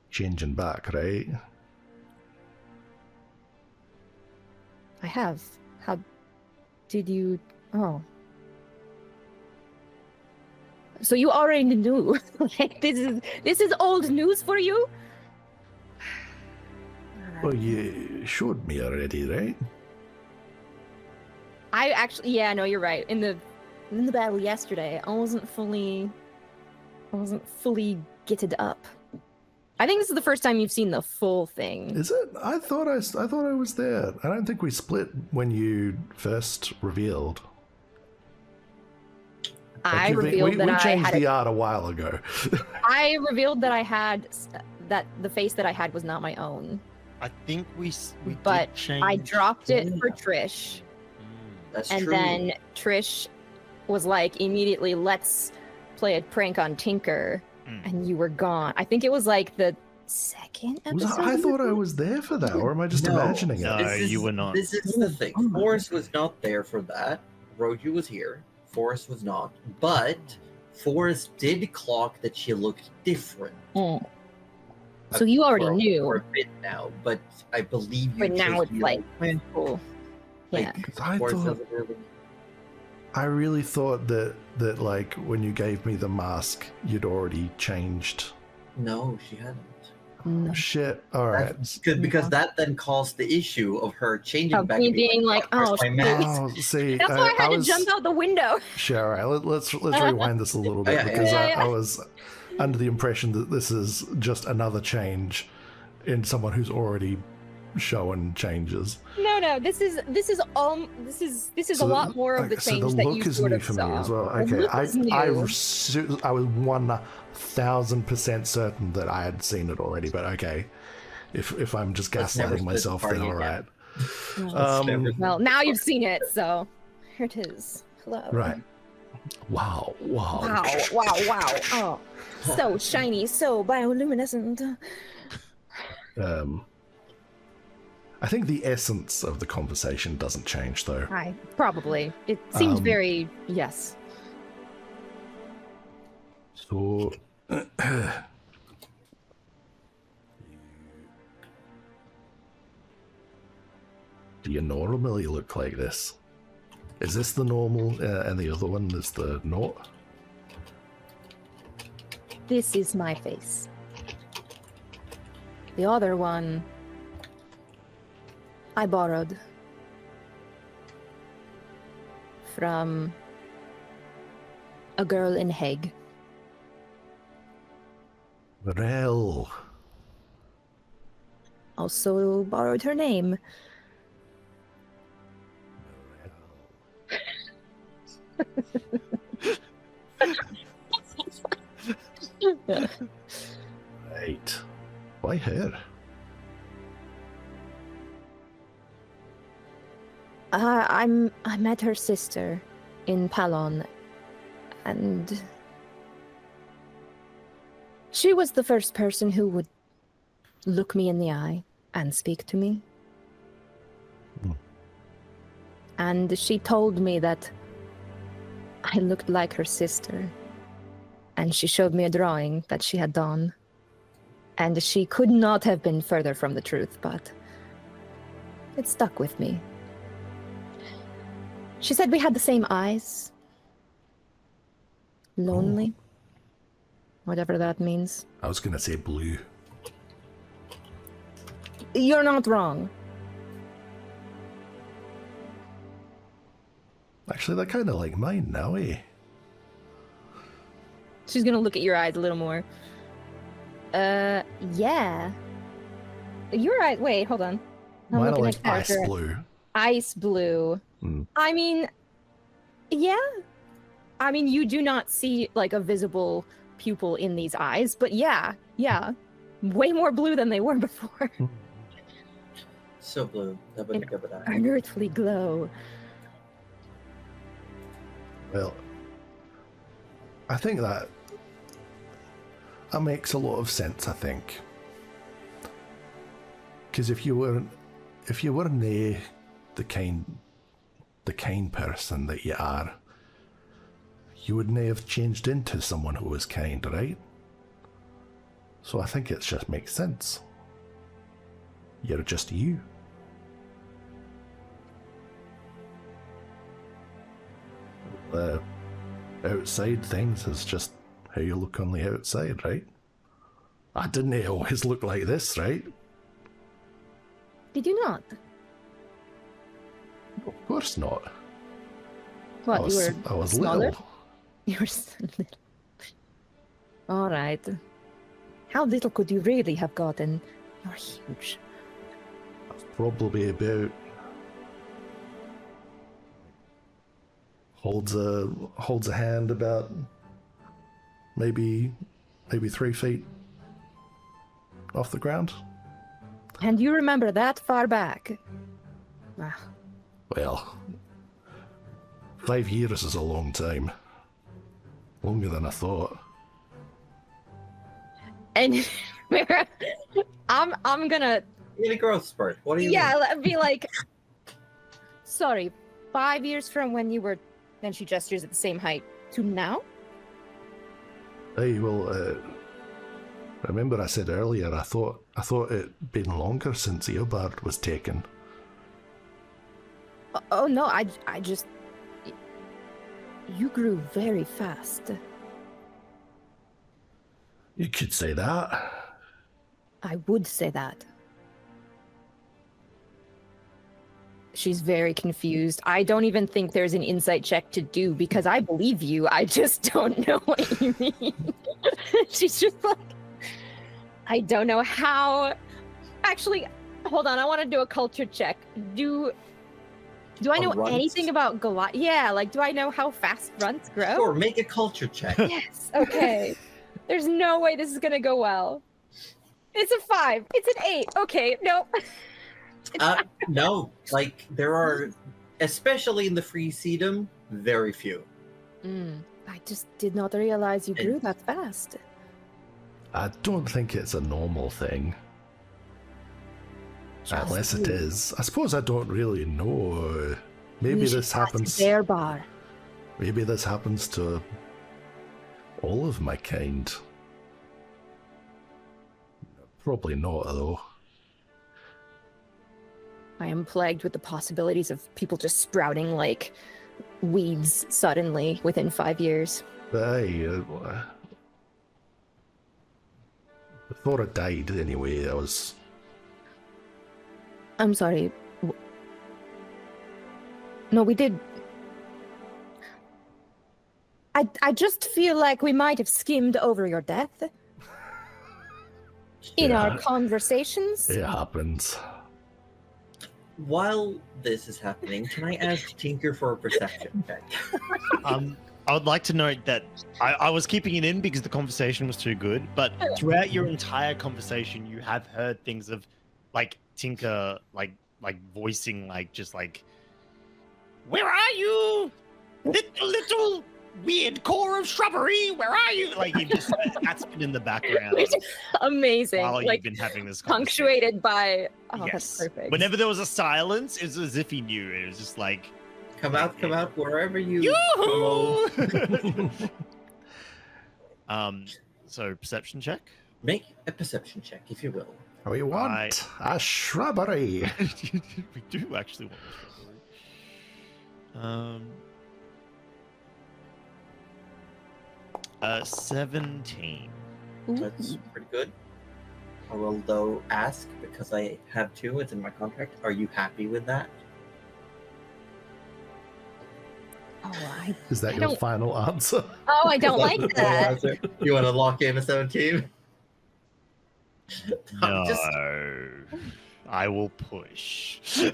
Changing back, right? I have. How did you... Oh. So you already knew. Like, this is old news for you? Well, you showed me already, right? I actually, yeah, no, you're right. In the battle yesterday, I wasn't fully gitted up. I think this is the first time you've seen the full thing. Is it? I thought I was there. I don't think we split when you first revealed. I Like, revealed that we I changed had. the art a while ago. I revealed that I had that the face that I had was not my own, I think we but did change. I dropped it for Trish, That's and true. then Trish was like immediately, "Let's play a prank on Tinker," and you were gone. I think it was like the second episode. I thought I was there for that, or am I just No. imagining No. it? You were not. This is the thing. Forrest was not there for that. Roju was here. Forrest was not. But Forrest did clock that she looked different. Mm. So you already for knew. a bit now, but I believe you. But now chose it's me like, man, cool. Yeah. like, 'Cause Forrest doesn't really. I really thought that like when you gave me the mask, you'd already changed. No, she hadn't. No. Shit. All right. Because that then caused the issue of her changing Of back me and being like, "Where's oh, my shit." mask?" Oh, see, That's why I had to was, jump out the window. Sure, all right. Let's rewind this a little bit Yeah, because yeah. I was under the impression that this is just another change in someone who's already showing changes. No. This is a So lot more of the so change the that look you is sort new of for saw. me as well. The Okay, look is new. I was 1,000% certain that I had seen it already, but okay. If I'm just Let's never gaslighting split myself, the then party all right. again. Well, now you've seen it, so here it is. Hello. Right. Wow. Wow. Oh, so shiny, so bioluminescent. I think the essence of the conversation doesn't change, though. Probably. It seemed Um, very, yes. So, do you normally look like this? Is this the normal, and the other one is the not? This is my face. The other one, I borrowed from a girl in Hague. Well, Also borrowed her name. right. Why her? I met her sister in Palon, and she was the first person who would look me in the eye and speak to me. Hmm. And she told me that I looked like her sister, and she showed me a drawing that she had done. And she could not have been further from the truth, but it stuck with me. She said we had the same eyes. Lonely. Whatever that means. I was gonna say blue. You're not wrong. Actually, they're kind of like mine now, eh? She's gonna look at your eyes a little more. Yeah. Your eyes. Wait, hold on. I'm Mine are looking like at character. ice blue. Ice blue. Hmm. I mean, yeah. I mean, you do not see like a visible pupil in these eyes, but yeah. Way more blue than they were before. So blue. An unearthly glow. Well, I think that makes a lot of sense, I think. Because if you weren't the kind person that you are, you wouldn't have changed into someone who was kind, right? So I think it just makes sense. You're just you. The outside things is just how you look on the outside, right? I didn't always look like this, right? Did you not? Of course not. What, I was smaller? little. You were so little. All right. How little could you really have gotten? You're huge. I was probably about holds a hand about maybe 3 feet off the ground. And you remember that far back? Ah, Well, 5 years is a long time. Longer than I thought. and Mira, I'm gonna In a growth spurt. What do you mean? be like, sorry, 5 years from when you were, then she gestures at the same height to now? Hey, well, remember I said earlier I thought it'd been longer since Eobard was taken. Oh no, I just, you grew very fast. You could say that. I would say that. She's very confused. I don't even think there's an insight check to do because I believe you. I just don't know what you mean. She's just like, I don't know how. Actually, hold on. I want to do a culture check. Do I know Runts? anything about Goliath? Yeah, like, do I know how fast runts grow? Sure, make a culture check. Yes. Okay. There's no way this is gonna go well. It's a 5. It's an 8. Okay. Nope. No, like there are, especially in the free sedum, very few. I just did not realize you grew that fast. I don't think it's a normal thing. Unless it you. is. I suppose I don't really know. Maybe We should this ask happens. Bear bar. Maybe this happens to all of my kind. Probably not, though. I am plagued with the possibilities of people just sprouting like weeds suddenly within 5 years. Before I died, anyway, I was. I'm sorry. No, we did. I just feel like we might have skimmed over your death in our conversations. It happens. While this is happening, can I ask Tinker for a perception check? I would like to note that I was keeping it in because the conversation was too good, but throughout your entire conversation, you have heard things of like Tinker, like voicing, like just like, "Where are you, little weird core of shrubbery? Where are you?" Like he just that's been in the background Amazing. while Like you've been having this conversation. punctuated by. Oh, Yes. that's perfect. Whenever there was a silence, it was as if he knew. It was just like, Come out, wherever you yoo-hoo! So perception check. Make a perception check, if you will. We want a shrubbery. We do actually want a shrubbery. 17. That's pretty good. I will, though, ask, because I have 2, it's in my contract. Are you happy with that? Is that I your don't- final answer? Oh, I don't like that. You want to lock in a 17? I'm just- I will push. I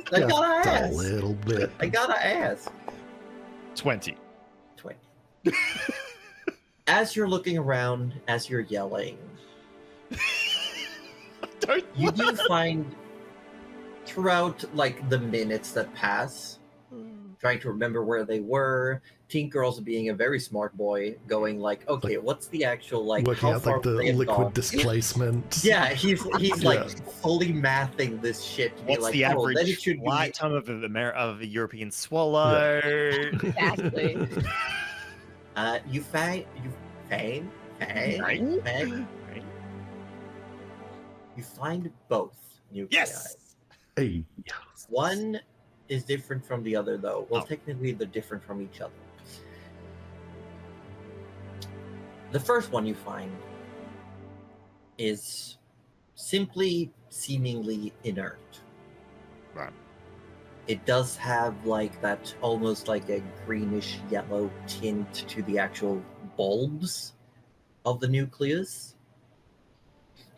gotta Just a ask. little bit. I gotta ask. 20. 20. As you're looking around, as you're yelling, Don't you do find throughout like the minutes that pass, trying to remember where they were, Tinker's being a very smart boy, going like, okay, what's the actual like Working how out far like the they have liquid gone? displacement. Yeah, he's like Yeah. fully mathing this shit to be What's like, the oh, then it average should be flight time of a European swallow? Exactly. you find Right. you find both nuclei. Yes. Hey, One is different from the other, though. Well, Oh. technically, they're different from each other. The first one you find is simply seemingly inert. Right. It does have like that almost like a greenish yellow tint to the actual bulbs of the nucleus.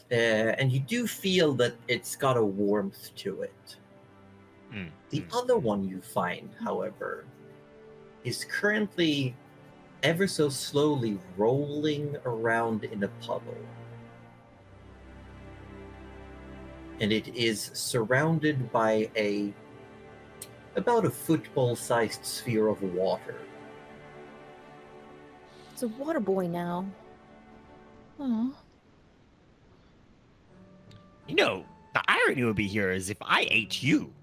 And you do feel that it's got a warmth to it. The other one you find, however, is currently ever so slowly rolling around in a puddle. And it is surrounded by about a football-sized sphere of water. It's a water boy now. Oh. You know, the irony would be here is if I ate you.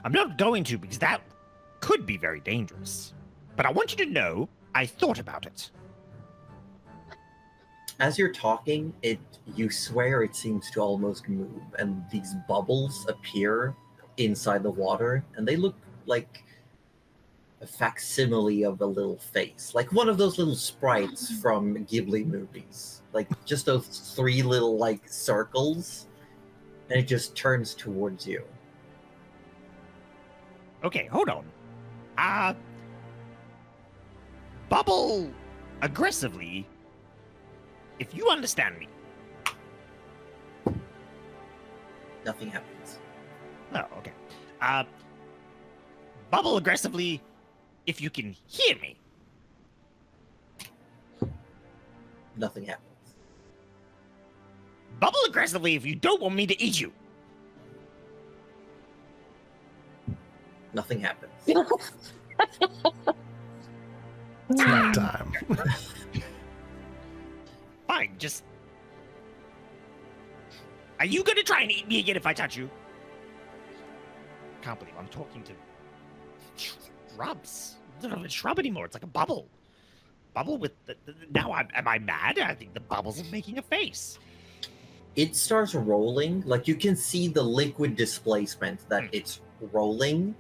I'm not going to because that could be very dangerous. But I want you to know I thought about it. As you're talking, you swear it seems to almost move, and these bubbles appear inside the water, and they look like a facsimile of a little face, like one of those little sprites from Ghibli movies, like just those three little like circles, and it just turns towards you. Okay, hold on. Bubble aggressively, if you understand me. Nothing happens. Oh, okay. Bubble aggressively if you can hear me. Nothing happens. Bubble aggressively if you don't want me to eat you. Nothing happens. snack time. Fine, just... Are you gonna try and eat me again if I touch you? Can't believe I'm talking to... shrubs. It's not even a shrub anymore, it's like a bubble. Bubble with... Now, am I mad? I think the bubbles are making a face. It starts rolling, like you can see the liquid displacement that it's rolling.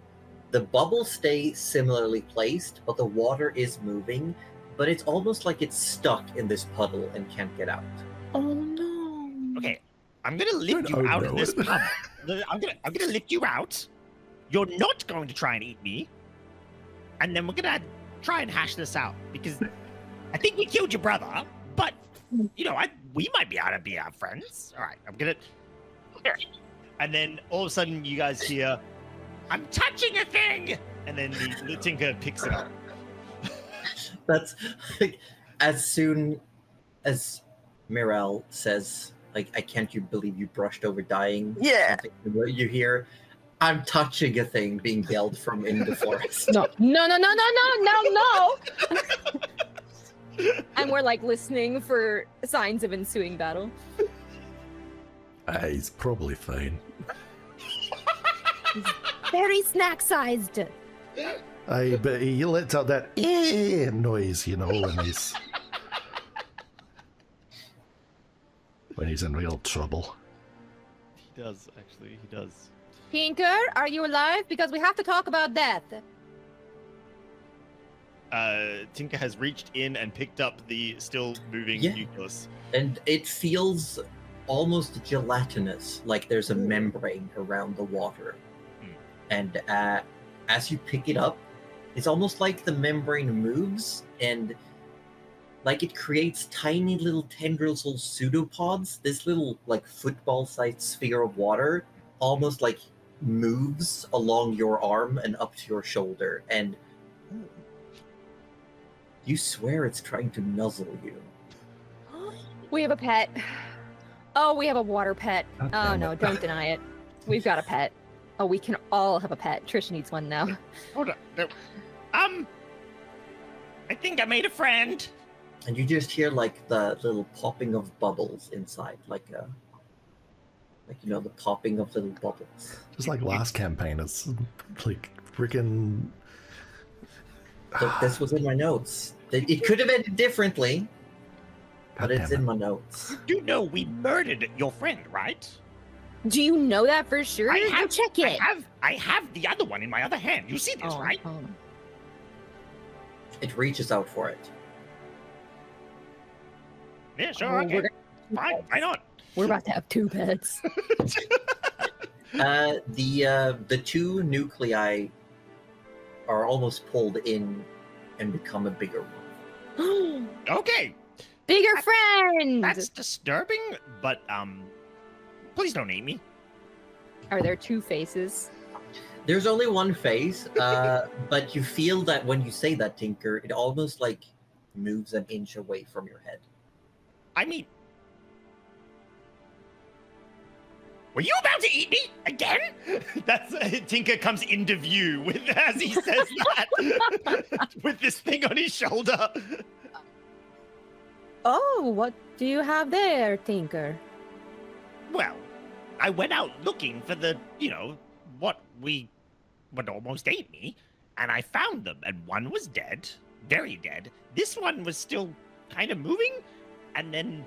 The bubbles stay similarly placed, but the water is moving, but it's almost like it's stuck in this puddle and can't get out. Oh no. Okay, I'm gonna lift Don't you out know of this it. pub. I'm gonna lift you out. You're not going to try and eat me. And then we're gonna try and hash this out. Because I think we killed your brother, but you know, we might be able to be our friends. Alright, I'm gonna and then all of a sudden you guys hear, I'm touching a thing! And then the Tinker picks it up. That's like, as soon as Mirel says, like, I can't you believe you brushed over dying. Yeah. You hear, I'm touching a thing being yelled from in the forest. No. And we're like listening for signs of ensuing battle. He's probably fine. Very snack sized. But he lets out that noise, you know, when he's in real trouble. He does, actually, he does. Tinker, are you alive? Because we have to talk about death. Tinker has reached in and picked up the still moving Yeah. nucleus. And it feels almost gelatinous, like there's a membrane around the water. Hmm. And as you pick it up, it's almost like the membrane moves and like it creates tiny little tendrils, little pseudopods. This little like football-sized sphere of water almost like moves along your arm and up to your shoulder, and you swear it's trying to nuzzle you. We have a pet. Oh, we have a water pet. God Oh damn no, it. don't deny it. We've got a pet. Oh, we can all have a pet. Trisha needs one now. Hold on. No. I think I made a friend. And you just hear like the little popping of bubbles inside, like you know, the popping of little bubbles. Just like last campaign, it's like freaking. Look, this was in my notes. It could have ended differently, but God it's damn in it. my notes. You know we murdered your friend, right? Do you know that for sure? Go check it. I have the other one in my other hand. You see this, Oh, right? oh. It reaches out for it. Yeah, Oh, sure. Okay. we're, Fine. Why not? we're about to have 2 pets. The two nuclei are almost pulled in and become a bigger one. Okay. Bigger friend! That's disturbing, but please don't eat me. Are there 2 faces? There's only one face, but you feel that when you say that, Tinker, it almost like moves an inch away from your head. I mean, were you about to eat me again? That's Tinker comes into view with as he says that with this thing on his shoulder. Oh, what do you have there, Tinker? Well, I went out looking for the, what almost ate me, and I found them, and one was dead, very dead. This one was still kind of moving, and then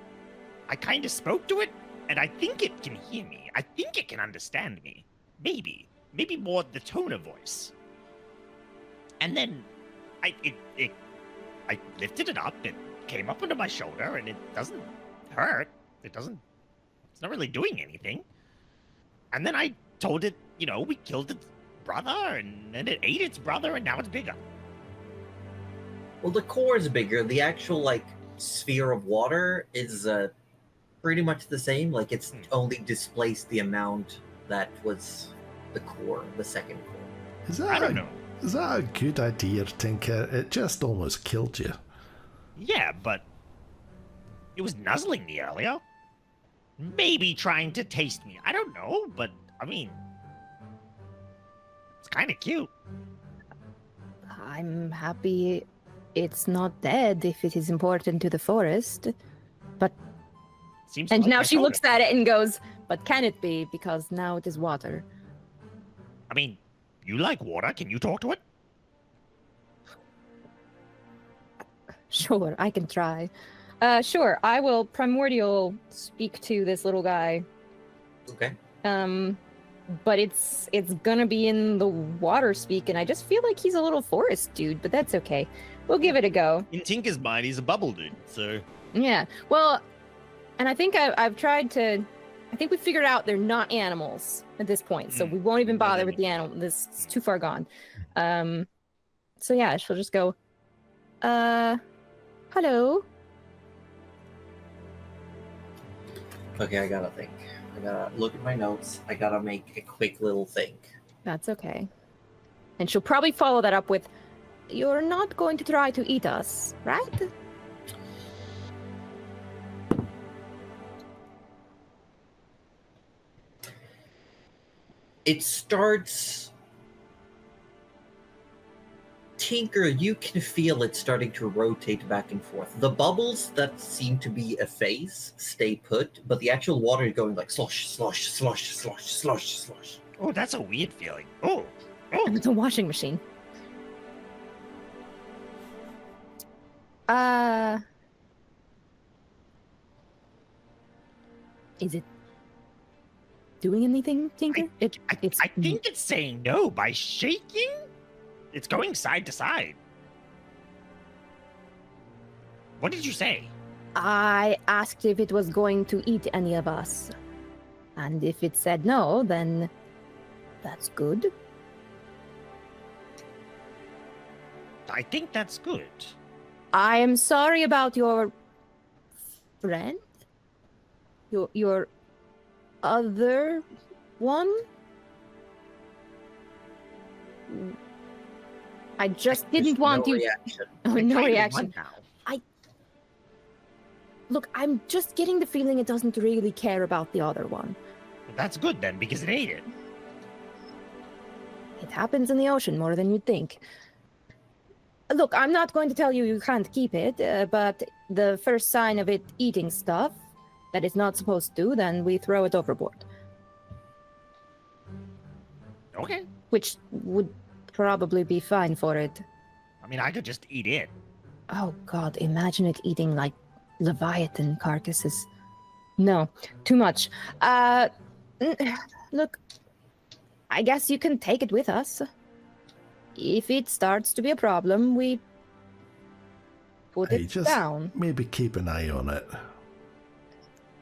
I kind of spoke to it, and I think it can hear me. I think it can understand me. Maybe more the tone of voice. And then I lifted it up, it came up under my shoulder, and it doesn't hurt. It's not really doing anything. And then I told it, we killed its brother, and then it ate its brother, and now it's bigger. Well, the core is bigger. The actual, like, sphere of water is pretty much the same. Like, it's only displaced the amount that was the core, the second core. I don't know. Is that a good idea, Tinker? It just almost killed you. Yeah, but it was nuzzling me earlier. Maybe trying to taste me. I don't know, but I mean, it's kind of cute. I'm happy it's not dead if it is important to the forest. But Seems and like now I she told looks her. at it and goes, but can it be? Because now it is water. I mean, you like water? Can you talk to it? Sure, I can try. Sure, I will primordial speak to this little guy. Okay. But it's gonna be in the water speak, and I just feel like he's a little forest dude, but that's okay. We'll give it a go. In Tinker's mind, he's a bubble dude, so... Yeah, well, and I think I've tried to... I think we figured out they're not animals at this point, so we won't even bother with the animal. This is too far gone. So yeah, she'll just go, hello? Okay, I gotta think. I gotta look at my notes. I gotta make a quick little think. That's okay. And she'll probably follow that up with, you're not going to try to eat us, right? It starts... Tinker, you can feel it starting to rotate back and forth. The bubbles that seem to be a face stay put, but the actual water is going like slosh, slosh, slosh, slosh, slosh, slosh. Oh, that's a weird feeling. Oh. And it's a washing machine. Is it doing anything, Tinker? I think it's saying no by shaking. It's going side to side. What did you say? I asked if it was going to eat any of us. And if it said no, then that's good. I think that's good. I am sorry about your friend? Your other one? I just didn't want no you. reaction. Oh, I no kinda reaction. want now. Look, I'm just getting the feeling it doesn't really care about the other one. But that's good then, because it ate it. It happens in the ocean more than you'd think. Look, I'm not going to tell you you can't keep it, but the first sign of it eating stuff that it's not supposed to, then we throw it overboard. Okay. Which would probably be fine for it. I mean, I could just eat it. Oh god, imagine it eating like Leviathan carcasses. No, too much. Look, I guess you can take it with us. If it starts to be a problem, we put Hey, it just down. maybe keep an eye on it.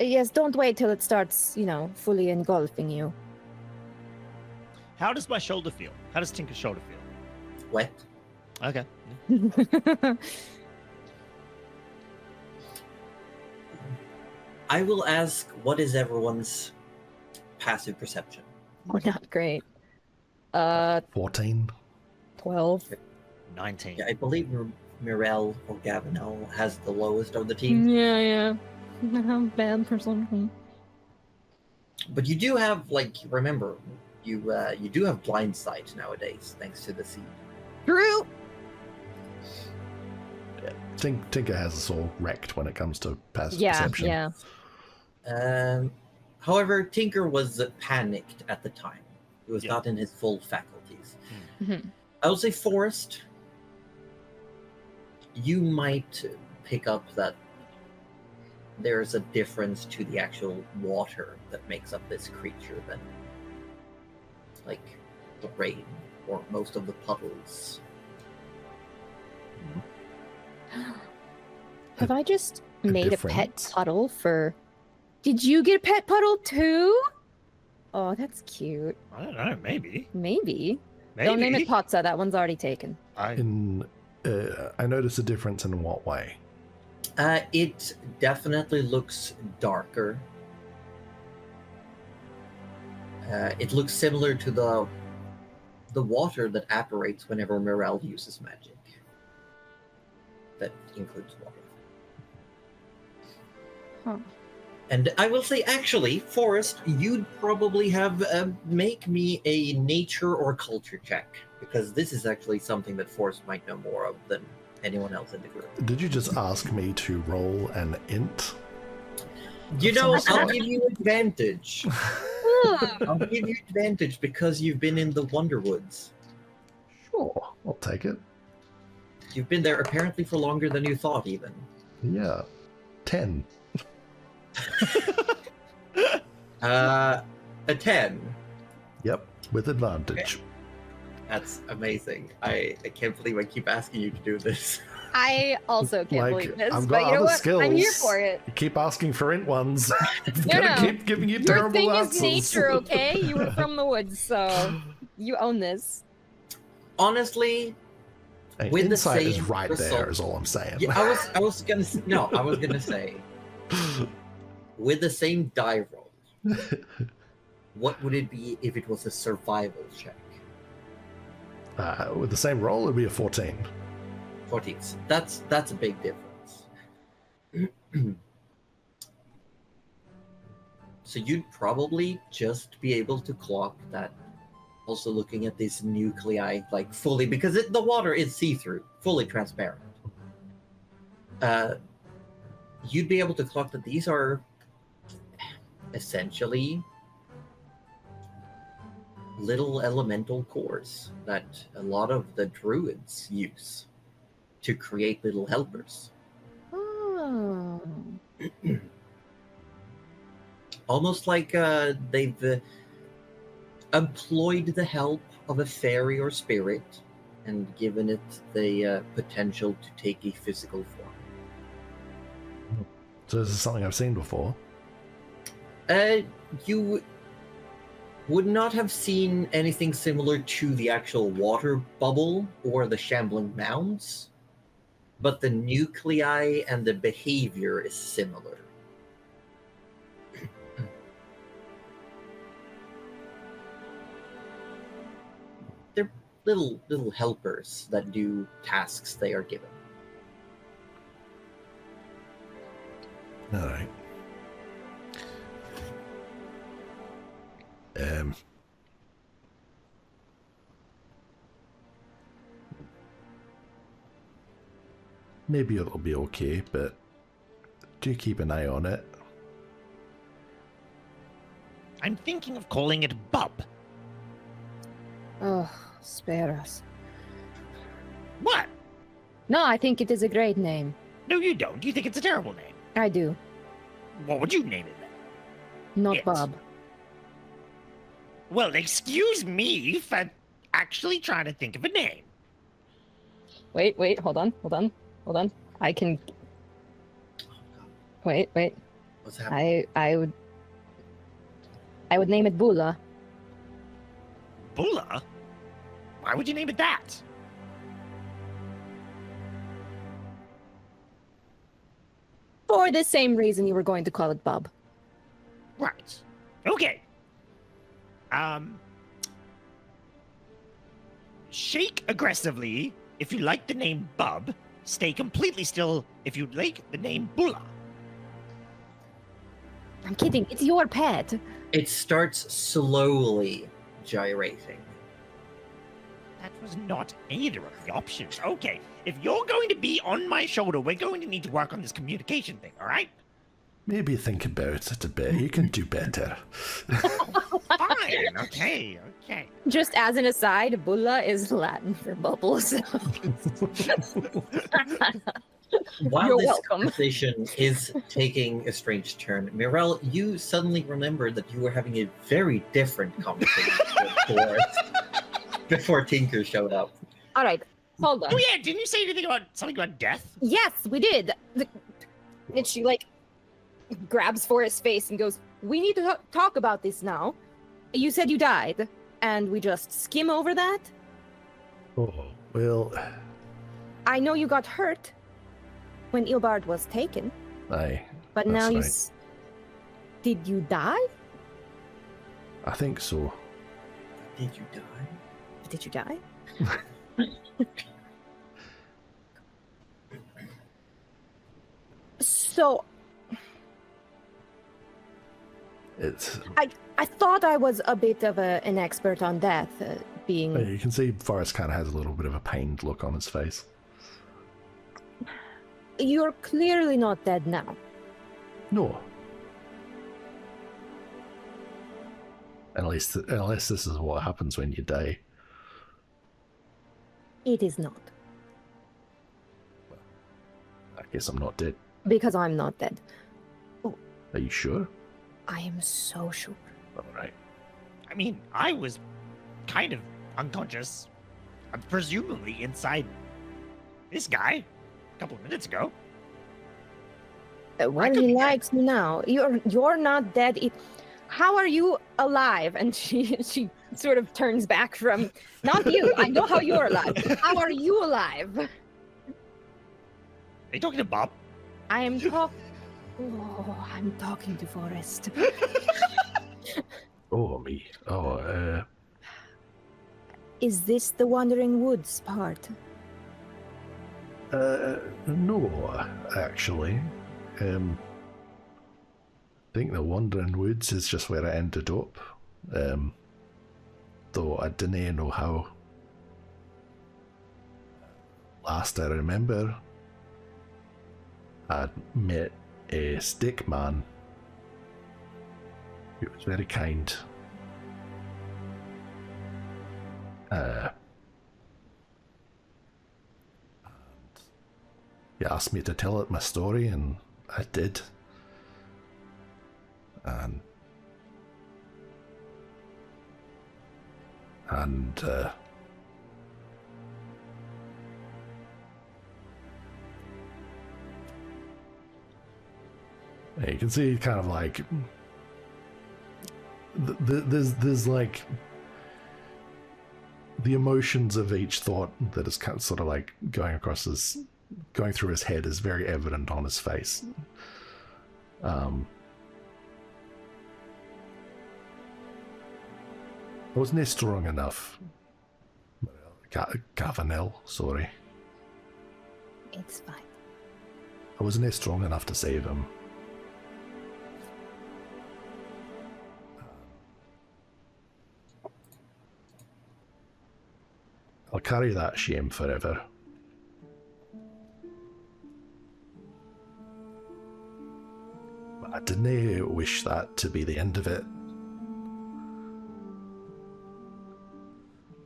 Yes, don't wait till it starts, fully engulfing you. How does my shoulder feel? How does Tinker's shoulder feel? Wet. Okay. I will ask, what is everyone's passive perception? We're not great. 14. 12. 19. Yeah, I believe Mirel or Gavinel has the lowest of the team. Yeah. I'm bad for something. But you do have, remember, you do have blind sight nowadays, thanks to the seed. True! Tinker has us all wrecked when it comes to passive Yeah, perception. yeah. However, Tinker was panicked at the time. He was Yeah. not in his full faculties. Mhm. I would say Forest, you might pick up that there's a difference to the actual water that makes up this creature than like the rain or most of the puddles. Have I just A made a difference? pet puddle for... Did you get a pet puddle too? Oh, that's cute. I don't know. Maybe. Maybe. Maybe. Don't name it Potsa, that one's already taken. I I notice a difference in what way? It definitely looks darker. It looks similar to the water that apparates whenever Mirel uses magic. That includes water. Huh. And I will say, actually, Forrest, you'd probably have make me a nature or culture check, because this is actually something that Forrest might know more of than anyone else in the group. Did you just ask me to roll an int? You know, I'll give you advantage. Hmm. I'll give you advantage because you've been in the Wonderwoods. Sure, I'll take it. You've been there apparently for longer than you thought, even. Yeah. 10. A 10. Yep, with advantage. That's amazing. I can't believe I keep asking you to do this. I also can't Like, believe this, I've but got you know other what? I'm here skills. for it. You keep asking for int ones. I'm No, gonna no. keep giving you Your terrible thing answers. is nature, okay? You were from the woods, so you own this. Honestly, Hey, with the insight is same right there, result- is all I'm saying. yeah, I was gonna say, with the same die roll, what would it be if it was a survival check? With the same roll, it'd be a 14. 14. That's a big difference. So you'd probably just be able to clock that. Also looking at this nuclei like fully, because the water is see-through, fully transparent. You'd be able to clock that these are essentially little elemental cores that a lot of the druids use to create little helpers. Oh. Almost like they've employed the help of a fairy or spirit and given it the potential to take a physical form. So this is something I've seen before. You would not have seen anything similar to the actual water bubble or the shambling mounds, but the nuclei and the behavior is similar. They're little helpers that do tasks they are given. All right. Maybe it'll be okay, but do keep an eye on it. I'm thinking of calling it Bub. Oh, spare us. What? No, I think it is a great name. No, you don't. You think it's a terrible name. I do. What would you name it then? Not It. Bob. Well, excuse me for actually trying to think of a name. Wait, hold on. I can. Wait. What's happening? I would name it Bula. Bula? Why would you name it that? For the same reason you were going to call it Bob. Right. Okay. Shake aggressively if you like the name Bub. Stay completely still if you like the name Bula. I'm kidding. It's your pet. It starts slowly gyrating. That was not either of the options. Okay, if you're going to be on my shoulder, we're going to need to work on this communication thing, all right? Maybe think about it a bit. You can do better. Fine, okay. Just as an aside, Bula is Latin for bubbles. While You're this welcome. conversation is taking a strange turn, Mirel, you suddenly remember that you were having a very different conversation with Forrest before Tinker showed up. All right, hold on. Oh yeah, didn't you say anything about something about death? Yes, we did. And she grabs Forrest's face and goes, "We need to talk about this now. You said you died, and we just skim over that. Oh, well, I know you got hurt when Ilbard was taken, aye, but that's now you right. did you die? I think so. Did you die? Did you die? So It's. I thought I was a bit of an expert on death, being You can see Forrest kind of has a little bit of a pained look on his face. You're clearly not dead now. No. Unless this is what happens when you die. It is not, I guess I'm not dead. because I'm not dead. Are you sure? I am so sure. All right. I mean, I was kind of unconscious, presumably inside this guy a couple of minutes ago. Well, could he be dead. likes me now. You're not dead. How are you alive? And she sort of turns back from, not you. I know how you're alive. How are you alive? Are you talking to Bob? I am talking. Oh, I'm talking to Forrest. Oh, me. Oh, Is this the Wandering Woods part? no, actually. I think the Wandering Woods is just where I ended up. Though I didn't know how. Last I remember, I'd met a stick man who was very kind. He asked me to tell it my story, and I did. And you can see kind of like there's like the emotions of each thought that is kind of sort of like going through his head is very evident on his face. I wasn't strong enough. Cavanel, sorry. It's fine. I wasn't strong enough to save him. I'll carry that shame forever. But I didn't wish that to be the end of it.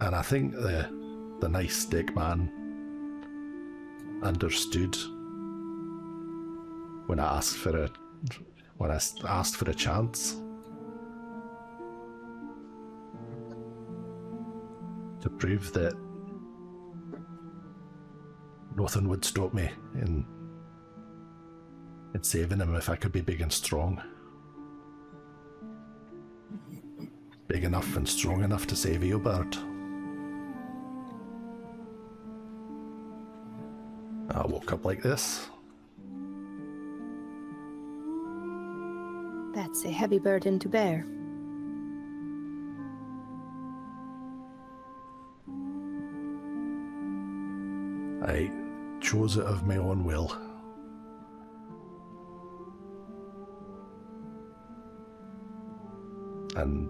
And I think the nice stick man understood when I asked for a chance to prove that nothing would stop me in saving him if I could be big and strong. Big enough and strong enough to save Eobard. I woke up like this. That's a heavy burden to bear. I chose it of my own will. And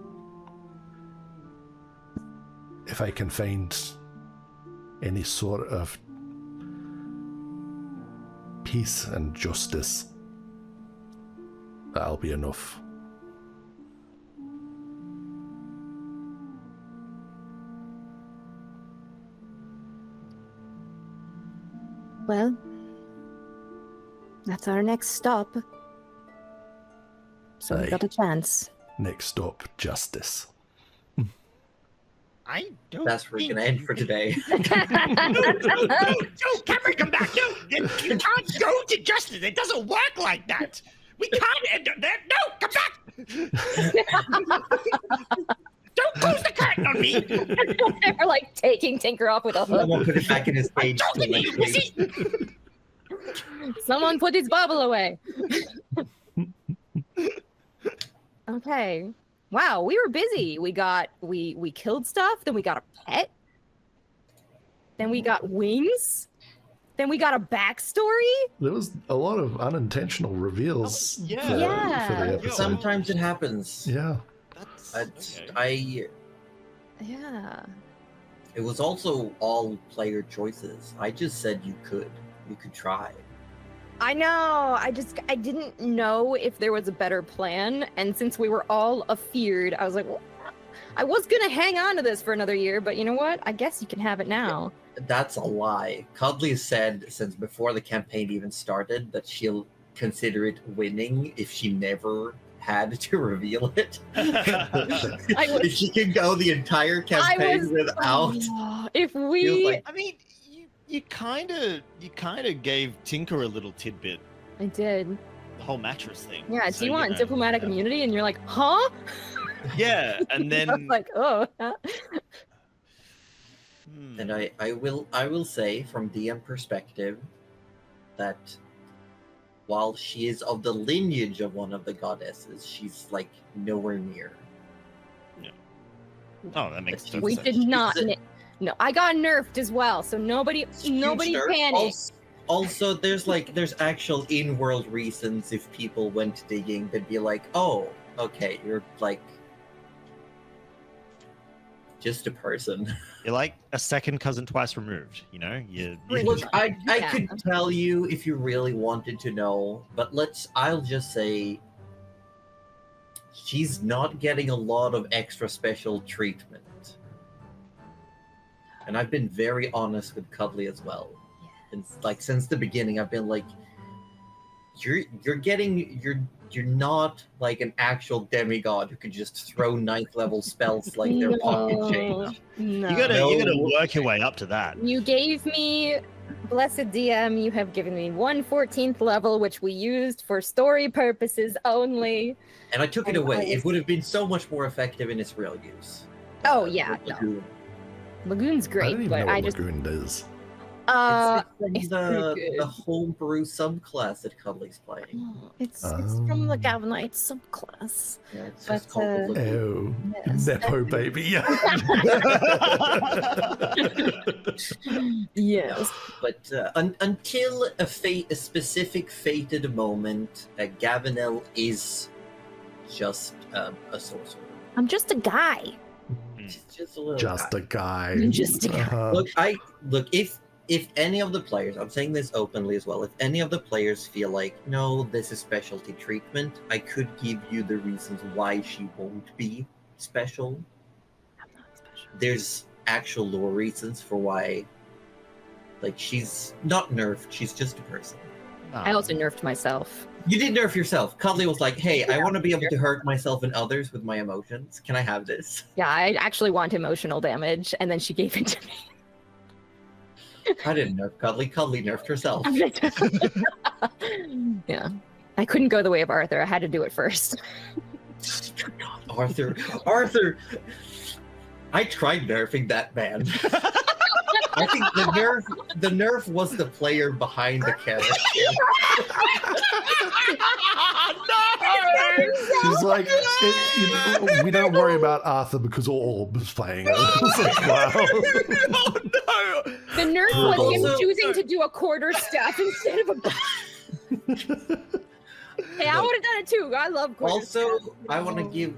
if I can find any sort of peace and justice, that'll be enough. Well, that's our next stop. So we Aye. got a chance. Next stop, justice. I don't. That's where we're gonna end for today. No, Cameron, come back. No, you can't go to justice. It doesn't work like that. We can't end that. No, come back. Don't close the curtain on me. They're like taking Tinker off with a hook. Someone put it back in his cage. Don't me, pussy. Someone put his bubble away. Okay. Wow, we were busy. We killed stuff, then we got a pet. Then we got wings. Then we got a backstory. There was a lot of unintentional reveals Oh, yeah. for Yeah. the episode. Sometimes it happens. Yeah. That's okay. Yeah. It was also all player choices. I just said you could try. I know. I didn't know if there was a better plan, and since we were all afeared, I was like, well, I was gonna hang on to this for another year, but you know what? I guess you can have it now. That's a lie. Cuddly said since before the campaign even started that she'll consider it winning if she never had to reveal it. If she can go the entire campaign without. If feels we, like- I mean, you kind of gave Tinker a little tidbit. I did. The whole mattress thing. Yeah. So, Do you want know, diplomatic yeah. immunity? And you're like, huh? Yeah, and I was then like, oh. And I will say from DM perspective that while she is of the lineage of one of the goddesses, she's like nowhere near. oh, that makes total We sense. did not. She's No, I got nerfed as well, so nobody Huge nerf. panic. Also, there's actual in-world reasons if people went digging, they'd be like, oh, okay, you're like just a person. You're like a second cousin twice removed. You know, you. Look, I Yeah. could tell you if you really wanted to know, but I'll just say she's not getting a lot of extra special treatment. And I've been very honest with Cuddly as well. And like since the beginning, I've been like, you're not like an actual demigod who could just throw 9th level spells like they're pocket change. No. You gotta work your way up to that. You gave me Blessed DM, you have given me 1/14th level, which we used for story purposes only. And I took it And away. I It was- would have been so much more effective in its real use. Oh, yeah, the no. Lagoon. Lagoon's I great, don't even but know what I just Lagoon is. it's the pretty good. homebrew subclass that Cuddly's playing. It's from the Oh. Gavanite subclass. Yeah, it's But, just called the Lagoon. Oh, Yes. Nepo baby. Yes. But until a specific fated moment, Gavinel is just a sorcerer. I'm just a guy. Just a little Just guy. a guy. Just a guy. Uh-huh. Look. If any of the players, I'm saying this openly as well, if any of the players feel like, no, this is specialty treatment, I could give you the reasons why she won't be special. I'm not special. There's actual lore reasons for why, like, she's not nerfed, she's just a person. I also nerfed myself. You did nerf yourself. Cuddly was like, hey, I want to be able to hurt myself and others with my emotions. Can I have this? Yeah, I actually want emotional damage, and then she gave it to me. I didn't nerf Cuddly. Cuddly nerfed herself. Yeah. I couldn't go the way of Arthur. I had to do it first. Arthur. I tried nerfing that man. I think the nerf was the player behind the character. She's like, we don't worry about Arthur because Orb's playing it. It's like, wow. Oh no! The nerf was him Also- choosing to do a quarter staff instead of a. Hey, I would have done it too. I love quarter Also, staff. I want to give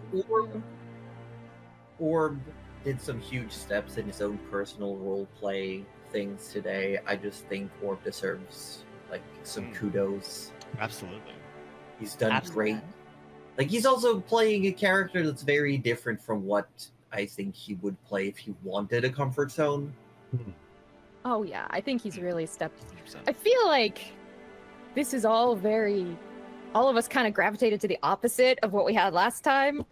Orb did some huge steps in his own personal role play things today. I just think Orb deserves like some kudos. Absolutely. He's done Absolutely. great. Like he's also playing a character that's very different from what I think he would play if he wanted a comfort zone. Oh yeah, I think he's really stepped. 100%. I feel like this is all of us kind of gravitated to the opposite of what we had last time.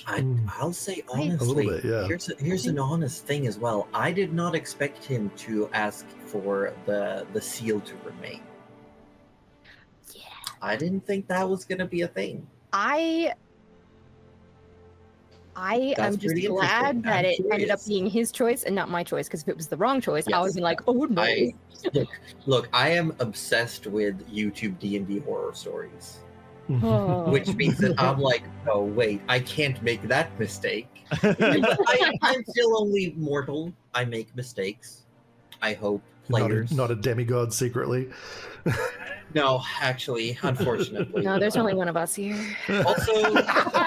I'll say A little honestly, bit, yeah. here's an honest thing as well. I did not expect him to ask for the seal to remain. Yeah. I didn't think that was gonna be a thing. I That's am just pretty glad interesting. that I'm it ended up curious. being his choice and not my choice. Because if it was the wrong choice, I would have Yes. been like, "Oh no!" I look. I am obsessed with YouTube D&D horror stories, Oh. which means that I'm like, oh wait, I can't make that mistake. But I'm still only mortal. I make mistakes. I hope players. Not a demigod secretly. No, actually, unfortunately. No, there's only one of us here. Also,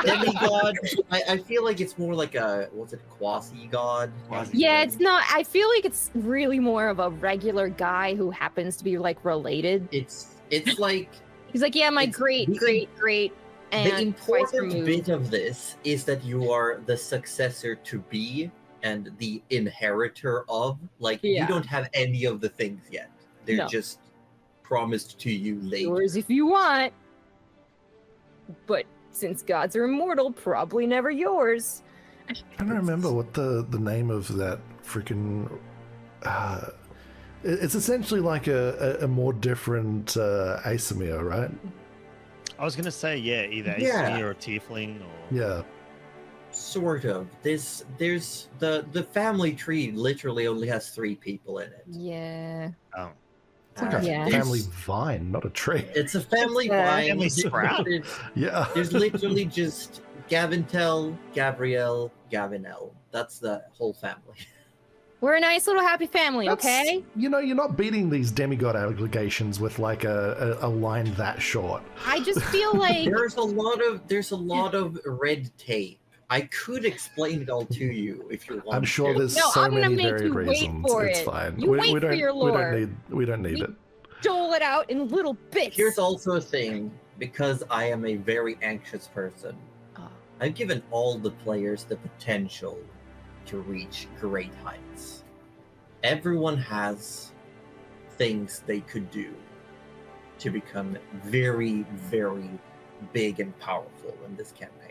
demigod. I feel like it's more like a what's it, quasi-god? Yeah, it's not. I feel like it's really more of a regular guy who happens to be like related. It's like He's like, yeah, my It's great, the- great, the and twice important removed. bit of this is that you are the successor to be and the inheritor of. Like Yeah. you don't have any of the things yet. They're No. just promised to you later. Yours if you want. But since gods are immortal, probably never yours. I don't remember what the name of that freaking. It's essentially like a more different Asimir, right? I was gonna say, yeah, either Yeah. Asimir or Tiefling or Yeah. Sort of. There's the family tree literally only has 3 people in it. Yeah. oh, It's like a Yeah. family vine, not a tree. It's a family It's a vine. family sprout. Yeah. There's literally just Gavintel, Gabrielle, Gavinel. That's the whole family. We're a nice little happy family, okay? You know, you're not beating these demigod allegations with like a line that short. I just feel like There's a lot of red tape. I could explain it all to you if you want. I'm sure to. there's No, so I'm gonna many make varied you wait reasons. for It's it. fine. You wait for your lore. We don't need We- it. dole it out in little bits. Here's also a thing, because I am a very anxious person. Oh. I've given all the players the potential to reach great heights. Everyone has things they could do to become very, very big and powerful in this campaign.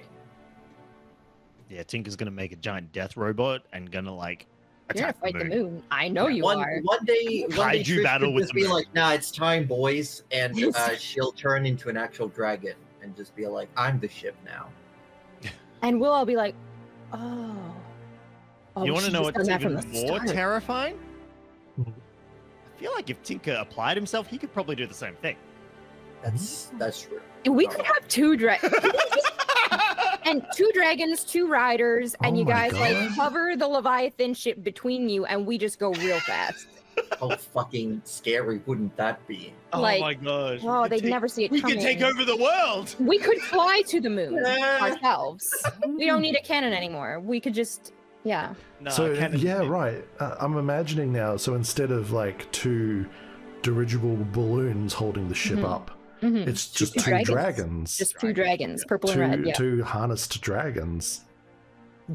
yeah, Tinker's gonna make a giant death robot and gonna like You're gonna fight the moon. I know you are. One day Kaiju Trish battle could with just the be moon. like, "Nah, it's time, boys," and she'll turn into an actual dragon and just be like, "I'm the ship now." And we'll all be like, oh. You want to know what's even more start. terrifying? I feel like if Tinker applied himself, he could probably do the same thing. That's true. We could have 2 dragons. And 2 dragons, 2 riders, and Oh you my guys like God. cover the Leviathan ship between you, and we just go real fast. How fucking scary wouldn't that be? Like, oh my gosh. Oh, they'd never see it We coming. could take over the world. We could fly to the moon Yeah. ourselves. We don't need a cannon anymore. We could just, yeah. No, So cannon- yeah, right. I'm imagining now. So instead of like 2 dirigible balloons holding the ship Mhm. up, Mhm. it's just 2 dragons. dragons. Just 2 dragons, purple and red. Yeah. 2 harnessed dragons.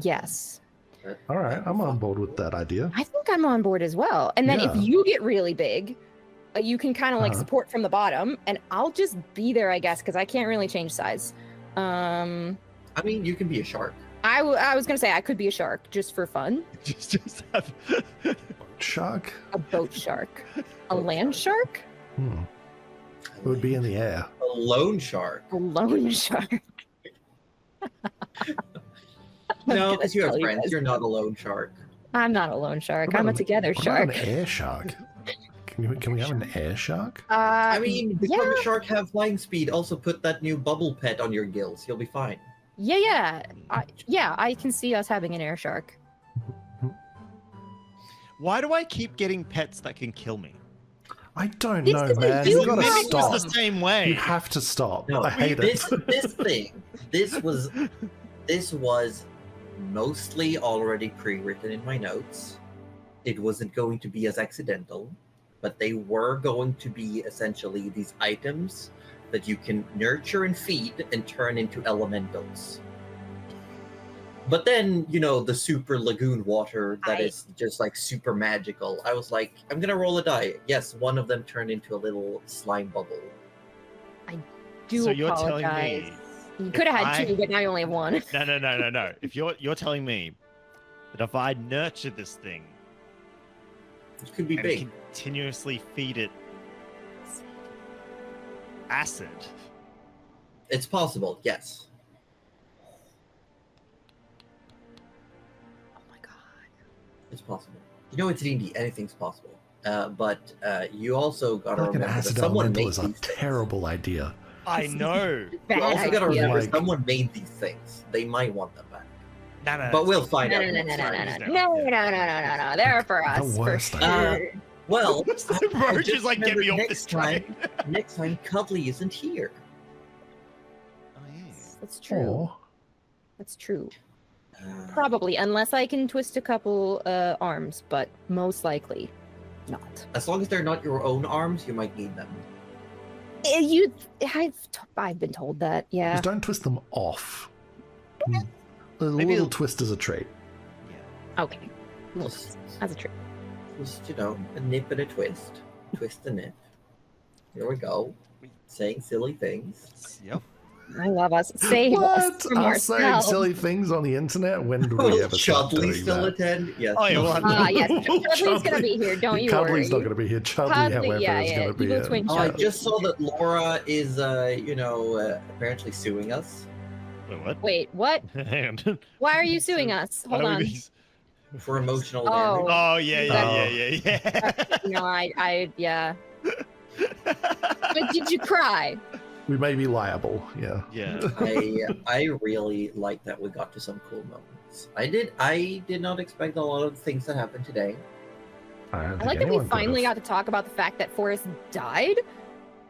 Yes. All right, I'm on board with that idea. I think I'm on board as well. And then if Yeah. you get really big, you can kind of like Uh-huh. support from the bottom, and I'll just be there, I guess, because I can't really change size. I mean, you can be a shark. I was gonna say I could be a shark just for fun, just have. Shark? a boat shark, a land shark, Hmm. It would be in the air. A lone shark. a lone shark. No, because you have Tell you friends. guys. You're not a lone shark. I'm not a lone shark. What I'm a about together What about shark. an air shark? Can we have an air shark? I mean, become yeah, a shark, have flying speed. Also, put that new bubble pet on your gills. You'll be fine. yeah. I can see us having an air shark. Why do I keep getting pets that can kill me? I don't This know, isn't man. you, You gotta Mimic Mimic stop. was the same You way. have to stop. No, I hate this it. this was mostly already pre-written in my notes. It wasn't going to be as accidental, but they were going to be essentially these items that you can nurture and feed and turn into elementals. But then, the super lagoon water that is just like super magical. I was like, I'm gonna roll a die. Yes, one of them turned into a little slime bubble. Do So you're telling apologize. me You could have had I- 2, but now you only have 1. No. If you're telling me that if I nurture this thing It could be and big. continuously feed it acid, It's possible, yes. Oh my god. It's possible. It's D&D. Anything's possible. But you also got to Like an remember that acid someone elemental made is a these things. terrible idea. I know. Bad You also got to idea. remember Like- someone made these things. They might want them back. No. But we'll find No, out. no, no, no, next no, time. no. They're for us. For worst sure. idea. Well, I Roach just is like, get me remembered off this train. next time, Cuddly isn't here. Oh, yeah. That's true. Or That's true. Uh, Probably, unless I can twist a couple arms, but most likely not. as long as they're not your own arms, you might need them. I've been told that. Yeah. just don't twist them off. A Maybe little it'll- twist is a trait. Okay. Just, That's a trick. a nip and a twist. Twist and nip. Here we go. Saying silly things. Yep. I love us. Save us What? from Us saying ourselves. silly things on the internet? When do we Will ever stop Chudley doing still that? attend? Yes. Oh, yeah, we'll have Yes. Chudley's gonna be here. Don't you worry. Cuddly's not going to be here. Chudley, Chudley, however, yeah, is yeah. going to be Evil here. twin Oh, I Chudley. just saw that Laura is, apparently suing us Wait, what? Wait, what? Hang on. Why are you suing us? Hold Why would on. we- for emotional Oh. damage. Oh, yeah. No, yeah. But did you cry? We may be liable, yeah. Yeah. I really like that we got to some cool moments. I did not expect a lot of things that happened today. I I like that we finally got to talk about the fact that Forrest died.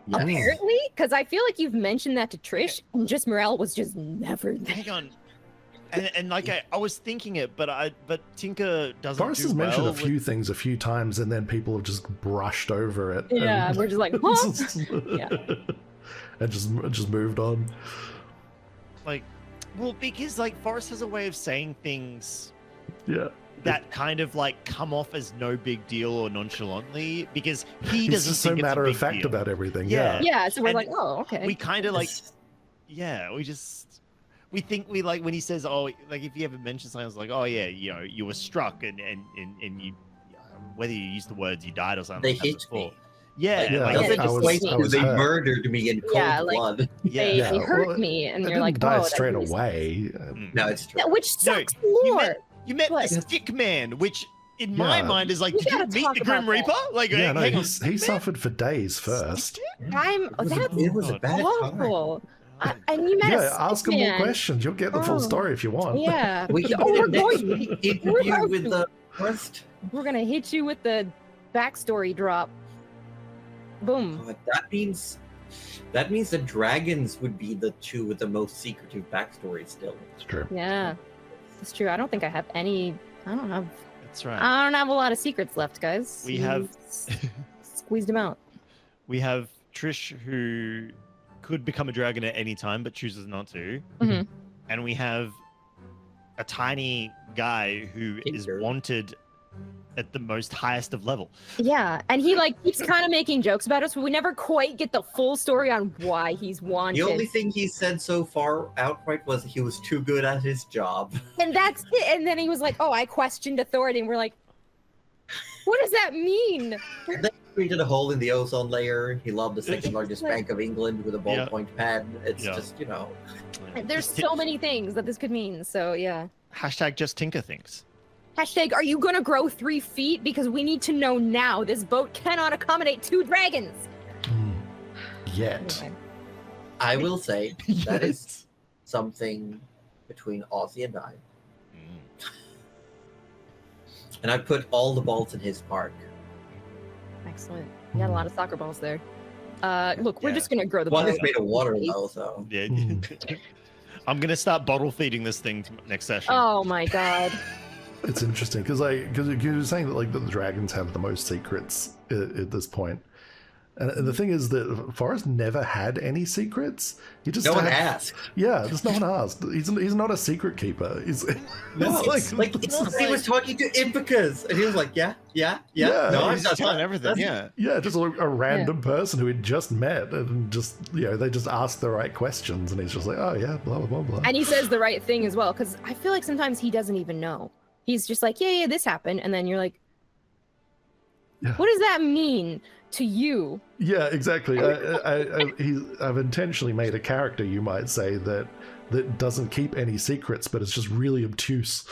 Yes. Apparently, because I feel like you've mentioned that to Trish, and just Morel was just never there. Hang on. And like I was thinking it, but Tinker doesn't Forrest do has mentioned well a few things a few times, and then people have just brushed over it. Yeah, and- we're just like, huh? Yeah. And just moved on. because like Forrest has a way of saying things Yeah. that kind of like come off as no big deal or nonchalantly because he He's doesn't just so think it's a matter big of fact deal. about everything. Yeah. Yeah. Yeah, so we're And like, oh, okay. We kind of like It's- yeah, we think we like when he says, "Oh, like if you ever mention something, it's like, oh yeah, you know, you were struck and you, whether you use the words you died or something." They like that hit before. me. Yeah, Yeah, like, I Nothing was- equates I to was they hurt. murdered me in cold Yeah, like- blood. yeah. They hurt well, me, and I you're like, didn't die "Oh, that straight really away. No, it's true. sucks." Which No, sucks you more. You met What? the stick man, which in my Yeah. mind is like, We did you gotta meet talk the Grim about that. Reaper? Like, Yeah, no, hang on, he suffered for days first. It was a bad time. awful. And you met a Yeah, ask him more stickman. questions. You'll get the full Oh. story if you want. Yeah. We can Oh, do we're the next going. interview with the first. We're gonna hit you with the backstory drop. Boom. That means the dragons would be the two with the most secretive backstory still. It's true. Yeah, it's true. I don't think I have any. I don't have. That's right. I don't have a lot of secrets left, guys. We have- squeezed them out. We have Trish, who could become a dragon at any time, but chooses not to. Mhm. And we have a tiny guy who is Tinker. wanted at the most highest of level. Yeah, and he like keeps kind of making jokes about us, but we never quite get the full story on why he's wanted. The only thing he said so far outright was he was too good at his job. And that's it. And then he was like, "Oh, I questioned authority," and we're like, "What does that mean?" Created a hole in the ozone layer. He loved the second largest like- Bank of England with a Yeah. ballpoint pen. It's Yeah. just, There's Just so many things that this could mean. So yeah. Hashtag just Tinker things. Hashtag, are you gonna grow 3 feet? Because we need to know now. This boat cannot accommodate 2 dragons. Yet. Anyway. I will say that is something between Ozzy and I. Mm. And I put all the balls in his park. Excellent. You got a lot of soccer balls there. Look, we're Yeah. just gonna grow the One boat. is made of water though, so Yeah. Mm. I'm gonna start bottle feeding this thing next session. Oh my god. It's interesting because you're saying that like the dragons have the most secrets at this point. And the thing is that Forrest never had any secrets. He just no one had- asked. Yeah, just no one asked. He's not a secret keeper. He's No, it's he was talking to Impicus, and he was like, yeah. Yeah, No, I'm He's not telling everything. that's- Yeah. just a random person who he'd just met and just they just asked the right questions and he's just like, oh yeah, blah blah blah blah. And he says the right thing as well, because I feel like sometimes he doesn't even know. He's just like, yeah, this happened, and then you're like, Yeah. what does that mean to you? Yeah, exactly. I've intentionally made a character, you might say, that doesn't keep any secrets, but it's just really obtuse.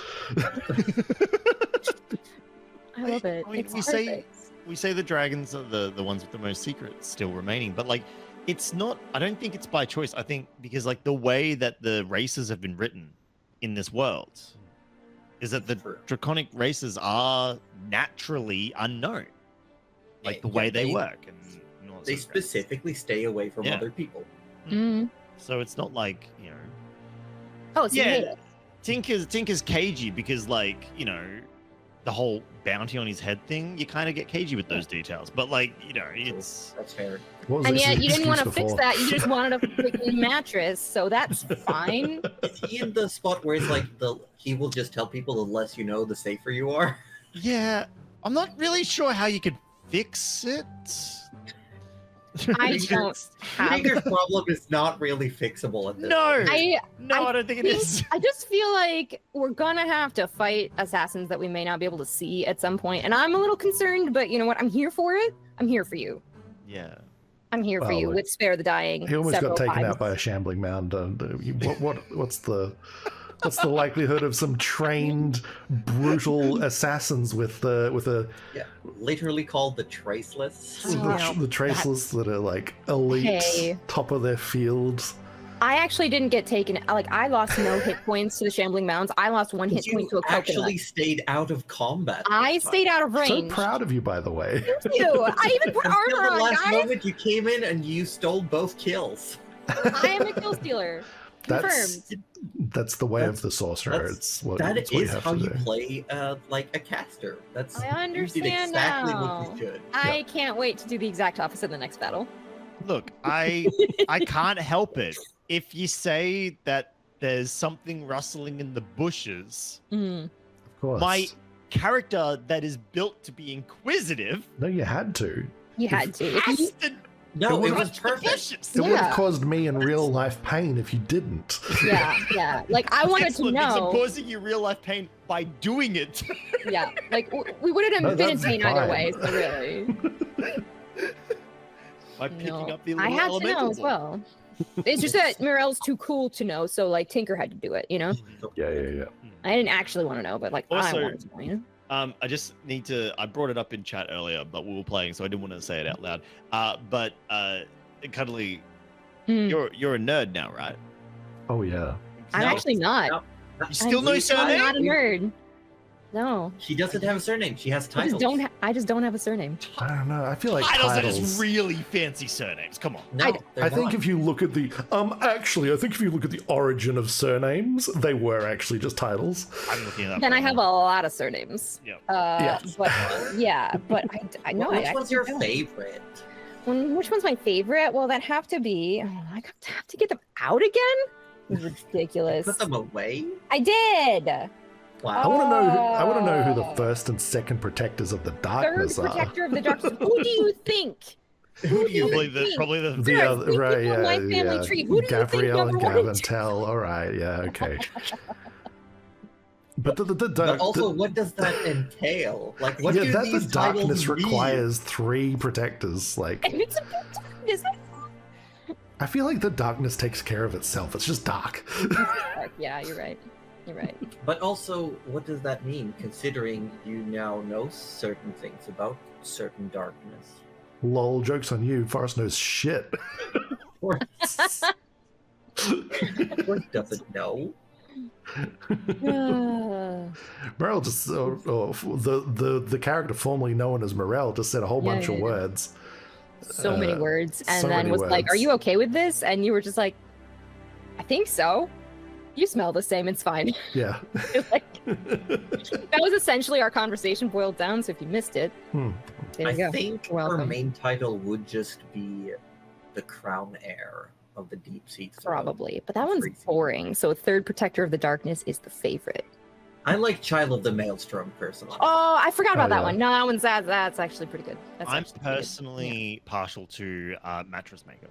I love it. I mean, It's we say- perfect. We say the dragons are the ones with the most secrets still remaining, but like it's not. I don't think it's by choice. I think because like the way that the races have been written in this world is that the True. draconic races are naturally unknown, like the way Yeah, they work and all that They sort of crap. specifically stay away from Yeah. other people. Mm. So it's not like Oh, so you hate yeah, it. Tinker's cagey because like the whole bounty on his head thing. You kind of get cagey with those details, but like it's That's fair. What was And this yet you didn't want to excuse fix before? that. You just wanted a freaking mattress, so that's fine. Is he in the spot where it's like he will just tell people the less you know, the safer you are? yeah. I'm not really sure how you could fix it. I don't have. Tinker's problem is not really fixable at this No, point. I don't think it is. I just feel like we're gonna have to fight assassins that we may not be able to see at some point, and I'm a little concerned. But you know what? I'm here for it. I'm here for you. Yeah. I'm here for Well, you look, with Spare the Dying. He almost got several taken times. out by a shambling mound. What's the likelihood of some trained, brutal assassins with a Yeah, literally called the Traceless. Oh, the traceless that are like elite, Hey. top of their fields? I actually didn't get taken. Like I lost no hit points to the Shambling Mounds. I lost 1 hit point to You a coconut. actually stayed out of combat. I stayed out of So range. proud of you, by the way. Thank you. I even put Until armor the on, last guys. moment, you came in and you stole both kills. I am a kill stealer. Confirmed. That's the way of the sorcerer. that's- It's what, That it's what is you have how to you do. play like a caster. That's I you did understand exactly now. what you should. I can't wait to do the exact opposite in the next battle. Look, I can't help it. If you say that there's something rustling in the bushes, Mm. Of course. my character that is built to be inquisitive No, you had to. You had to. If has you, to No, it was That's perfect. delicious. It would have Yeah. caused me in real life pain if you didn't. Yeah. Like I wanted to Excellent. It's know. causing you real life pain by doing it. Yeah, like we wouldn't No, have been in that's pain either fine. way. So really, By picking No. up the I little had to elemental know as ball. well. It's just that Morel's too cool to know, so like Tinker had to do it. You know, Yeah. I didn't actually want to know, but like I Also- wanted to know. You know? I just need to. I brought it up in chat earlier, but we were playing, so I didn't want to say it out loud. But Cuddly, Hmm. you're a nerd now, right? Oh yeah. I'm No, actually not. no. You still know I'm surname? not a nerd. No, She doesn't have a surname. She has I titles. just don't have a surname. I don't know. I feel like Titles are titles. just really fancy surnames. Come on. No, I they're think not. if you look at the actually, I think if you look at the origin of surnames, they were actually just titles. I'm looking at that. Then I right have a now. lot of surnames. Yeah. But I know Which I one's actually your don't. favorite? Which one's my favorite? Well, that have to be. Oh, I have to get them out again. Ridiculous. Put them away? I did. Wow. I want to know. I want to know who the Oh. first and second protectors of the Third darkness are. protector of the darkness. Who do you think? Who do you Probably think? the probably the. The There are other, three right? people in my Yeah, family yeah. tree. Who do you think Gabrielle and number one Gavin is? Tell. All right. Yeah. Okay. But But also, what does that entail? Like, what yeah, do that these the darkness titles mean? requires 3 protectors. Like, It's a bit is it? I feel like the darkness takes care of itself. It's just dark. Yeah, you're right. You're right. But also, what does that mean, considering you now know certain things about certain darkness? Lol, joke's on you. Forrest knows shit. Or doesn't know? Morel just the character formerly known as Morel just said a whole Yeah, bunch of yeah. words. So many words, and so then many was like, "Are words. you okay with this?" And you were just like, "I think so. You smell the same. It's fine." Yeah. Like, that was essentially our conversation boiled down. So if you missed it, there you I go. think You're her welcome. main title would just be the crown heir of the deep sea throne. Probably, but that one's Crazy. boring. So third protector of the darkness is the favorite. I like Child of the Maelstrom personally. Oh, I forgot about Oh, that yeah. one. No, that one's that's actually pretty good. That's I'm actually pretty good. personally partial to mattress maker.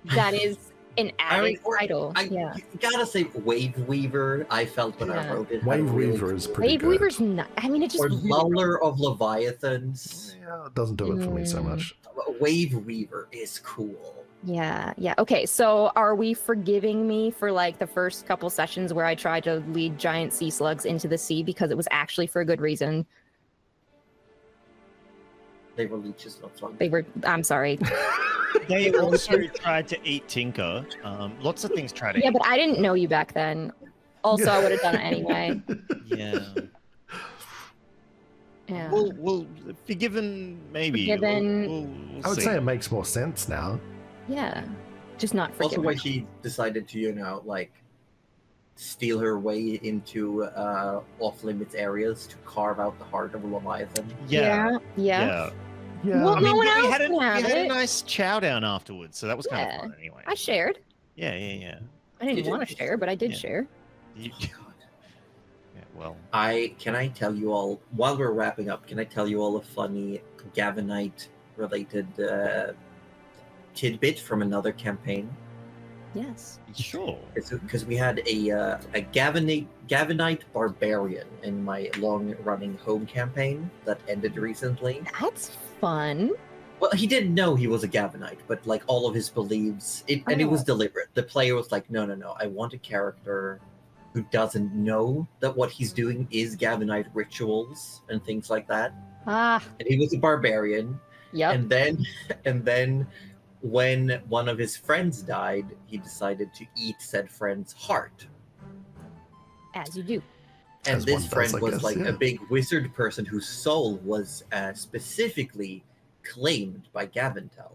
Yeah. That is an added or- title. I Yeah, gotta say, Wave Weaver. I felt when I Yeah. wrote it. had Wave really Weaver is cool- pretty Wave good. Weaver's not. I mean, it just Or really- Luller of Leviathans. Yeah, it doesn't do it for me so Mm. much. Wave Weaver is cool. Yeah. Okay, so are we forgiving me for like the first couple sessions where I tried to lead giant sea slugs into the sea because it was actually for a good reason? They were leeches, not slugs. They were. I'm sorry. They also tried to eat Tinker. Lots of things try to Yeah, eat. but I didn't know you back then. Also, I would have done it anyway. Yeah. Yeah. We'll forgiven maybe. Forgiven. We'll I would see. say it makes more sense now. Yeah. Just not Also, forgiven. why she decided to, like, steal her way into off-limits areas to carve out the heart of a Leviathan. Yeah. Yeah. Yeah. Well, I mean, no one we else had, can have we had a it. nice chow down afterwards, so that was kind Yeah. of fun anyway. I shared. Yeah. I didn't You want to did. share, but I did Yeah. share. You- Oh, God. yeah, well, Can I tell you all, while we're wrapping up, can I tell you all a funny Gavanite-related tidbit from another campaign? Yes. sure. Because we had a Gavanite barbarian in my long-running home campaign that ended recently. That's fun. Well, he didn't know he was a Gavanite, but like all of his beliefs, and it was deliberate. The player was like, no, I want a character who doesn't know that what he's doing is Gavanite rituals and things like that. Ah. And he was a barbarian. Yep. And then when one of his friends died, he decided to eat said friend's heart. As you do. And As this one does, friend I was guess, like yeah. a big wizard person whose soul was specifically claimed by Gavantel.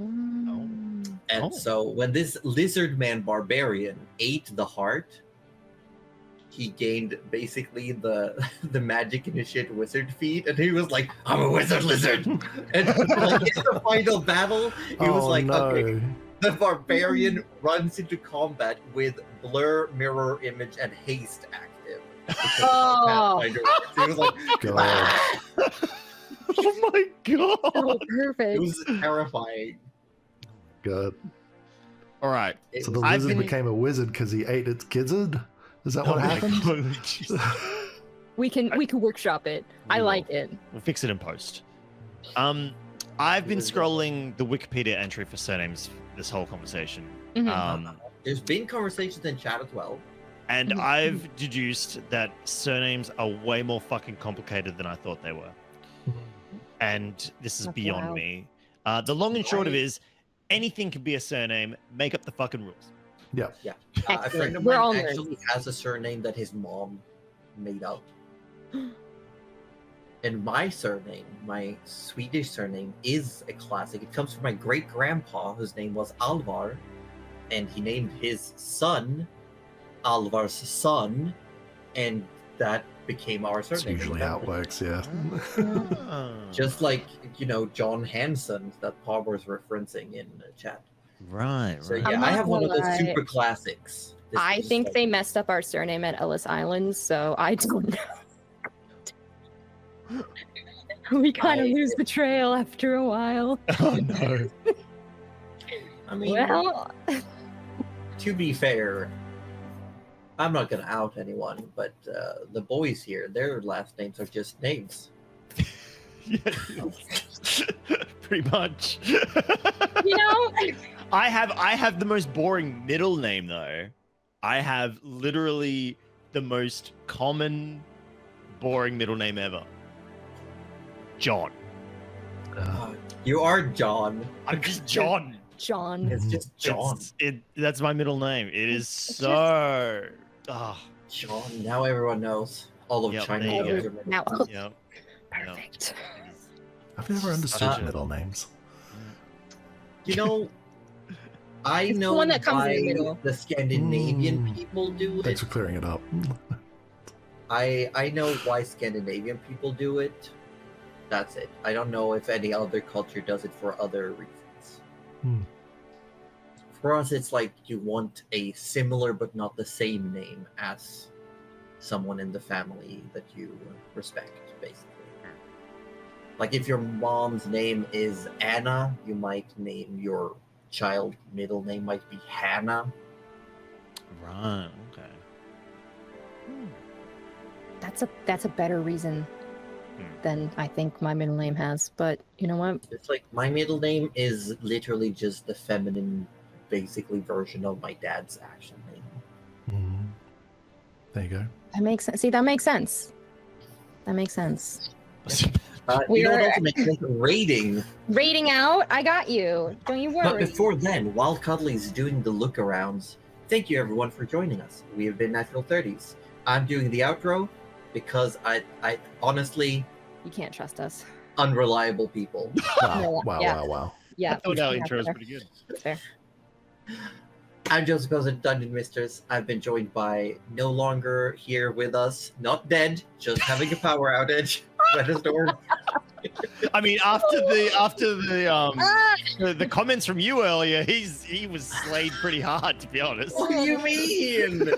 Mm. And Oh. so when this lizard man barbarian ate the heart, he gained basically the magic initiate wizard feat, and he was like, I'm a wizard lizard. And like in the final battle, he was like, okay, the barbarian runs into combat with blur, mirror image, and haste active. Because of how Oh. Pathfinder works. He was like, God. Oh my god! Oh, It perfect. was terrifying. Good. All right. It So the was- lizard became a wizard because he ate its gizzard? Is that what Oh my happened? God, Jesus. We can workshop it. I We like will. it. We'll fix it in post. I've been scrolling the Wikipedia entry for surnames this whole conversation. Mhm. There's been conversations in chat as well. And Mhm. I've deduced that surnames are way more fucking complicated than I thought they were. And this is That's beyond wild. me. The long and short of Right. it is anything can be a surname. Make up the fucking rules. A friend Excellent. of We're all mine nerds. actually has a surname that his mom made up. And my surname, my Swedish surname, is a classic. It comes from my great grandpa, whose name was Alvar, and he named his son Alvar's son, and that became our That's surname. usually how it works, yeah. Just like, John Hanson that Paul was referencing in the chat. Right, So right. yeah, I'm I not have one of gonna the lie. super classics. This I is think like- they messed up our surname at Ellis Island, so I don't know. We kind of I- lose the trail after a while. Oh no. I mean, Well, to be fair, I'm not gonna out anyone, but the boys here, their last names are just names. Yeah. Pretty much. you know, I have the most boring middle name though. I have literally the most common boring middle name ever. John. You are John. I'm just John. John. It's just John. That's my middle name. It is so. Ah, John. Now everyone knows. All of Yep, China there you knows go. your middle Now, name. yep. perfect. I've never understood Uh, middle names. You know, I It's the know one that comes in the why middle. the Scandinavian Mm. people do Thanks it. for clearing it up. I know why Scandinavian people do it. That's it. I don't know if any other culture does it for other reasons. Hmm. For us, it's like you want a similar but not the same name as someone in the family that you respect, basically. Like if your mom's name is Anna, you might name your child middle name might be Hannah. Right. Okay. That's a better reason than I think my middle name has. But you know what? It's like my middle name is literally just the feminine, basically version of my dad's actual name. Mm. There you go. That makes sense. See, that makes sense. That makes sense. You know what We're- also makes sense? Rating. Rating out, I got you. Don't you But worry. before then, while Cuddly's doing the look arounds, thank you everyone for joining us. We have been Natural 30s. I'm doing the outro because I honestly, You can't trust us. unreliable people. Wow, wow, Yeah. wow. Yeah. I thought our yeah, intro was fair. pretty good. That's fair. I'm Joseph Goes Dungeon Mistress. I've been joined by no longer here with us, not dead, just having a power outage. Redestorm. I mean, after the Ah! the comments from you earlier, he was slayed pretty hard, to be honest. What do you mean?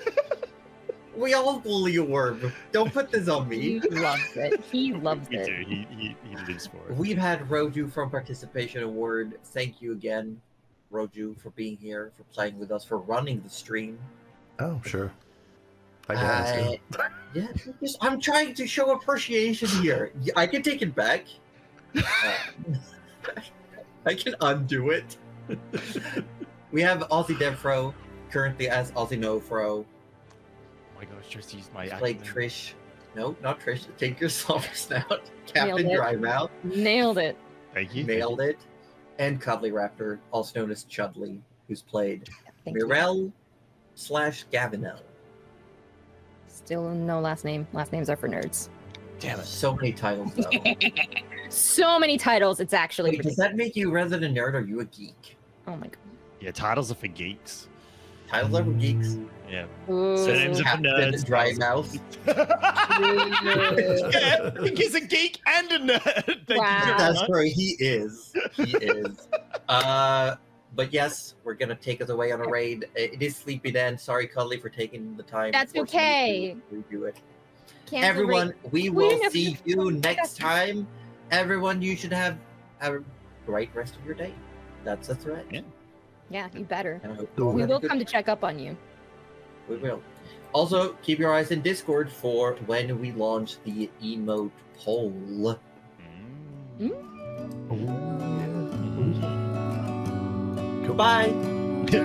We all bully Orb. Don't put this on He me. loves it. He loves Me it. too. He lives for it. We've had Roju from Participation Award. Thank you again, Roju, for being here, for playing with us, for running the stream. Oh, sure. I guess. Yeah, I'm trying to show appreciation here. I can take it back. I can undo it. We have Aussie Devfro, currently as Aussie Nofro. Oh my gosh, just used my Like acronym. Trish. No, not Trish. Take your soft snout. Nailed Captain it. Drymouth. Nailed it. Thank you. Nailed it. And Cuddly Raptor, also known as Chudley, who's played Thank you. Mirel/Gavinel. Still no last name. Last names are for nerds. Damn it. So many titles, though. So many titles. It's actually Wait, does ridiculous. that make you rather than a nerd or are you a geek? Oh my god. Yeah, titles are for geeks. Titles are for geeks. Yeah. Ooh. Surnames are for Captain nerds. Drymouth. Yeah, I think he's a geek and a nerd. Thank you Wow. very That's much. right, he is. He is. But yes, we're gonna take us away on a raid. It is Sleepy Dan. Sorry, Cuddly, for taking the time. That's okay. To redo it. Cancel Everyone, rate. we We will didn't have see to- you next time. everyone, you should have a great rest of your day. That's a threat. Yeah. Yeah, you better. And I hope We you all We have a will good come to day. check up on you. We will. Also, keep your eyes in Discord for when we launch the emote poll. Cool. Bye.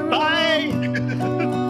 Bye.